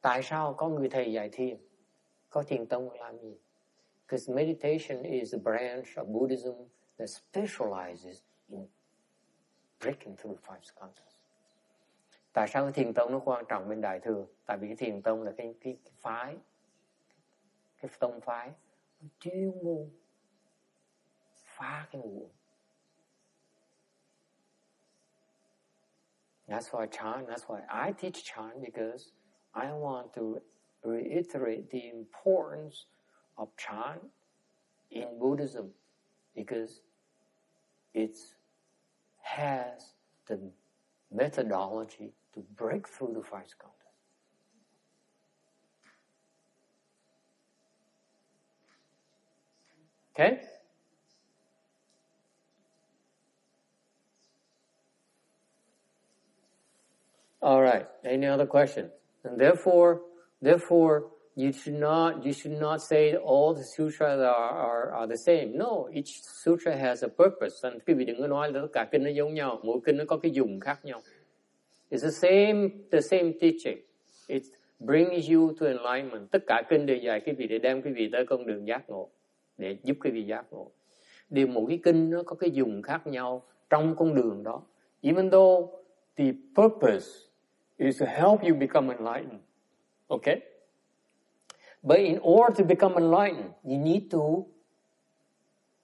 S1: Tại sao có người thầy dạy thiền? Có thiền tông làm gì? Because meditation is a branch of Buddhism that specializes in breaking through 5 skandhas. Tại sao cái thiền tông nó quan trọng bên Đại Thừa? Tại vì cái thiền tông là cái phái, cái tông phái chuyên môn phá cái nguồn. That's why chant, that's why I teach chant, because I want to reiterate the importance of chant in Buddhism, because it has the methodology to break through the five skandhas. Okay? All right. Any other questions? And therefore, you should not say all the sutras are the same. No, each sutra has a purpose. And quý vị đừng có nói là tất cả kinh nó giống nhau, mỗi kinh nó có cái dùng khác nhau. It's the same teaching. It brings you to enlightenment. Tất cả kinh đều dạy quý vị để đem quý vị tới con đường giác ngộ, để giúp quý vị giác ngộ. Điều mỗi cái kinh nó có cái dùng khác nhau trong con đường đó. Even though the purpose is to help you become enlightened. Okay? But in order to become enlightened, you need to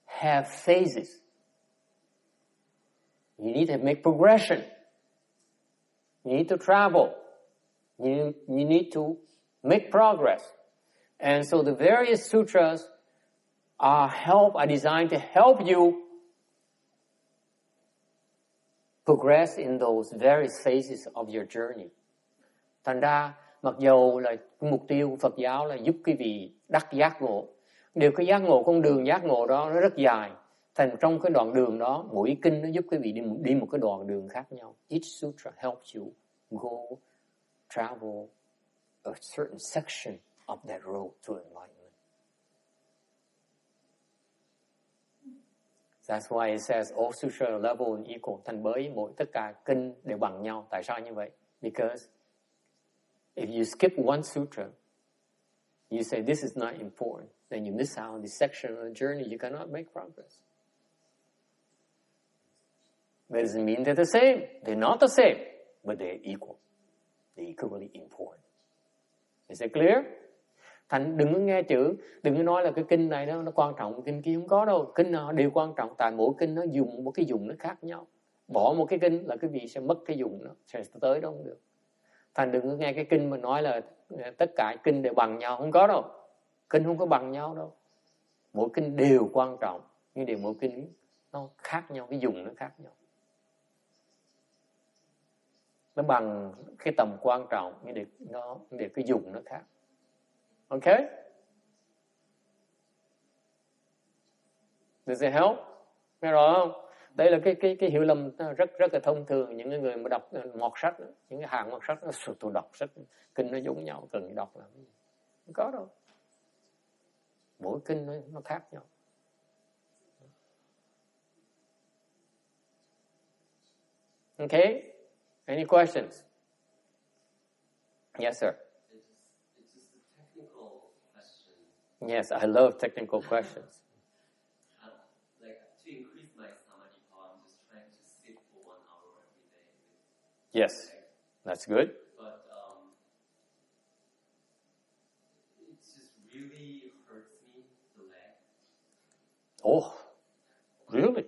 S1: have phases. You need to make progression. You need to travel. You need to make progress. And so the various sutras are designed to help you progress in those various phases of your journey. Thành ra, mặc dầu là mục tiêu Phật giáo là giúp quý vị đắc giác ngộ, điều cái giác ngộ, con đường giác ngộ đó nó rất dài. Thành trong cái đoạn đường đó, mỗi kinh nó giúp quý vị đi một cái đoạn đường khác nhau. Each sutra helps you travel a certain section of that road to enlightenment. That's why it says all sutra are level and equal. Thành bởi tất cả kinh đều bằng nhau. Tại sao như vậy? Because if you skip one sutra, you say this is not important, then you miss out on this section of the journey. You cannot make progress. That doesn't mean they're the same. They're not the same, but they're equal. They're equally important. Is it clear? Thành đừng có nghe chữ, đừng có nói là cái kinh này nó quan trọng, kinh kia không có đâu. Kinh nào đều quan trọng, tại mỗi kinh nó dùng một cái dùng nó khác nhau. Bỏ một cái kinh là quý vị sẽ mất cái dùng nó, sẽ tới đó không được. Thành đừng có nghe cái kinh mà nói là tất cả kinh đều bằng nhau, không có đâu. Kinh không có bằng nhau đâu. Mỗi kinh đều quan trọng, nhưng đều mỗi kinh nó khác nhau, cái dùng nó khác nhau. Nó bằng cái tầm quan trọng, nhưng để cái dùng nó khác. Okay? Does it help? Nghe rõ không? Đây là cái hiểu lầm rất là thông thường. Những người mà đọc mọt sách, những cái hàng mọt sách, tôi đọc sách kinh nó giống nhau, cần đọc làm gì? Không có đâu. Mỗi kinh nó khác nhau. Okay? Any questions? Yes, sir.
S7: It's just a technical question.
S1: Yes, I love technical questions.
S7: Like to increase my samadhi power, I'm just trying to sit for 1 hour every day.
S1: Yes, that's good.
S7: But it just really hurts me, the leg.
S1: Oh, really?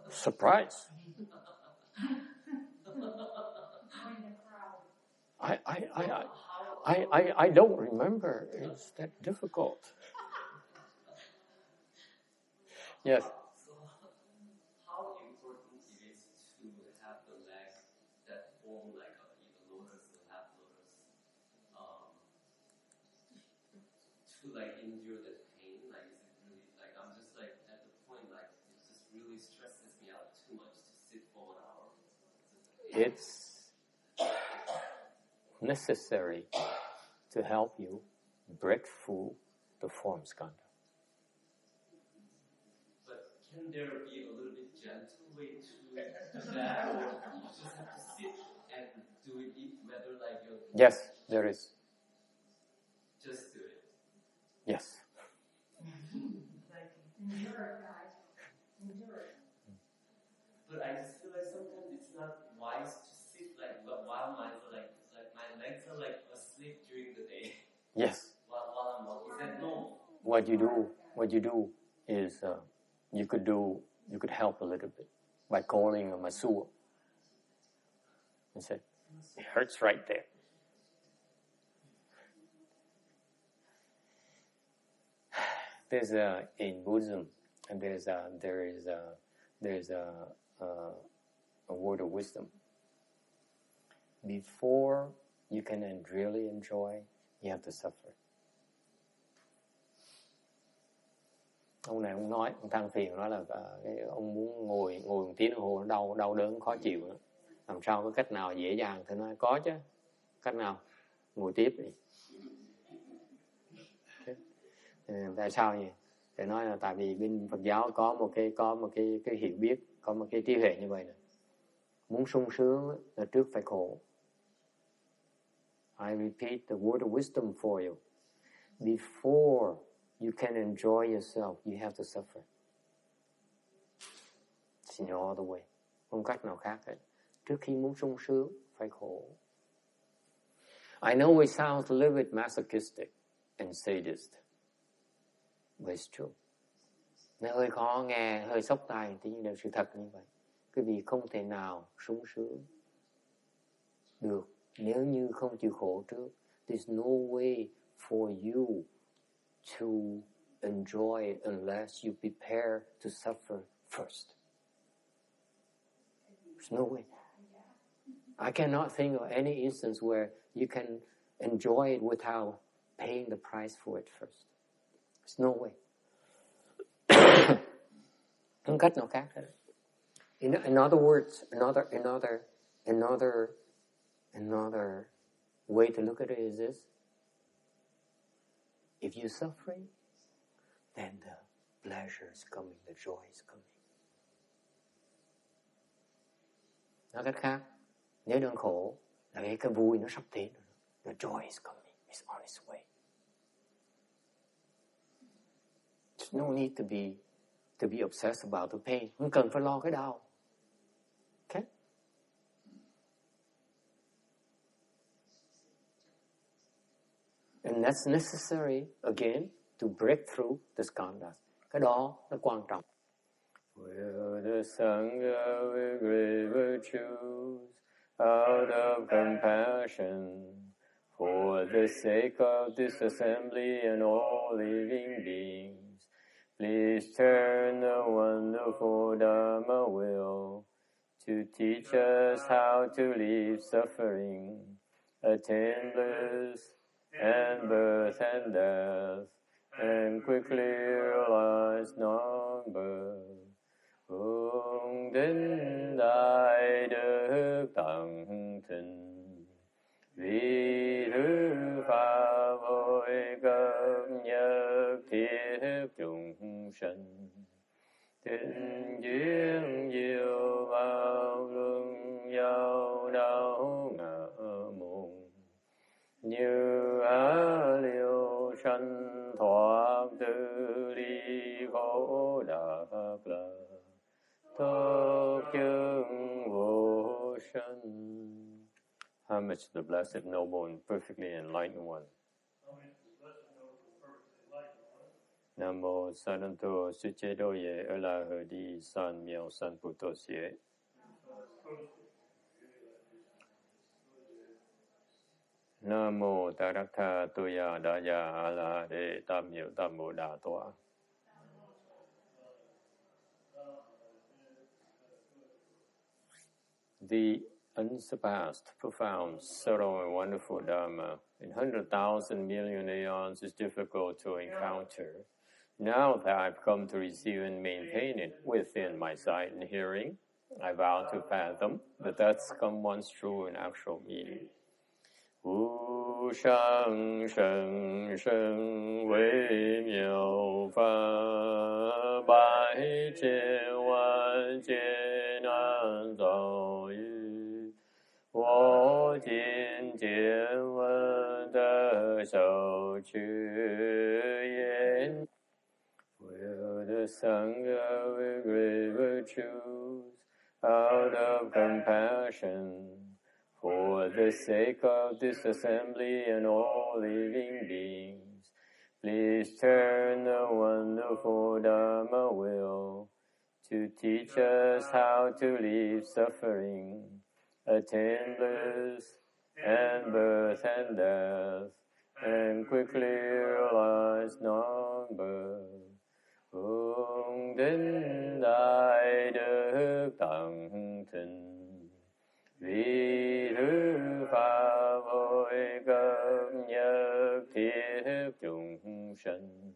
S1: Surprise. I don't remember. It's that difficult. Yes.
S7: So how important it is to have the leg that form like either lotus or half lotus, to like endure that pain? Like, is it really like I'm just like at the point like it just really stresses me out too much to sit for 1 hour.
S1: It's necessary to help you break through the form skandha.
S7: But can there be a little bit gentle way to do that, or you just have to sit and do it whether like you're...
S1: Yes, there is.
S7: Just do it.
S1: Yes.
S3: Endure, guys. Endure.
S7: But I just feel like sometimes it's not wise to sit like while my legs are like asleep during the day.
S1: Yes.
S7: While I'm walking. Is that normal?
S1: What you do is you could help a little bit by calling a masseur and say, it hurts right there. There's in Buddhism, and there is a a word of wisdom. Before you can really enjoy, you have to suffer. Ông này ông nói, ông than phiền nói là ông muốn ngồi một tiếng đồng hồ đau đớn khó chịu nữa. Làm sao có cách nào dễ dàng? Thì nói có chứ. Cách nào? Ngồi tiếp đi. Tại sao nhỉ? Để nói là tại vì bên Phật giáo có một cái hiểu biết, có một cái trí huệ như vậy này. Muốn sung sướng là trước phải khổ. I repeat the word of wisdom for you. Before you can enjoy yourself, you have to suffer. It's no other way. Không cách nào khác hết. Trước khi muốn sung sướng, phải khổ. I know it sounds a little bit masochistic and sadist, but it's true. Nó hơi khó nghe, hơi sốc tai, nhưng đều sự thật như vậy. Quý vị không thể nào sung sướng được nếu như không chịu khổ trước. There's no way for you to enjoy it unless you prepare to suffer first. There's no way. I cannot think of any instance where you can enjoy it without paying the price for it first. There's no way. Không cách nào khác hết. In other words, another way to look at it is this. If you're suffering, then the pleasure is coming, the joy is coming. Nói cách khác, nếu đang khổ, là cái vui nó sắp đến rồi. The joy is coming, it's on its way. There's no need to be obsessed about the pain. Không cần phải lo cái đau. Okay? And that's necessary, again, to break through the skandhas. Cái đó nó quan trọng. Will the Sangha with great virtues out of compassion for the sake of this assembly and all living beings, please turn the wonderful Dharma wheel to teach us how to leave suffering, attain bliss and birth and death, and quickly realize non-birth. Hướng đến đại đức tận tình, vì thứ pháp hội cấp nhất thiết chúng sanh. Tình duyên diệu bao luân giao đau ngã môn, như á liêu sanh thoát tự ly khổ đắc lạc. How much the blessed, noble, and perfectly enlightened one. Nam mô Sananto Suchedoye Elahadi San Miao San Putosye. Nam mô Tarakta Tuya Daya Ala De Tam Miao Tam Mô Đà Toa. The unsurpassed, profound, subtle, and wonderful Dharma in 100,000 million aeons is difficult to encounter. Now that I've come to receive and maintain it within my sight and hearing, I vow to fathom that that's come once true in actual meaning. Wu shang sheng sheng wei miao fa bai jian wan jian an zao yu wo jin jian wen de shou qu yan. Will the Sangha with great virtues out of compassion for the sake of this assembly and all living beings, please turn the wonderful Dharma wheel to teach us how to leave suffering, attain bliss and birth and death, and quickly realize non-birth. Hướng đến đại đức tận tình, sanh.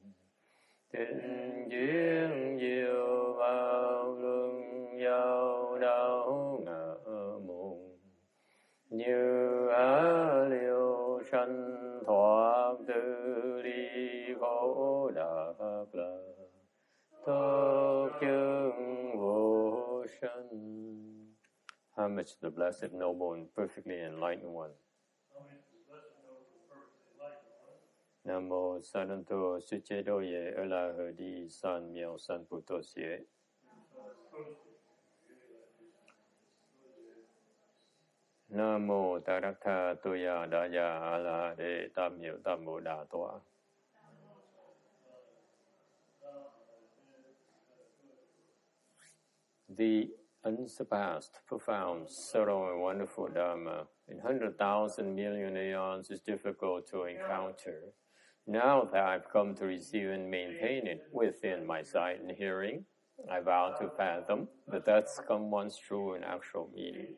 S1: Tình duyên diệu bao luân giao đảo ngã mùng. Như á liêu sanh thoát tư ly khổ đạc là thất chứng vô sanh. Homage to the Blessed, Noble, and Perfectly Enlightened One. Nam mô Saranto Suchedoye Elahadi San Miao San Putosye. Nam mô Tarakha Tuya Daya Ala De Tam Miao Tam Mô Đà Toa. The unsurpassed, profound, subtle, and wonderful Dharma in 100,000 million aeons is difficult to encounter. Now that I've come to receive and maintain it within my sight and hearing, I vow to fathom that that's come one's true and actual meaning.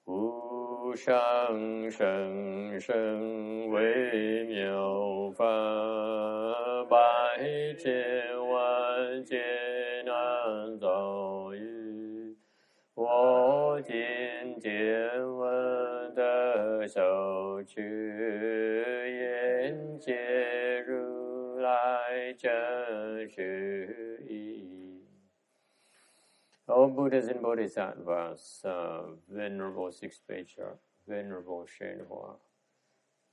S1: Wu shang sheng sheng wei miao fa bai jian wan jian an zao yu wo jin jian wen de shou qu yan jie ru lai zhen shu yi. All Buddhas and Bodhisattvas, Venerable Sixth Patriarch, Venerable Shenhua,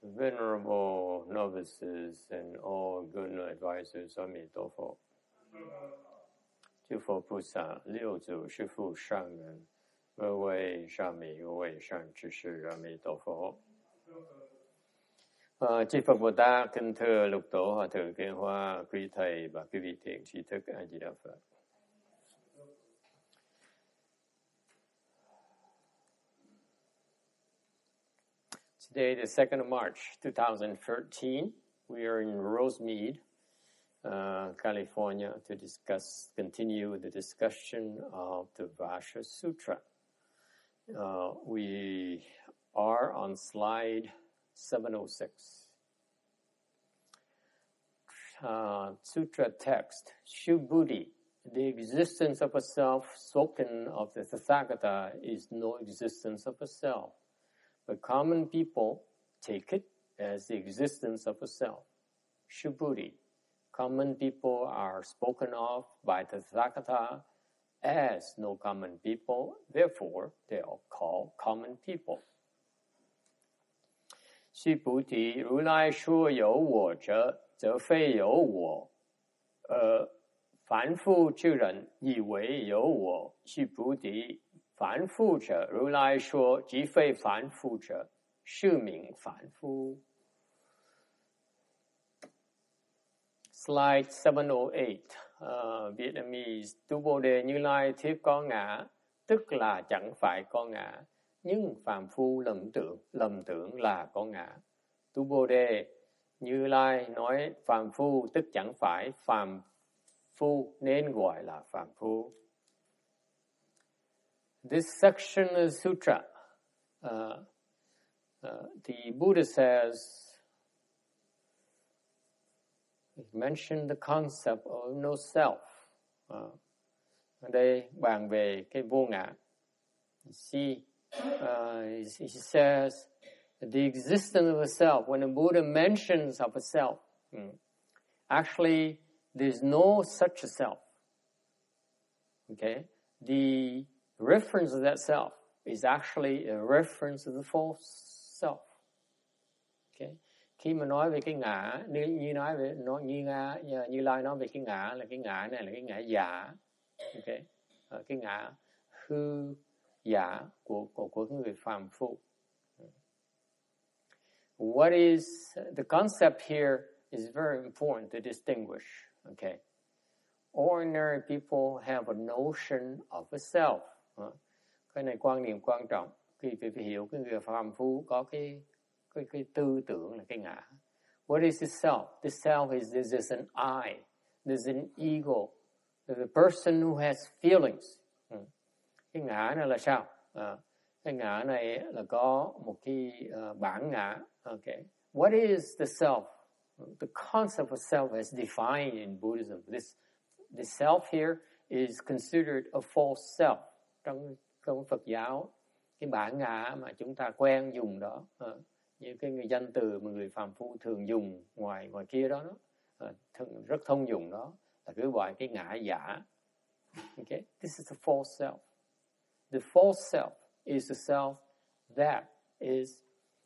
S1: Venerable Novices, and all good advisors, Amitabha. 诸佛菩萨、六祖、师父、上人，各位上美、各位善知識，阿彌陀佛。Chư Phật Bồ Tát, kính thưa lục tổ hòa thượng Kiến Hoa, quý thầy và quý vị thiện tri thức A Di Đà Phật. Today, the 2nd of March, 2013, we are in Rosemead, California, to continue the discussion of the Vajra Sutra. We are on slide 706. Sutra text, Shubhuti, the existence of a self spoken of the Tathagata is no existence of a self. But common people take it as the existence of a self. Shubhuti. Common people are spoken of by the Tathagata as no common people, therefore they are called common people. Shubhuti, 如来说有我者，则非有我，凡夫之人以为有我。Shubhuti. 凡夫者，如来说，即非凡夫者，是名凡夫。Slide 708, Vietnamese. Tu Bồ Đề Như Lai thiết có ngã, tức là chẳng phải có ngã, nhưng phàm phu lầm tưởng là có ngã. Tu Bồ Đề Như Lai nói phàm phu tức chẳng phải phàm phu nên gọi là phàm phu. This section of the sutra, the Buddha says, he mentioned the concept of no self. Ở đây bàn về cái vô ngã. You see, he says, the existence of a self. When the Buddha mentions of a self, actually, there's no such a self. Okay, the reference of that self is actually a reference of the false self. Okay. Khi mà nói về cái ngã, như Lai nói về cái ngã là cái ngã này là cái ngã giả. Okay. Cái ngã hư giả của người phàm phu. What is the concept here is very important to distinguish. Okay. Ordinary people have a notion of a self. Cái này quan niệm quan trọng. Khi phải hiểu cái người phàm phu có cái tư tưởng là cái ngã. What is the self? The self is there's an I, there's an ego, there's a person who has feelings. Cái ngã này là sao? Cái ngã này là có một cái bản ngã. Okay. What is the self? The concept of self as defined in Buddhism. This self here is considered a false self. Trong Phật giáo, cái bản ngã mà chúng ta quen dùng đó, như cái danh từ mà người phàm phu thường dùng ngoài kia đó, rất thông dụng đó, là cứ gọi cái ngã giả. Okay? This is the false self. The false self is the self that is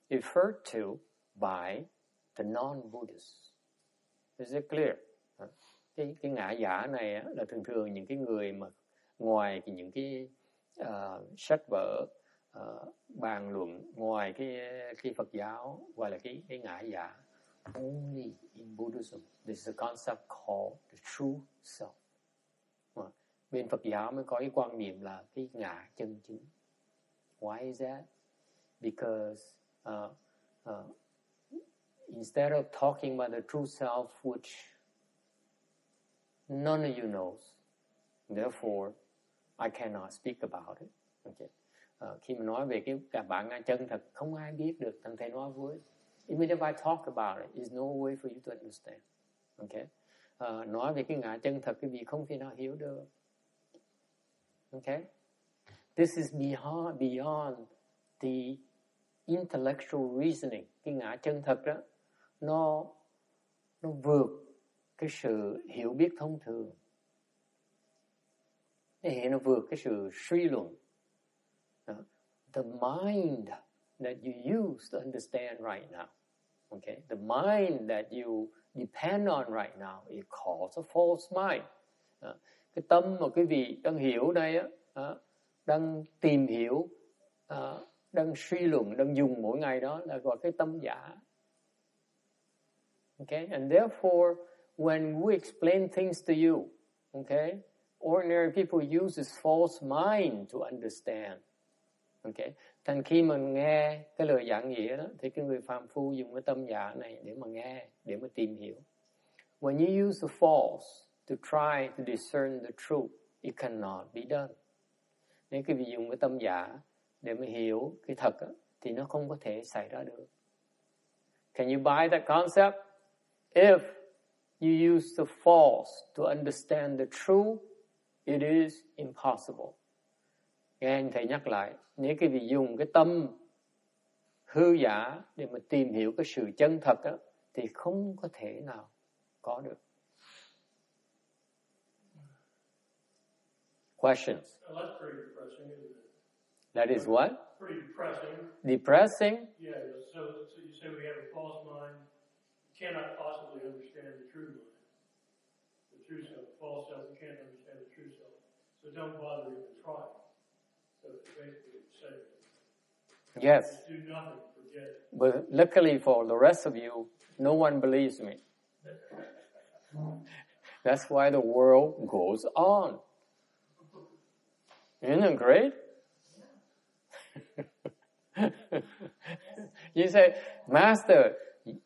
S1: referred to by the non-Buddhists. Is it clear? Cái ngã giả này là thường những cái người mà ngoài những cái sách vở bàn luận, ngoài cái Phật giáo gọi là cái ngã giả. Only in Buddhism there's a concept called the true self. Bên Phật giáo mới có cái quan niệm là cái ngã chân chính. Why is that? Because instead of talking about the true self, which none of you knows, therefore I cannot speak about it. Okay. Khi mà nói về cái bản ngã chân thật, không ai biết được, thành thầy nói với. Even if I talk about it, there's no way for you to understand. Okay. Nói về cái ngã chân thật, cái vị không thể nào hiểu được. Okay. This is beyond the intellectual reasoning. Cái ngã chân thật đó, nó vượt cái sự hiểu biết thông thường. Nó vượt cái sự suy luận. The mind that you use to understand right now, okay, the mind that you depend on right now, it calls a false mind. Cái tâm mà quý vị đang hiểu đây đang tìm hiểu, đang suy luận, đang dùng mỗi ngày đó là gọi cái tâm giả. Okay, and therefore, when we explain things to you, okay, ordinary people use this false mind to understand. Okay, thành khi mà nghe cái lời giảng nghĩa đó, thì cái người phàm phu dùng cái tâm giả này để mà nghe, để mà tìm hiểu. When you use the false to try to discern the truth, it cannot be done. Nếu quý vị dùng cái tâm giả để mà hiểu cái thật đó, thì nó không có thể xảy ra được. Can you buy that concept? If you use the false to understand the truth, it is impossible. Nghe anh thầy nhắc lại, nếu quý vị dùng cái tâm hư giả để mà tìm hiểu cái sự chân thật đó, thì không có thể nào có được. Questions?
S2: That's pretty depressing, isn't it?
S1: That is what?
S2: Pretty depressing.
S1: Depressing?
S2: Yeah, so you say we have a false mind. You cannot possibly understand the true mind. The true self. The false self, you can't understand the true self. So don't bother even trying. So it's basically the same.
S1: Yes.
S2: Just do nothing, forget it.
S1: But luckily for the rest of you, no one believes me. That's why the world goes on. Isn't it great? You say, Master,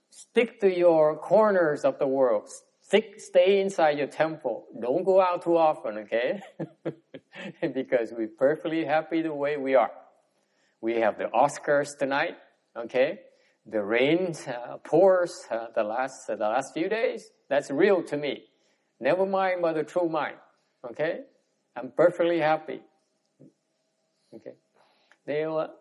S1: stick to your corners of the world. Stay inside your temple. Don't go out too often, okay? Because we're perfectly happy the way we are. We have the Oscars tonight, okay? The rain pours the last few days. That's real to me. Never mind about the true mind, okay? I'm perfectly happy. Okay.